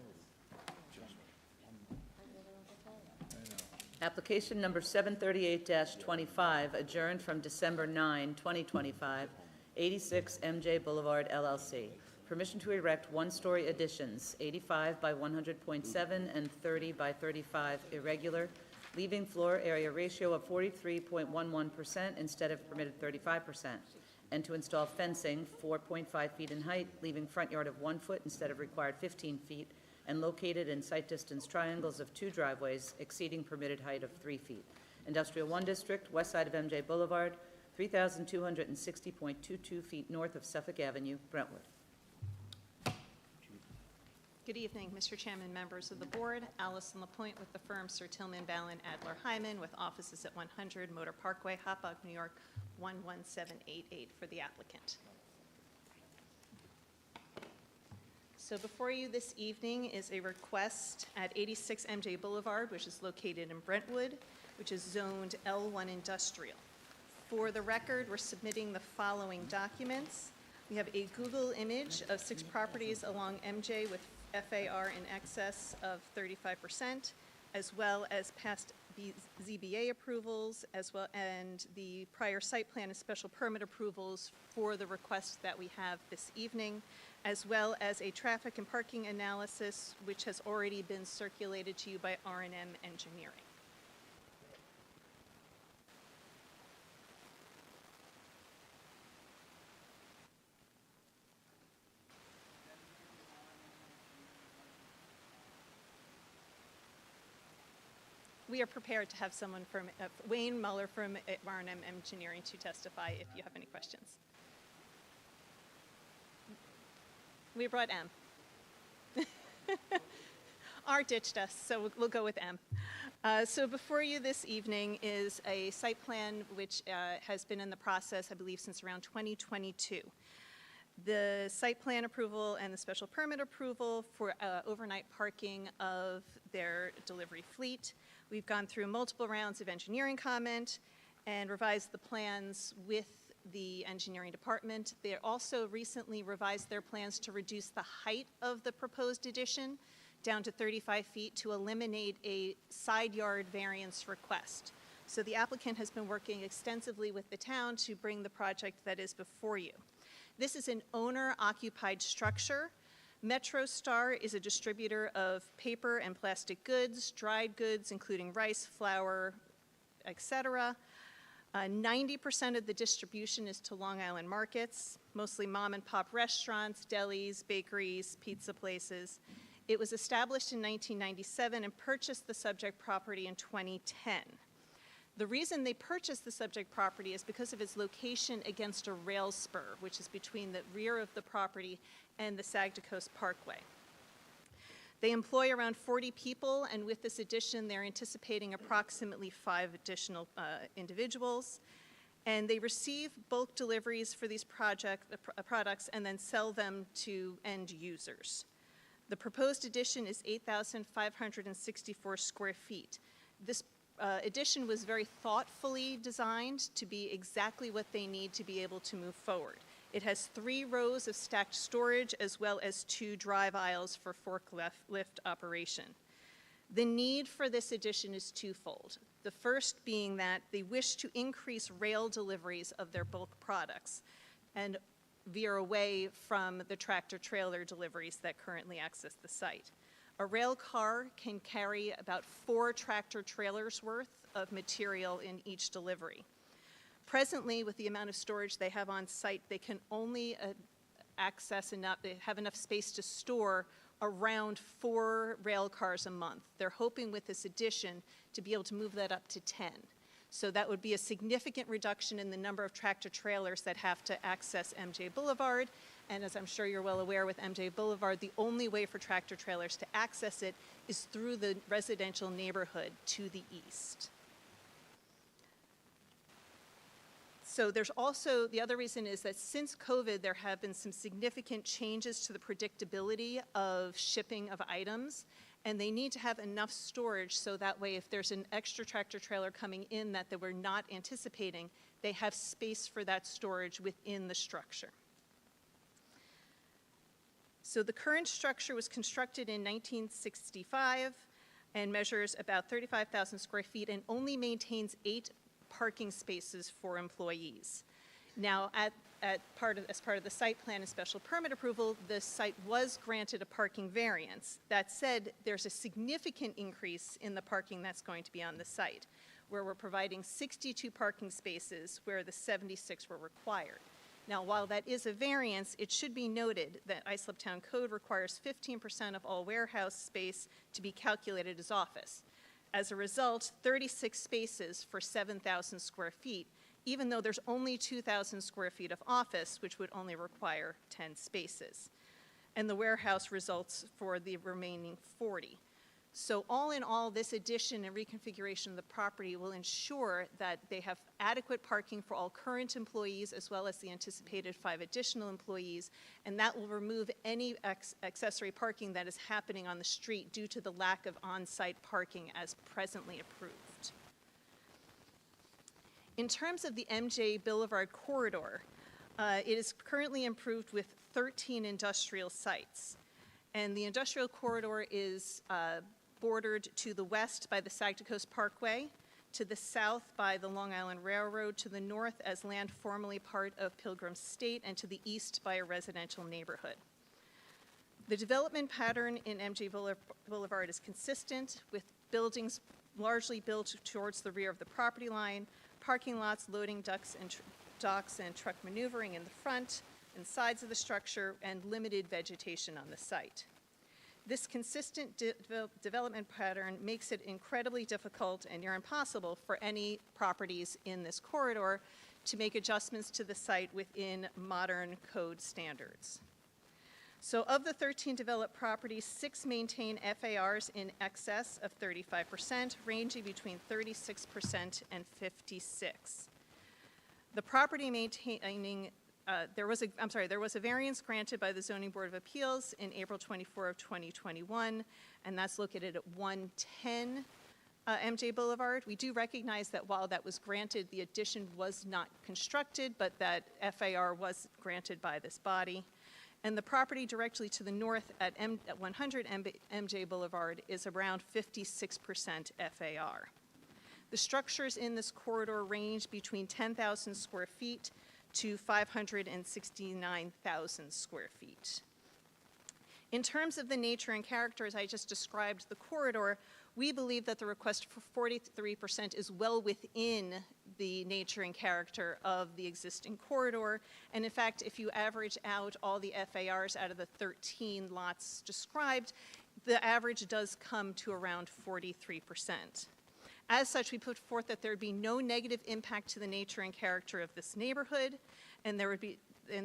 Application number 738-25, adjourned from December 9, 2025, 86 MJ Boulevard LLC. Permission to erect one-story additions, 85 by 100.7 and 30 by 35 irregular, leaving floor area ratio of 43.11% instead of permitted 35%, and to install fencing 4.5 feet in height, leaving front yard of 1 foot instead of required 15 feet, and located in site distance triangles of 2 driveways exceeding permitted height of 3 feet. Industrial 1 District, west side of MJ Boulevard, 3,260.22 feet north of Suffolk Avenue, Brentwood. Good evening, Mr. Chairman, members of the board. Allison Lapointe with the firm Sir Tillman Ballin Adler Hyman with offices at 100 Motor Parkway, Hopog, New York, 11788 for the applicant. So before you this evening is a request at 86 MJ Boulevard, which is located in Brentwood, which is zoned L1 Industrial. For the record, we're submitting the following documents. We have a Google image of 6 properties along MJ with FAR in excess of 35%, as well as past ZBA approvals, as well, and the prior site plan and special permit approvals for the request that we have this evening, as well as a traffic and parking analysis, which has already been circulated to you by R&M Engineering. We are prepared to have someone from, Wayne Muller from R&M Engineering to testify if you have any questions. We brought M. R ditched us, so we'll go with M. So before you this evening is a site plan which has been in the process, I believe, since around 2022. The site plan approval and the special permit approval for overnight parking of their delivery fleet. We've gone through multiple rounds of engineering comment and revised the plans with the engineering department. They also recently revised their plans to reduce the height of the proposed addition down to 35 feet to eliminate a side yard variance request. So the applicant has been working extensively with the town to bring the project that is before you. This is an owner-occupied structure. MetroStar is a distributor of paper and plastic goods, dried goods, including rice, flour, etc. 90% of the distribution is to Long Island markets, mostly mom-and-pop restaurants, delis, bakeries, pizza places. It was established in 1997 and purchased the subject property in 2010. The reason they purchased the subject property is because of its location against a rail spur, which is between the rear of the property and the Sagdacost Parkway. They employ around 40 people, and with this addition, they're anticipating approximately 5 additional individuals. And they receive bulk deliveries for these products and then sell them to end users. The proposed addition is 8,564 square feet. This addition was very thoughtfully designed to be exactly what they need to be able to move forward. It has 3 rows of stacked storage as well as 2 drive aisles for forklift operation. The need for this addition is twofold. The first being that they wish to increase rail deliveries of their bulk products and veer away from the tractor-trailer deliveries that currently access the site. A rail car can carry about 4 tractor-trailers worth of material in each delivery. Presently, with the amount of storage they have on site, they can only access enough, they have enough space to store around 4 rail cars a month. They're hoping with this addition to be able to move that up to 10. So that would be a significant reduction in the number of tractor trailers that have to access MJ Boulevard. And as I'm sure you're well aware with MJ Boulevard, the only way for tractor trailers to access it is through the residential neighborhood to the east. So there's also, the other reason is that since COVID, there have been some significant changes to the predictability of shipping of items, and they need to have enough storage so that way if there's an extra tractor trailer coming in that they were not anticipating, they have space for that storage within the structure. So the current structure was constructed in 1965 and measures about 35,000 square feet and only maintains 8 parking spaces for employees. Now, as part of the site plan and special permit approval, the site was granted a parking variance. That said, there's a significant increase in the parking that's going to be on the site, where we're providing 62 parking spaces where the 76 were required. Now, while that is a variance, it should be noted that Islip Town Code requires 15% of all warehouse space to be calculated as office. As a result, 36 spaces for 7,000 square feet, even though there's only 2,000 square feet of office, which would only require 10 spaces. And the warehouse results for the remaining 40. So all in all, this addition and reconfiguration of the property will ensure that they have adequate parking for all current employees as well as the anticipated 5 additional employees, and that will remove any accessory parking that is happening on the street due to the lack of on-site parking as presently approved. In terms of the MJ Boulevard corridor, it is currently improved with 13 industrial sites. And the industrial corridor is bordered to the west by the Saginaw Coast Parkway, to the south by the Long Island Railroad, to the north as land formerly part of Pilgrim State, and to the east by a residential neighborhood. The development pattern in MJ Boulevard is consistent, with buildings largely built towards the rear of the property line, parking lots, loading docks and truck maneuvering in the front and sides of the structure, and limited vegetation on the site. This consistent development pattern makes it incredibly difficult and near impossible for any properties in this corridor to make adjustments to the site within modern code standards. So of the 13 developed properties, 6 maintain FARs in excess of 35%, ranging between 36% and 56%. The property maintaining there was a variance granted by the Zoning Board of Appeals in April 24 of 2021, and that's located at 110 MJ Boulevard. We do recognize that while that was granted, the addition was not constructed, but that FAR was granted by this body. And the property directly to the north at 100 MJ Boulevard is around 56% FAR. The structures in this corridor range between 10,000 square feet to 569,000 square feet. In terms of the nature and character, as I just described the corridor, we believe that the request for 43% is well within the nature and character of the existing corridor. And in fact, if you average out all the FARs out of the 13 lots described, the average does come to around 43%. As such, we put forth that there would be no negative impact to the nature and character of this neighborhood, and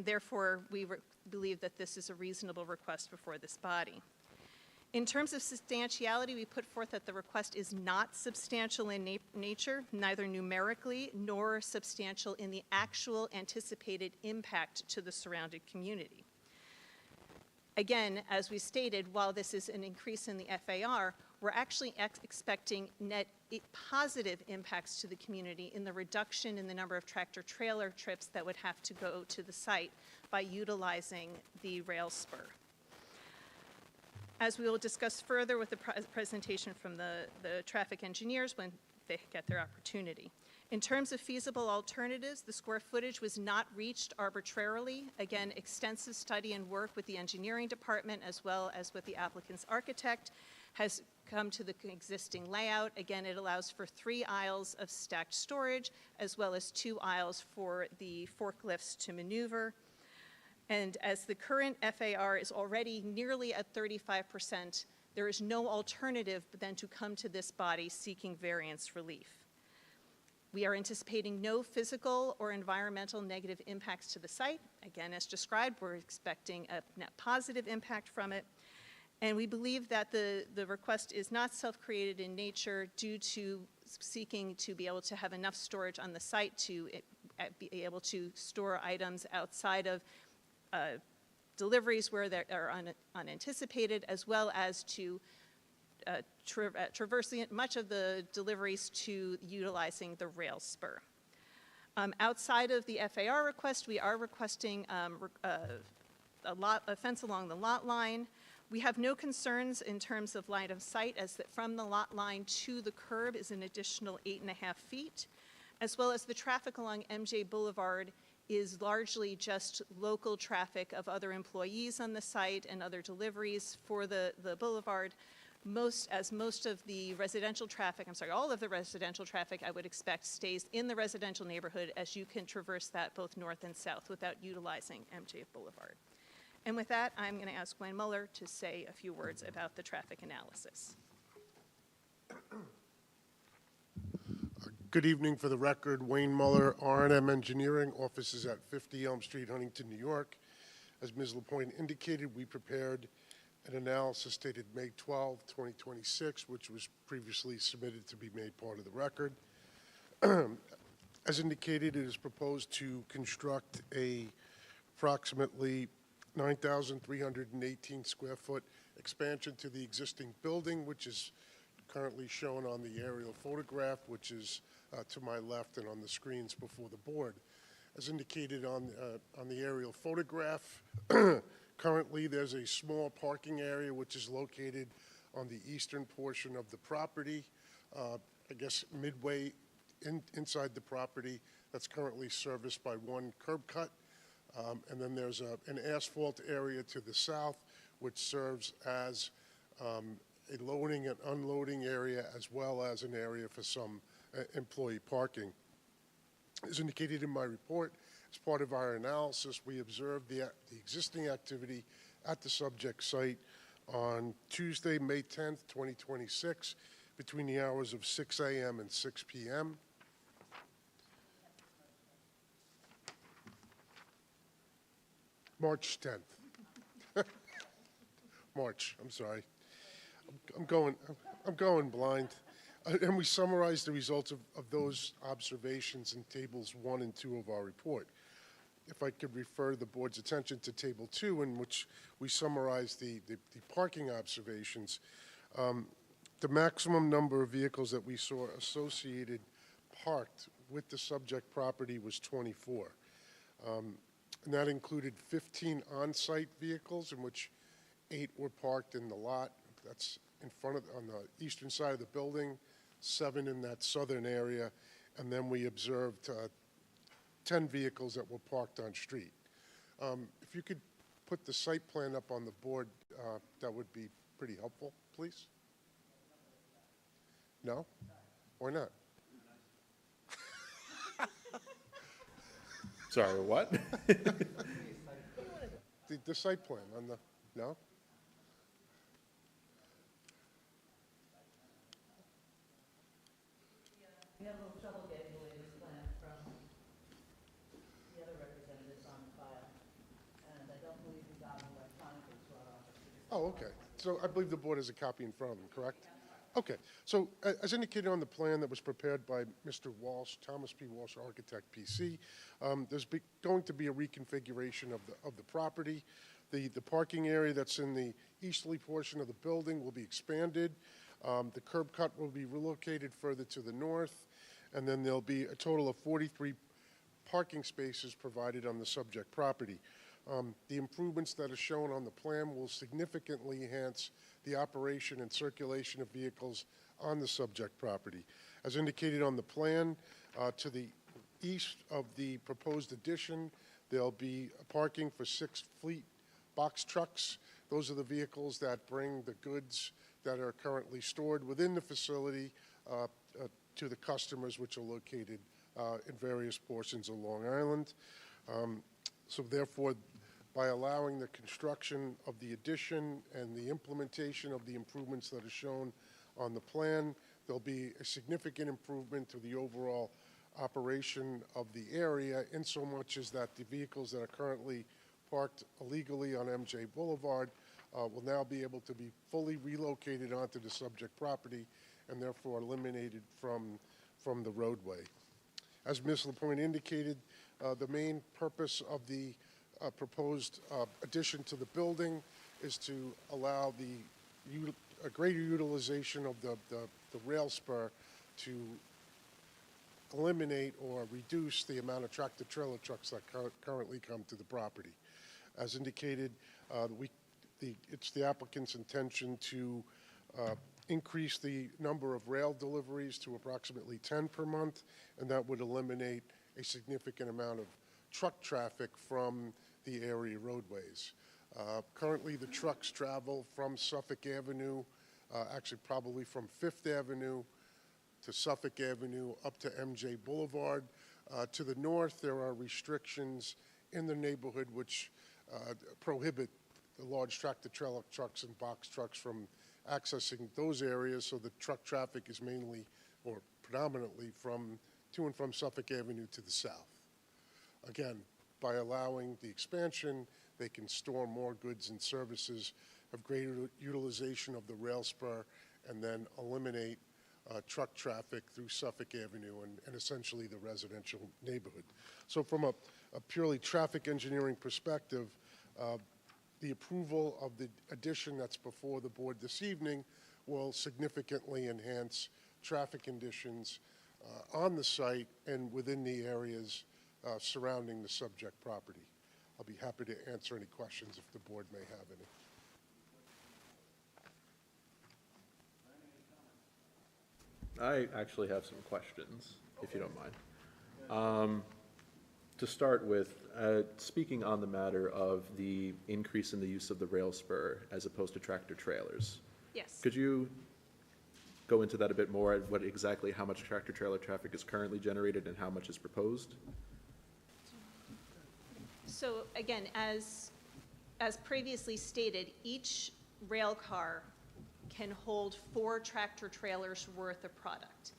therefore we believe that this is a reasonable request before this body. In terms of substantiality, we put forth that the request is not substantial in nature, neither numerically nor substantial in the actual anticipated impact to the surrounding community. Again, as we stated, while this is an increase in the FAR, we're actually expecting net positive impacts to the community in the reduction in the number of tractor trailer trips that would have to go to the site by utilizing the rail spur. As we will discuss further with the presentation from the traffic engineers when they get their opportunity. In terms of feasible alternatives, the square footage was not reached arbitrarily. Again, extensive study and work with the engineering department as well as with the applicant's architect has come to the existing layout. Again, it allows for 3 aisles of stacked storage as well as 2 aisles for the forklifts to maneuver. And as the current FAR is already nearly at 35%, there is no alternative but then to come to this body seeking variance relief. We are anticipating no physical or environmental negative impacts to the site. Again, as described, we're expecting a net positive impact from it. And we believe that the request is not self-created in nature due to seeking to be able to have enough storage on the site to be able to store items outside of deliveries where they are unanticipated, as well as to traversing much of the deliveries to utilizing the rail spur. Outside of the FAR request, we are requesting a fence along the lot line. We have no concerns in terms of line of sight, as that from the lot line to the curb is an additional 8.5 feet, as well as the traffic along MJ Boulevard is largely just local traffic of other employees on the site and other deliveries for the boulevard. Most of the residential traffic, all of the residential traffic I would expect stays in the residential neighborhood, as you can traverse that both north and south without utilizing MJ Boulevard. And with that, I'm going to ask Wayne Muller to say a few words about the traffic analysis. Good evening. For the record, Wayne Muller, R&M Engineering, offices at 50 Elm Street, Huntington, New York. As Ms. LaPointe indicated, we prepared an analysis dated May 12, 2026, which was previously submitted to be made part of the record. As indicated, it is proposed to construct a approximately 9,318 square foot expansion to the existing building, which is currently shown on the aerial photograph, which is to my left and on the screens before the board. As indicated on the aerial photograph, currently there's a small parking area which is located on the eastern portion of the property, I guess midway inside the property, that's currently serviced by one curb cut. And then there's an asphalt area to the south, which serves as a loading and unloading area, as well as an area for some employee parking. As indicated in my report, as part of our analysis, we observed the existing activity at the subject site on Tuesday, May 10th, 2026, between the hours of 6 a.m. and 6 p.m. March 10th. March, I'm sorry. I'm going blind. And we summarized the results of those observations in tables 1 and 2 of our report. If I could refer the board's attention to table 2, in which we summarize the parking observations. The maximum number of vehicles that we saw associated parked with the subject property was 24. And that included 15 on-site vehicles, in which 8 were parked in the lot. That's in front of, on the eastern side of the building, 7 in that southern area, and then we observed 10 vehicles that were parked on street. If you could put the site plan up on the board, that would be pretty helpful, please. No? Why not? Sorry, what? The site plan on the, no? We had a little trouble getting the latest plan from the other representatives on file, and I don't believe we got them electronically to our office. Oh, okay. So I believe the board has a copy in front of them, correct? Okay. So as indicated on the plan that was prepared by Mr. Walsh, Thomas P. Walsh, Architect, PC, there's going to be a reconfiguration of the property. The parking area that's in the easterly portion of the building will be expanded. The curb cut will be relocated further to the north, and then there'll be a total of 43 parking spaces provided on the subject property. The improvements that are shown on the plan will significantly enhance the operation and circulation of vehicles on the subject property. As indicated on the plan, to the east of the proposed addition, there'll be parking for 6 fleet box trucks. Those are the vehicles that bring the goods that are currently stored within the facility to the customers, which are located in various portions of Long Island. So therefore, by allowing the construction of the addition and the implementation of the improvements that are shown on the plan. There'll be a significant improvement to the overall operation of the area, in so much as that the vehicles that are currently parked illegally on MJ Boulevard will now be able to be fully relocated onto the subject property and therefore eliminated from the roadway. As Ms. LaPointe indicated, the main purpose of the proposed addition to the building is to allow a greater utilization of the rail spur to eliminate or reduce the amount of tractor-trailer trucks that currently come to the property. As indicated, it's the applicant's intention to increase the number of rail deliveries to approximately 10 per month, and that would eliminate a significant amount of truck traffic from the area roadways. Currently, the trucks travel from Suffolk Avenue, actually probably from Fifth Avenue to Suffolk Avenue up to MJ Boulevard. To the north, there are restrictions in the neighborhood which prohibit the large tractor-trailer trucks and box trucks from accessing those areas, so the truck traffic is mainly or predominantly to and from Suffolk Avenue to the south. Again, by allowing the expansion, they can store more goods and services, have greater utilization of the rail spur, and then eliminate truck traffic through Suffolk Avenue and essentially the residential neighborhood. So from a purely traffic engineering perspective, the approval of the addition that's before the board this evening will significantly enhance traffic conditions on the site and within the areas surrounding the subject property. I'll be happy to answer any questions if the board may have any. I actually have some questions, if you don't mind. To start with, speaking on the matter of the increase in the use of the rail spur as opposed to tractor trailers. Yes. Could you go into that a bit more, how much tractor trailer traffic is currently generated and how much is proposed? So again, as previously stated, each rail car can hold 4 tractor trailers worth of product.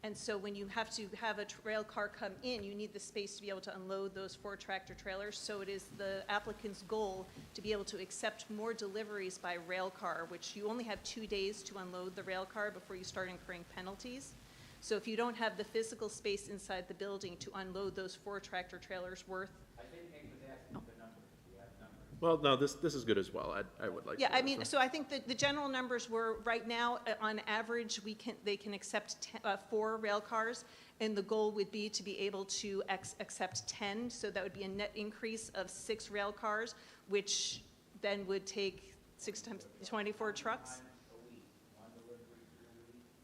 And so when you have to have a rail car come in, you need the space to be able to unload those 4 tractor trailers. So it is the applicant's goal to be able to accept more deliveries by rail car, which you only have 2 days to unload the rail car before you start incurring penalties. So if you don't have the physical space inside the building to unload those 4 tractor trailers worth. I think Hank was asking for numbers. Do you have numbers? Well, no, this is good as well. I would like to. Yeah, I mean, so I think that the general numbers were, right now, on average, they can accept 4 rail cars, and the goal would be to be able to accept 10, so that would be a net increase of 6 rail cars, which then would take 6 times 24 trucks.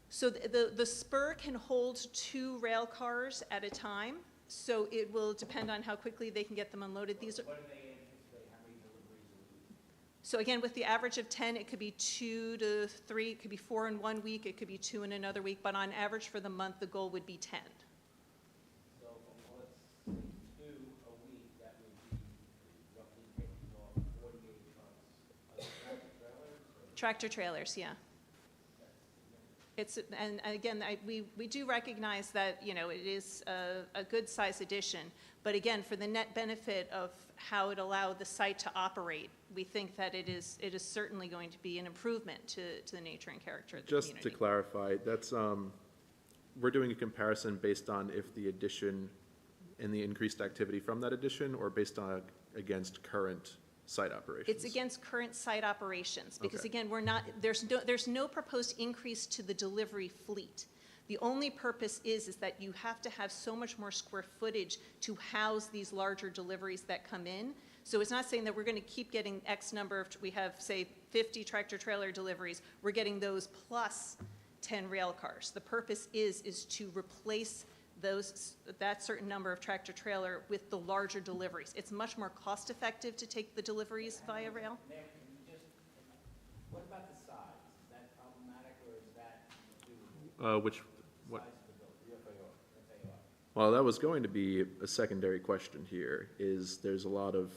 So the spur can hold 2 rail cars at a time, so it will depend on how quickly they can get them unloaded. These are. What do they anticipate, how many deliveries a week? So again, with the average of 10, it could be 2 to 3, it could be 4 in one week, it could be 2 in another week, but on average for the month, the goal would be 10. So from, let's say, 2 a week, that would be roughly taking off 48 trucks. Are they tractor trailers? Tractor trailers, yeah. And again, we do recognize that, you know, it is a good size addition, but again, for the net benefit of how it allowed the site to operate, we think that it is certainly going to be an improvement to the nature and character of the community. Just to clarify, that's, we're doing a comparison based on if the addition and the increased activity from that addition, or based on against current site operations? It's against current site operations, because Okay. again, there's no proposed increase to the delivery fleet. The only purpose is that you have to have so much more square footage to house these larger deliveries that come in. So it's not saying that we're going to keep getting X number of, we have, say, 50 tractor trailer deliveries, we're getting those plus 10 rail cars. The purpose is to replace that certain number of tractor trailer with the larger deliveries. It's much more cost effective to take the deliveries via rail. Mayor, can you just, what about the size? Is that problematic, or is that doable? What? Size of the building, FAR. Well, that was going to be a secondary question here, is there's a lot of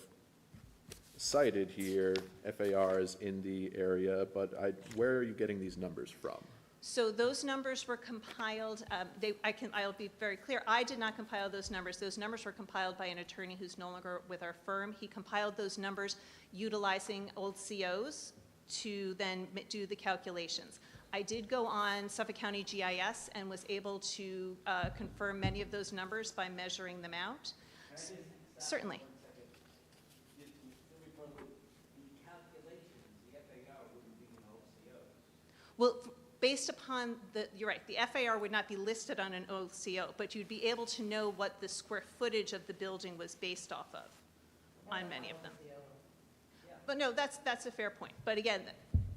cited here FARs in the area, but where are you getting these numbers from? So those numbers were compiled, I'll be very clear, I did not compile those numbers. Those numbers were compiled by an attorney who's no longer with our firm. He compiled those numbers utilizing old COs to then do the calculations. I did go on Suffolk County GIS and was able to confirm many of those numbers by measuring them out. Certainly. Well, based upon you're right, the FAR would not be listed on an OCO, but you'd be able to know what the square footage of the building was based off of on many of them. But no, that's a fair point. But again,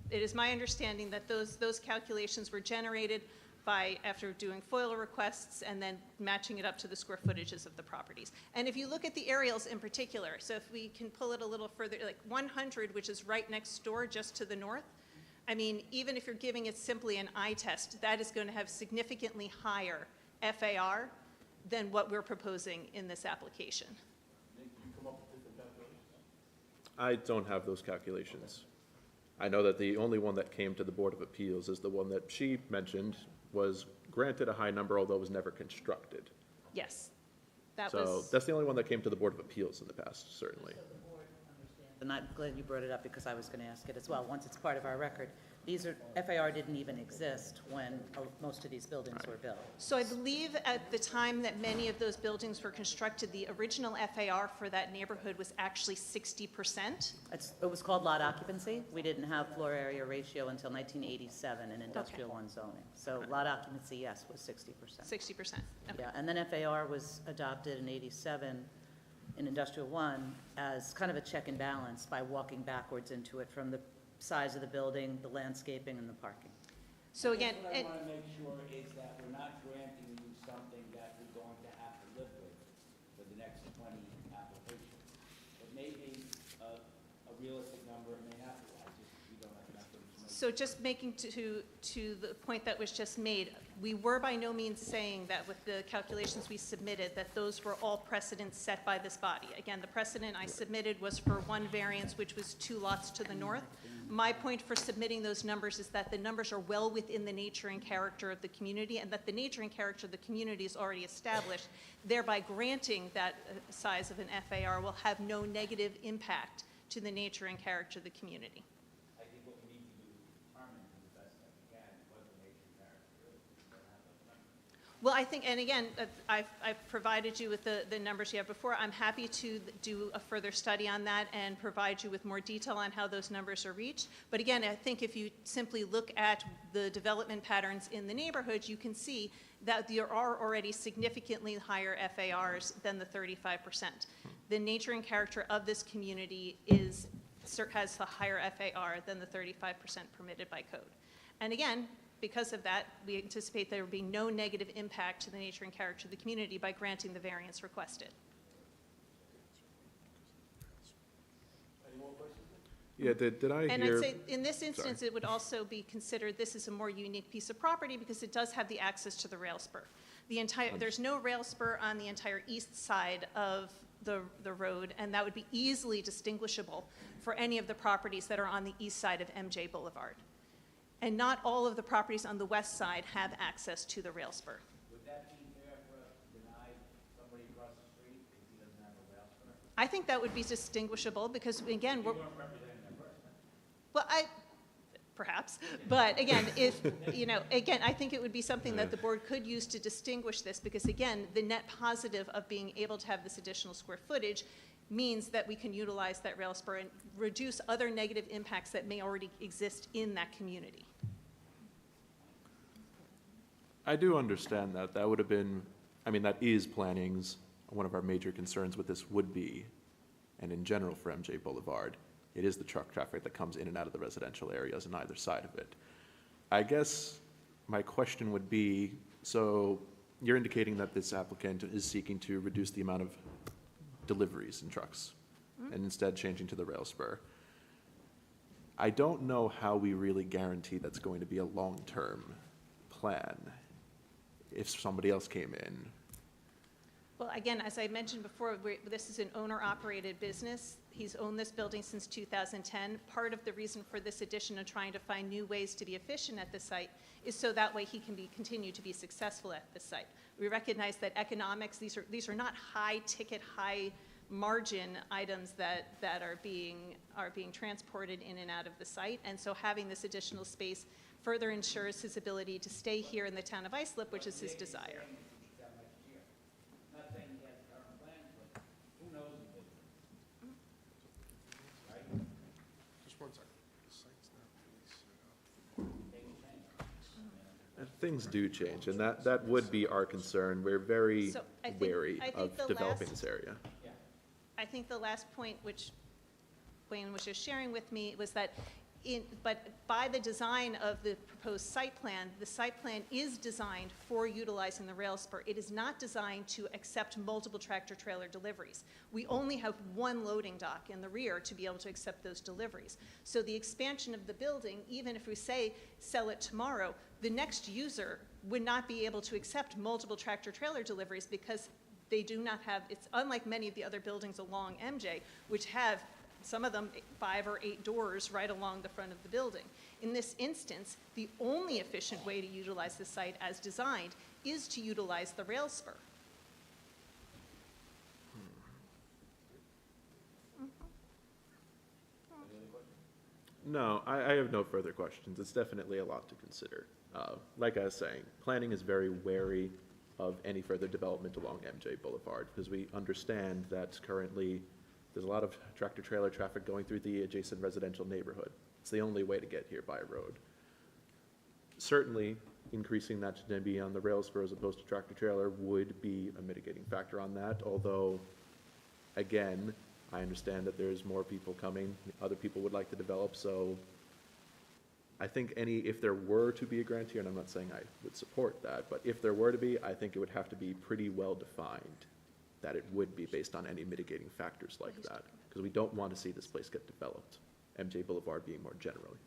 it is my understanding that those calculations were generated after doing FOIL requests and then matching it up to the square footages of the properties. And if you look at the aerials in particular, so if we can pull it a little further, like 100, which is right next door just to the north, I mean, even if you're giving it simply an eye test, that is going to have significantly higher FAR than what we're proposing in this application. I don't have those calculations. I know that the only one that came to the Board of Appeals is the one that she mentioned was granted a high number, although was never constructed. Yes. So that's the only one that came to the Board of Appeals in the past, certainly. And I'm glad you brought it up because I was going to ask it as well. Once it's part of our record, FAR didn't even exist when most of these buildings were built. So I believe at the time that many of those buildings were constructed, the original FAR for that neighborhood was actually 60%. It was called lot occupancy. We didn't have floor area ratio until 1987 in industrial one zoning. So lot occupancy, yes, was 60%. 60%. Okay. Yeah, and then FAR was adopted in 87 in industrial one as kind of a check and balance by walking backwards into it from the size of the building, the landscaping, and the parking. So again, What I want to make sure is that we're not granting you something that we're going to have to live with for the next 20 applications. It may be a realistic number, it may not be. We don't have enough information. so just making to the point that was just made, we were by no means saying that with the calculations we submitted, that those were all precedents set by this body. Again, the precedent I submitted was for one variance, which was 2 lots to the north. My point for submitting those numbers is that the numbers are well within the nature and character of the community, and that the nature and character of the community is already established, thereby granting that size of an FAR will have no negative impact to the nature and character of the community. I think what we need to do is determine to the best that we can what the nature and character is. We don't have those numbers. Well, I think, and again, I've provided you with the numbers you have before. I'm happy to do a further study on that and provide you with more detail on how those numbers are reached. But again, I think if you simply look at the development patterns in the neighborhood, you can see that there are already significantly higher FARs than the 35%. The nature and character of this community has a higher FAR than the 35% permitted by code. And again, because of that, we anticipate there will be no negative impact to the nature and character of the community by granting the variance requested. Any more questions? Yeah, did I hear? And I'd say in this instance, Sorry. it would also be considered this is a more unique piece of property because it does have the access to the rail spur. There's no rail spur on the entire east side of the road, and that would be easily distinguishable for any of the properties that are on the east side of MJ Boulevard. And not all of the properties on the west side have access to the rail spur. Would that be fair for us to deny somebody across the street if he doesn't have a rail spur? I think that would be distinguishable because, again, You weren't representing that person. well, perhaps, but again, again, I think it would be something that the board could use to distinguish this because, again, the net positive of being able to have this additional square footage means that we can utilize that rail spur and reduce other negative impacts that may already exist in that community. I do understand that. That would have been, that is planning's, one of our major concerns with this would be, and in general for MJ Boulevard, it is the truck traffic that comes in and out of the residential areas on either side of it. I guess my question would be, so you're indicating that this applicant is seeking to reduce the amount of deliveries in trucks and instead changing to the rail spur. I don't know how we really guarantee that's going to be a long-term plan if somebody else came in. Well, again, as I mentioned before, this is an owner-operated business. He's owned this building since 2010. Part of the reason for this addition and trying to find new ways to be efficient at the site is so that way he can continue to be successful at the site. We recognize that economics, these are not high-ticket, high-margin items that are being transported in and out of the site, and so having this additional space further ensures his ability to stay here in the town of Islip, which is his desire. Not saying he has current plans, but who knows the business? Right? Just one second. The site's not really set up. Things do change, and that would be our concern. We're very So I think- wary I think of the developing last- this area. I think the last point, which Wayne was just sharing with me, was that but by the design of the proposed site plan, the site plan is designed for utilizing the rail spur. It is not designed to accept multiple tractor-trailer deliveries. We only have one loading dock in the rear to be able to accept those deliveries. So the expansion of the building, even if we say sell it tomorrow, the next user would not be able to accept multiple tractor-trailer deliveries because they do not have, it's unlike many of the other buildings along MJ, which have, some of them, 5 or 8 doors right along the front of the building. In this instance, the only efficient way to utilize the site as designed is to utilize the rail spur. No, I have no further questions. It's definitely a lot to consider. Like I was saying, planning is very wary of any further development along MJ Boulevard because we understand that currently there's a lot of tractor-trailer traffic going through the adjacent residential neighborhood. It's the only way to get here by road. Certainly, increasing that to be on the rail spur as opposed to tractor-trailer would be a mitigating factor on that, although, again, I understand that there's more people coming, other people would like to develop, so I think if there were to be a grant here, and I'm not saying I would support that, but if there were to be, I think it would have to be pretty well defined that it would be based on any mitigating factors like that, because we don't want to see this place get developed, MJ Boulevard being more generally.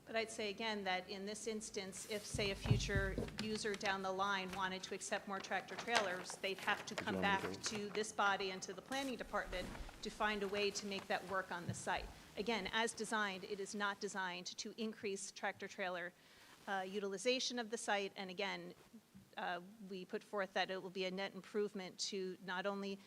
But I'd say again that in this instance, if, say, a future user down the line wanted to accept more tractor-trailers, they'd have to come back to this body and to the planning department to find a way to make that work on the site. Again, as designed, it is not designed to increase tractor-trailer utilization of the site, and again, we put forth that it will be a net improvement to not only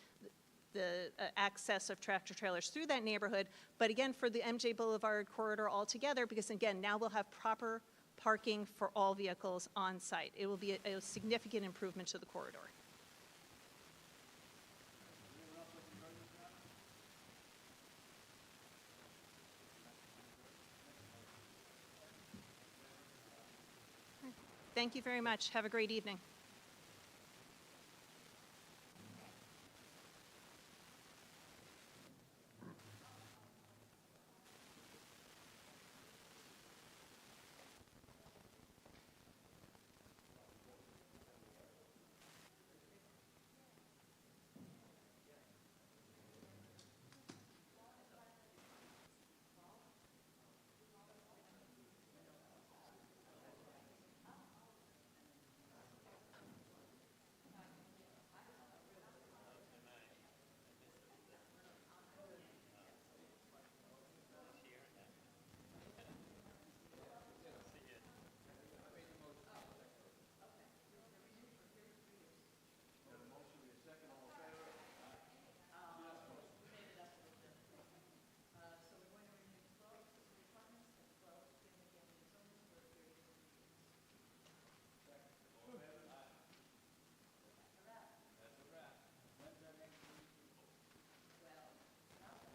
the access of tractor-trailers through that neighborhood, but again, for the MJ Boulevard corridor altogether, because again, now we'll have proper parking for all vehicles on site. It will be a significant improvement to the corridor. Thank you very much. Have a great evening.